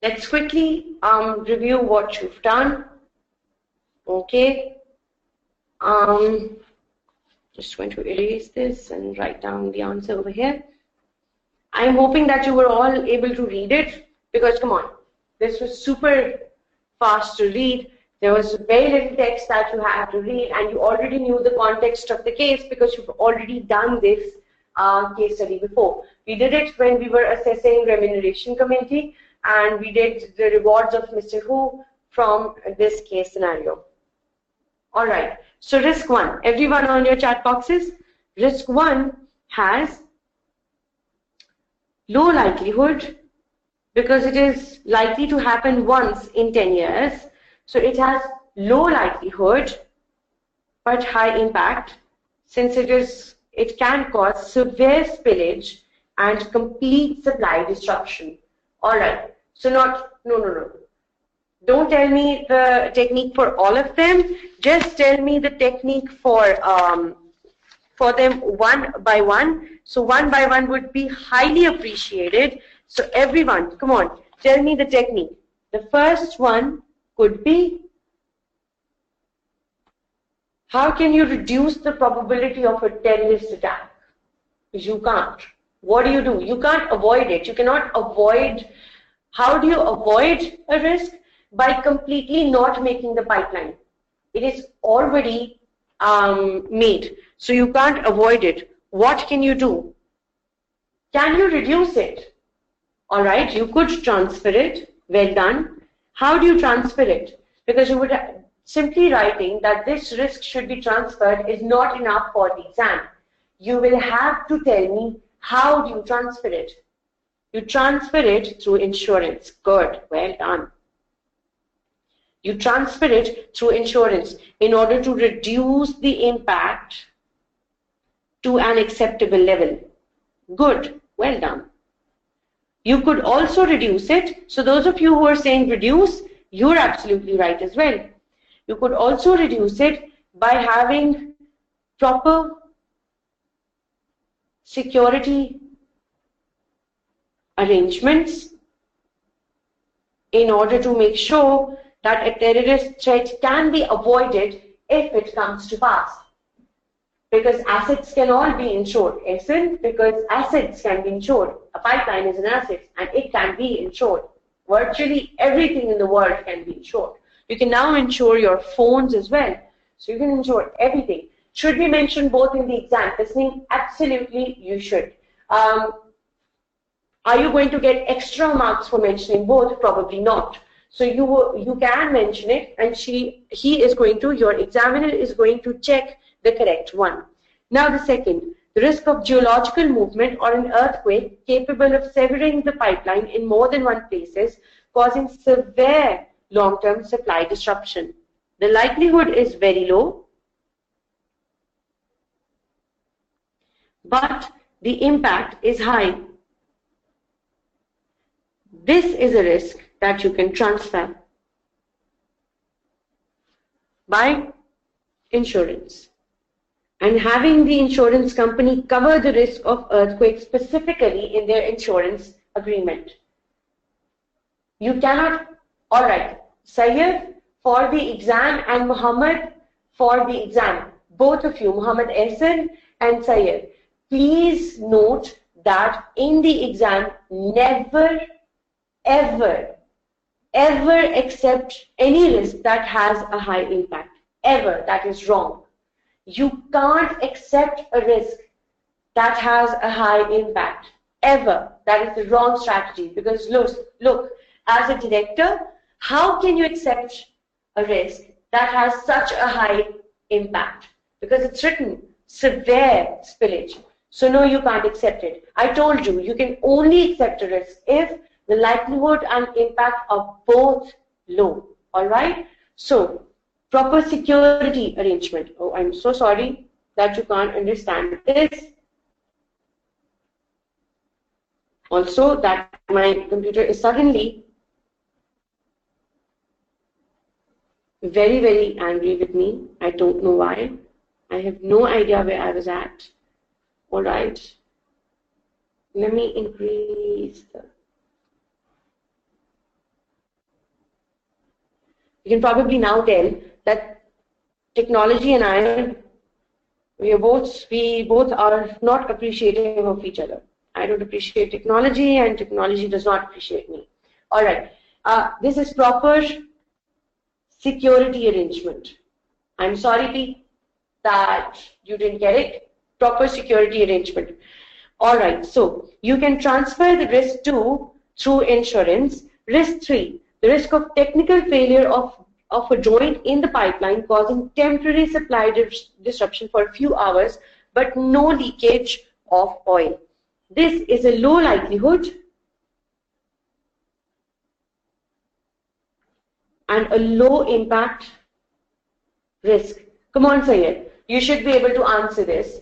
Let's quickly review what you've done. Okay. Just going to erase this and write down the answer over here. I'm hoping that you were all able to read it, because come on, this was super fast to read. There was very little text that you had to read, and you already knew the context of the case because you've already done this case study before. We did it when we were assessing remuneration committee, and we did the rewards of Mr. Who from this case scenario. All right, so risk 1, everyone on your chat boxes, risk 1 has low likelihood because it is likely to happen once in 10 years. So it has low likelihood but high impact, since it can cause severe spillage and complete supply disruption. All right, so no. Don't tell me the technique for all of them. Just tell me the technique for them one by one. So one by one would be highly appreciated. So everyone, come on, tell me the technique. The first one could be, how can you reduce the probability of a terrorist attack? You can't. What do? You can't avoid it. You cannot avoid. How do you avoid a risk? By completely not making the pipeline. It is already made, so you can't avoid it. What can you do? Can you reduce it? All right, you could transfer it. Well done. How do you transfer it? Because you would simply writing that this risk should be transferred is not enough for the exam. You will have to tell me, how do you transfer it? You transfer it through insurance. Good, well done. You transfer it through insurance in order to reduce the impact to an acceptable level. Good, well done. You could also reduce it. So those of you who are saying reduce, you're absolutely right as well. You could also reduce it by having proper security arrangements in order to make sure that a terrorist threat can be avoided if it comes to pass. Because assets can all be insured. Isn't? Because assets can be insured. A pipeline is an asset and it can be insured. Virtually everything in the world can be insured. You can now insure your phones as well. So you can insure everything. Should we mention both in the exam? Listening? Absolutely, you should. Are you going to get extra marks for mentioning both? Probably not. So you can mention it, and your examiner is going to check the correct one. Now the second, the risk of geological movement or an earthquake capable of severing the pipeline in more than one places, causing severe long-term supply disruption. The likelihood is very low, but the impact is high. This is a risk that you can transfer by insurance, and having the insurance company cover the risk of earthquake specifically in their insurance agreement. You cannot, all right, Sayyid for the exam and Muhammad for the exam, both of you, Muhammad Ehsan and Sayyid, please note that in the exam, never, ever accept any risk that has a high impact. Ever. That is wrong. You can't accept a risk that has a high impact. Ever. That is the wrong strategy. Because look, as a director, how can you accept a risk that has such a high impact? Because it's written severe spillage. So no, you can't accept it. I told you, you can only accept a risk if the likelihood and impact are both low. All right? So, proper security arrangement. Oh, I'm so sorry that you can't understand this. Also, that my computer is suddenly very, very angry with me. I don't know why. I have no idea where I was at. All right. Let me increase the You can probably now tell that technology and I, we both are not appreciative of each other. I don't appreciate technology, and technology does not appreciate me. All right. This is proper security arrangement. I'm sorry, Pete, that you didn't get it. Proper security arrangement. All right. So you can transfer the risk through insurance. Risk 3, the risk of technical failure of a joint in the pipeline causing temporary supply disruption for a few hours, but no leakage of oil. This is a low likelihood and a low impact risk. Come on, Sayed. You should be able to answer this.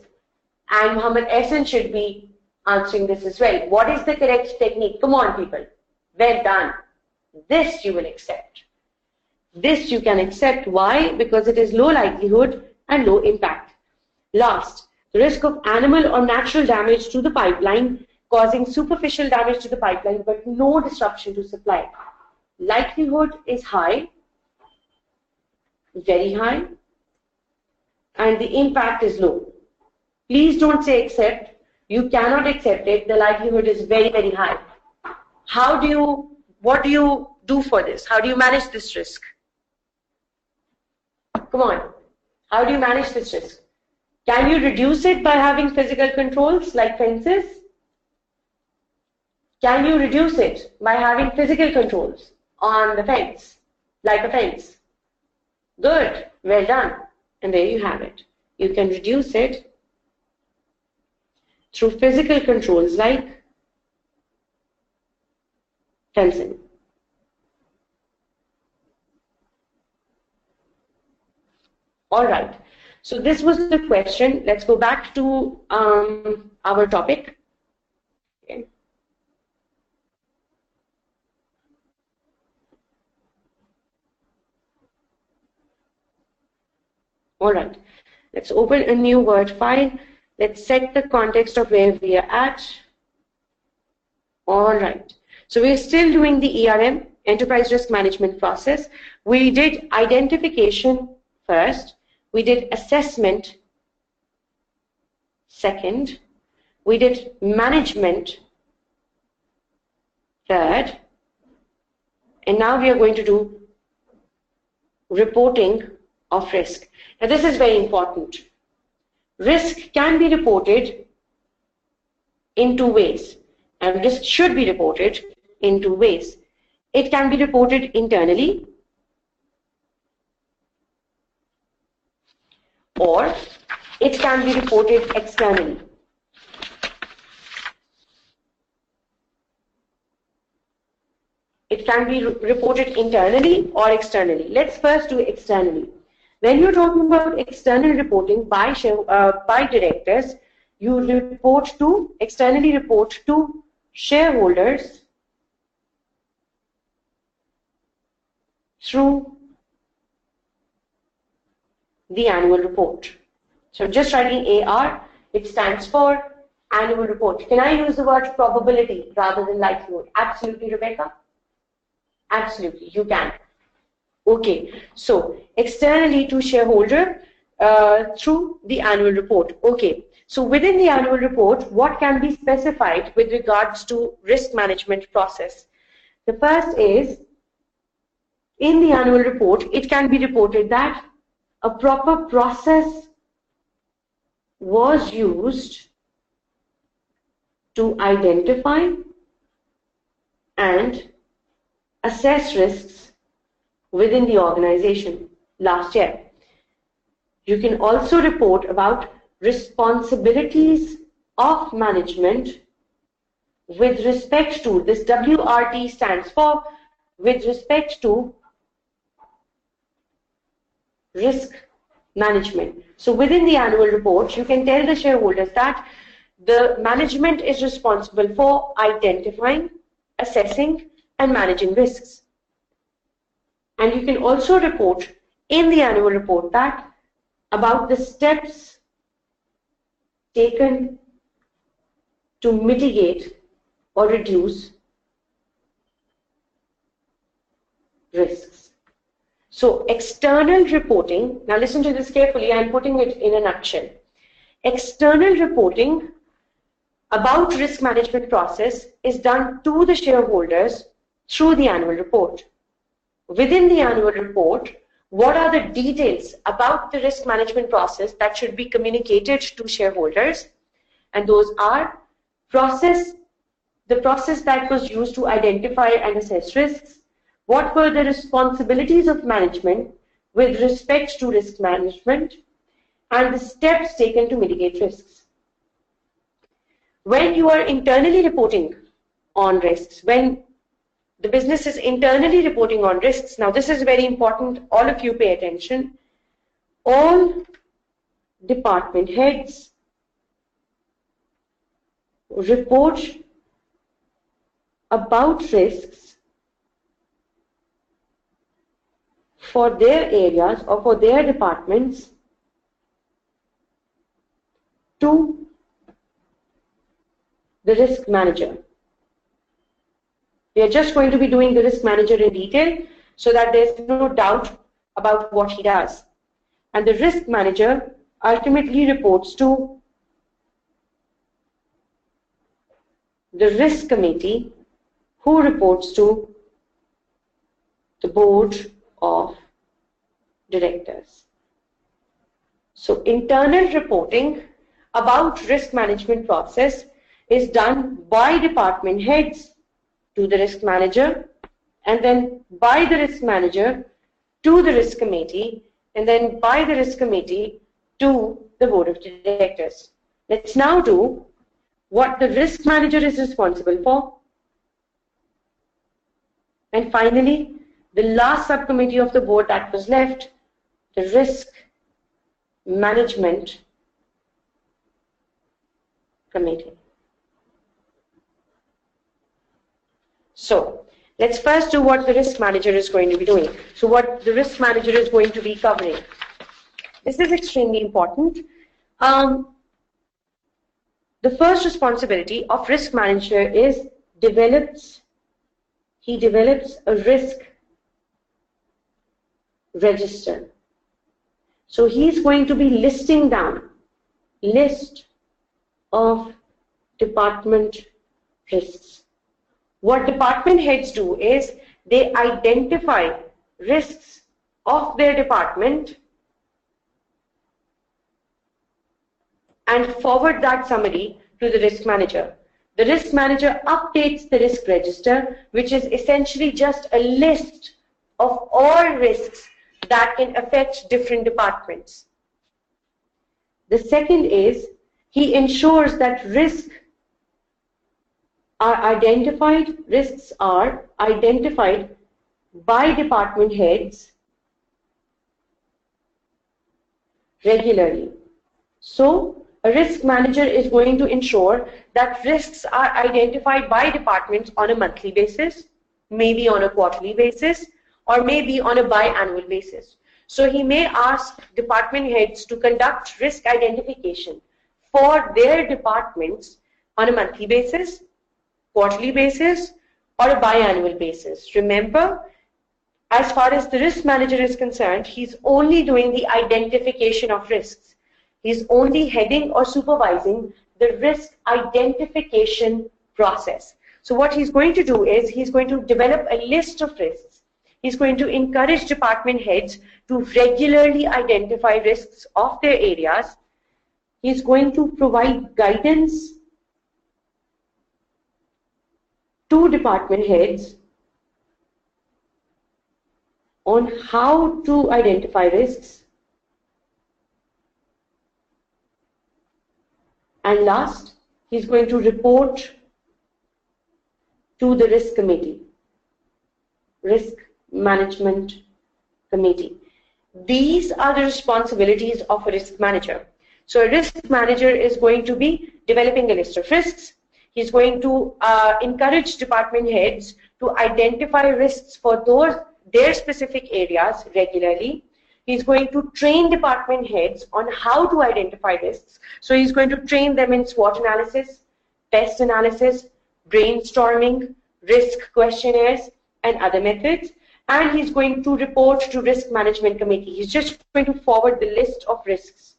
And Muhammad Ehsan should be answering this as well. What is the correct technique? Come on, people. Well done. This you will accept. This you can accept. Why? Because it is low likelihood and low impact. Last, the risk of animal or natural damage to the pipeline causing superficial damage to the pipeline but no disruption to supply. Likelihood is high, very high, and the impact is low. Please don't say accept. You cannot accept it. The likelihood is very, very high. What do you do for this? How do you manage this risk? Come on. How do you manage this risk? Can you reduce it by having physical controls like fences? Can you reduce it by having physical controls on the fence, like a fence? Good. Well done. And there you have it. You can reduce it through physical controls like fencing. All right. So this was the question. Let's go back to our topic. Okay. All right. Let's open a new Word file. Let's set the context of where we are at. All right. So we're still doing the ERM, Enterprise Risk Management process. We did identification first. We did assessment second. We did management third. And now we are going to do reporting of risk. Now this is very important. Risk can be reported in two ways, and risk should be reported in two ways. It can be reported internally, or it can be reported externally. It can be reported internally or externally. Let's first do externally. When you're talking about external reporting by directors, you externally report to shareholders through the annual report. So I'm just writing AR, it stands for annual report. Can I use the word probability rather than likelihood? Absolutely, Rebecca? Absolutely, you can. Okay, so externally to shareholder through the annual report. Okay, so within the annual report, what can be specified with regards to risk management process? The first is, in the annual report, it can be reported that a proper process was used to identify and assess risks within the organization last year. You can also report about responsibilities of management with respect to, this WRT stands for with respect to risk management. So within the annual report, you can tell the shareholders that the management is responsible for identifying, assessing, and managing risks. And you can also report in the annual report that about the steps taken to mitigate or reduce risks. So external reporting, now listen to this carefully, I'm putting it in a nutshell. External reporting about risk management process is done to the shareholders through the annual report. Within the annual report, what are the details about the risk management process that should be communicated to shareholders? And those are the process that was used to identify and assess risks, what were the responsibilities of management with respect to risk management, and the steps taken to mitigate risks. When you are internally reporting on risks, when the business is internally reporting on risks, now this is very important, all of you pay attention, all department heads report about risks for their areas or for their departments to the risk manager. We are just going to be doing the risk manager in detail so that there's no doubt about what he does. And the risk manager ultimately reports to the risk committee, who reports to the board of directors. So internal reporting about risk management process is done by department heads to the risk manager, and then by the risk manager to the risk committee, and then by the risk committee to the board of directors. Let's now do what the risk manager is responsible for. And finally, the last subcommittee of the board that was left, the risk management committee. So let's first do what the risk manager is going to be doing. So what the risk manager is going to be covering. This is extremely important. The first responsibility of risk manager is he develops a risk register. So he's going to be listing down list of department risks. What department heads do is they identify risks of their department and forward that summary to the risk manager. The risk manager updates the risk register, which is essentially just a list of all risks that can affect different departments. The second is he ensures that risks are identified by department heads regularly. So a risk manager is going to ensure that risks are identified by departments on a monthly basis, maybe on a quarterly basis, or maybe on a biannual basis. So he may ask department heads to conduct risk identification for their departments on a monthly basis, quarterly basis, or a biannual basis. Remember, as far as the risk manager is concerned, he's only doing the identification of risks. He's only heading or supervising the risk identification process. So what he's going to do is he's going to develop a list of risks. He's going to encourage department heads to regularly identify risks of their areas. He's going to provide guidance to department heads on how to identify risks. And last, he's going to report to the risk committee, risk management committee. These are the responsibilities of a risk manager. So a risk manager is going to be developing a list of risks. He's going to encourage department heads to identify risks for their specific areas regularly. He's going to train department heads on how to identify risks. So he's going to train them in SWOT analysis, pest analysis, brainstorming, risk questionnaires, and other methods. and he's going to report to risk management committee. He's just going to forward the list of risks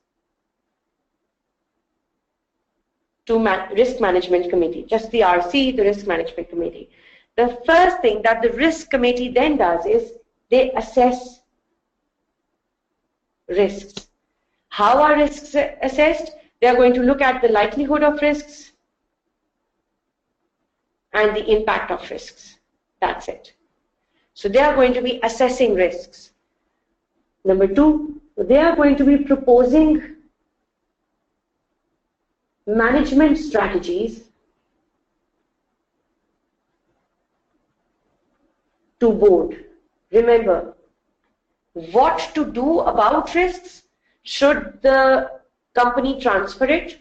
to risk management committee, just the RC, the risk management committee. The first thing that the risk committee then does is they assess risks. How are risks assessed? They are going to look at the likelihood of risks and the impact of risks. That's it. So they are going to be assessing risks. Number two, they are going to be proposing management strategies to board. Remember, what to do about risks? Should the company transfer it,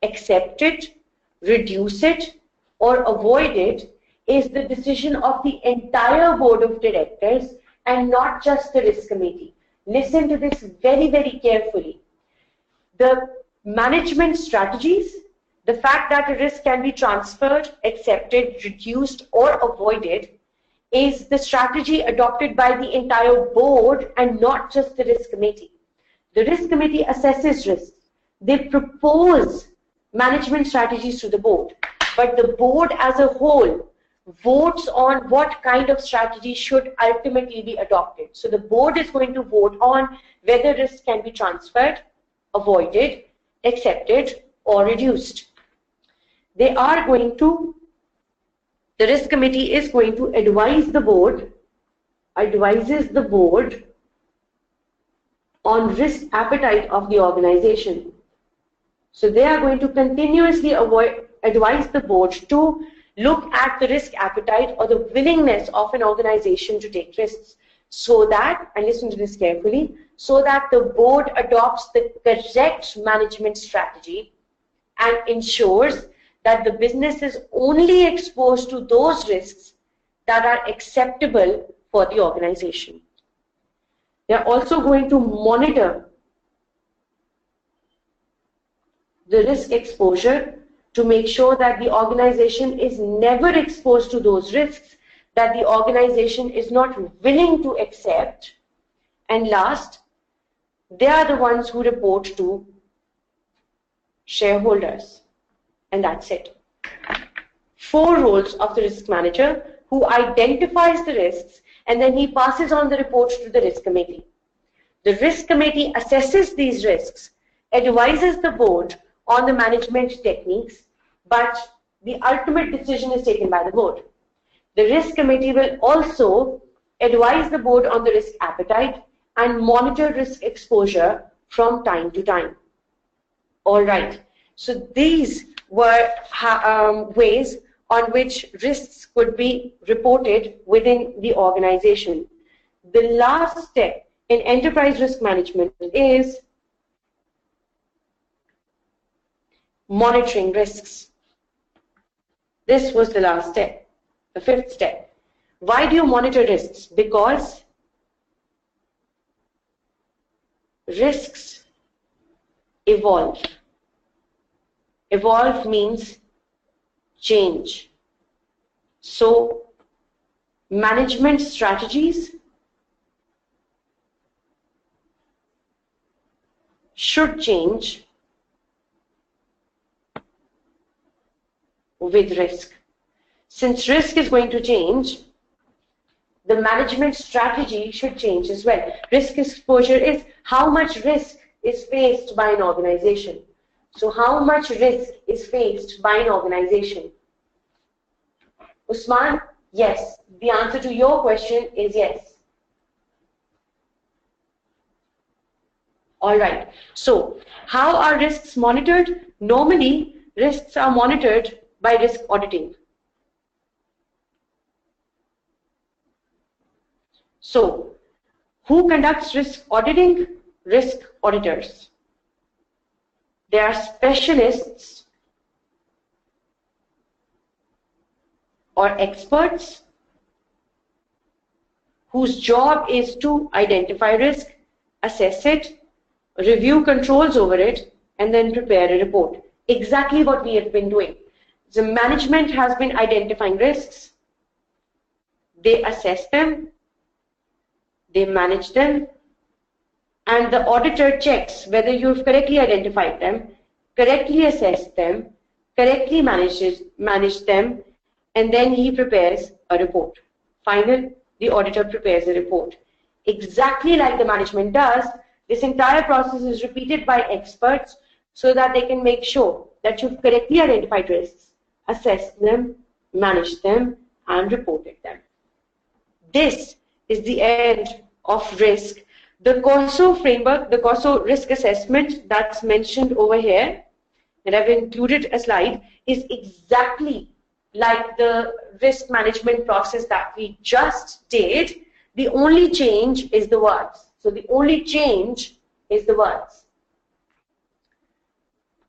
accept it, reduce it, or avoid it is the decision of the entire board of directors and not just the risk committee. Listen to this very, very carefully. The management strategies, the fact that a risk can be transferred, accepted, reduced, or avoided is the strategy adopted by the entire board and not just the risk committee. The risk committee assesses risks. They propose management strategies to the board, but the board as a whole votes on what kind of strategy should ultimately be adopted. So the board is going to vote on whether risks can be transferred, avoided, accepted, or reduced. They are going to, the risk committee is going to advises the board on risk appetite of the organization. So they are going to continuously advise the board to look at the risk appetite or the willingness of an organization to take risks so that, and listen to this carefully, so that the board adopts the correct management strategy and ensures that the business is only exposed to those risks that are acceptable for the organization. They are also going to monitor the risk exposure to make sure that the organization is never exposed to those risks that the organization is not willing to accept. And last, they are the ones who report to shareholders. And that's it. 4 roles of the risk manager, who identifies the risks and then he passes on the report to the risk committee. The risk committee assesses these risks, advises the board on the management techniques, but the ultimate decision is taken by the board. The risk committee will also advise the board on the risk appetite and monitor risk exposure from time to time. All right. So these were ways on which risks could be reported within the organization. The last step in enterprise risk management is monitoring risks. This was the last step, the 5th step. Why do you monitor risks? Because risks evolve. Evolve means change. So management strategies should change with risk. Since risk is going to change, the management strategy should change as well. Risk exposure is how much risk is faced by an organization. So how much risk is faced by an organization? Usman, yes. The answer to your question is yes. All right. So how are risks monitored? Normally, risks are monitored by risk auditing. So who conducts risk auditing? Risk auditors. They are specialists or experts whose job is to identify risk, assess it, review controls over it, and then prepare a report. Exactly what we have been doing. The management has been identifying risks. They assess them, they manage them, and the auditor checks whether you've correctly identified them, correctly assessed them, correctly managed them, and then he prepares a report. Final, the auditor prepares a report. Exactly like the management does, this entire process is repeated by experts so that they can make sure that you've correctly identified risks, assessed them, managed them, and reported them. This is the end of risk. The COSO framework, the COSO risk assessment that's mentioned over here, and I've included a slide, is exactly like the risk management process that we just did. The only change is the words. So the only change is the words.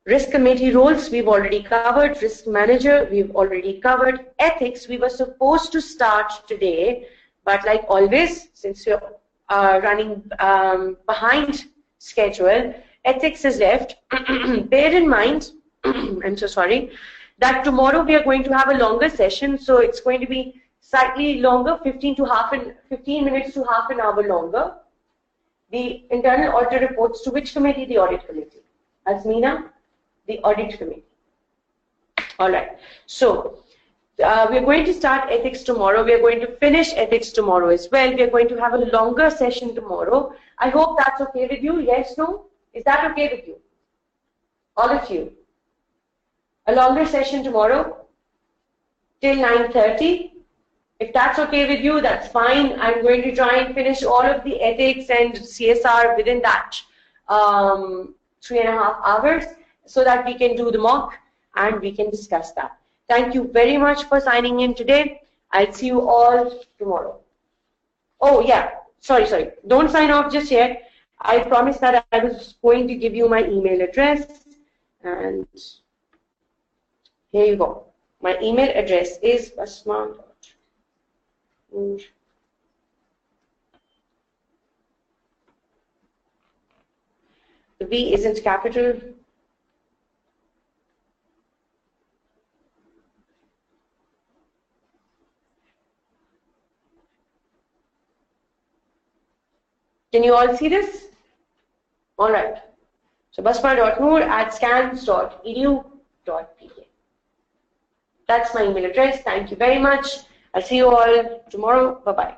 Risk committee roles, we've already covered. Risk manager, we've already covered. Ethics, we were supposed to start today, but like always, since we're running behind schedule, ethics is left. Bear in mind, I'm so sorry, that tomorrow we are going to have a longer session, so it's going to be slightly longer, 15 minutes to half an hour longer. The internal auditor reports to which committee? The audit committee. Azmeena, the audit committee. All right. So we're going to start ethics tomorrow. We're going to finish ethics tomorrow as well. We're going to have a longer session tomorrow. I hope that's okay with you. Yes, no? Is that okay with you? All of you. A longer session tomorrow till 9:30. If that's okay with you, that's fine. I'm going to try and finish all of the ethics and CSR within that 3.5 hours so that we can do the mock and we can discuss that. Thank you very much for signing in today. I'll see you all tomorrow. Oh, yeah. Sorry. Don't sign off just yet. I promised that I was going to give you my email address. And here you go. My email address is basma. The V isn't capital. Can you all see this? All right. So basma.noor@scans.edu.pa. That's my email address. Thank you very much. I'll see you all tomorrow. Bye-bye.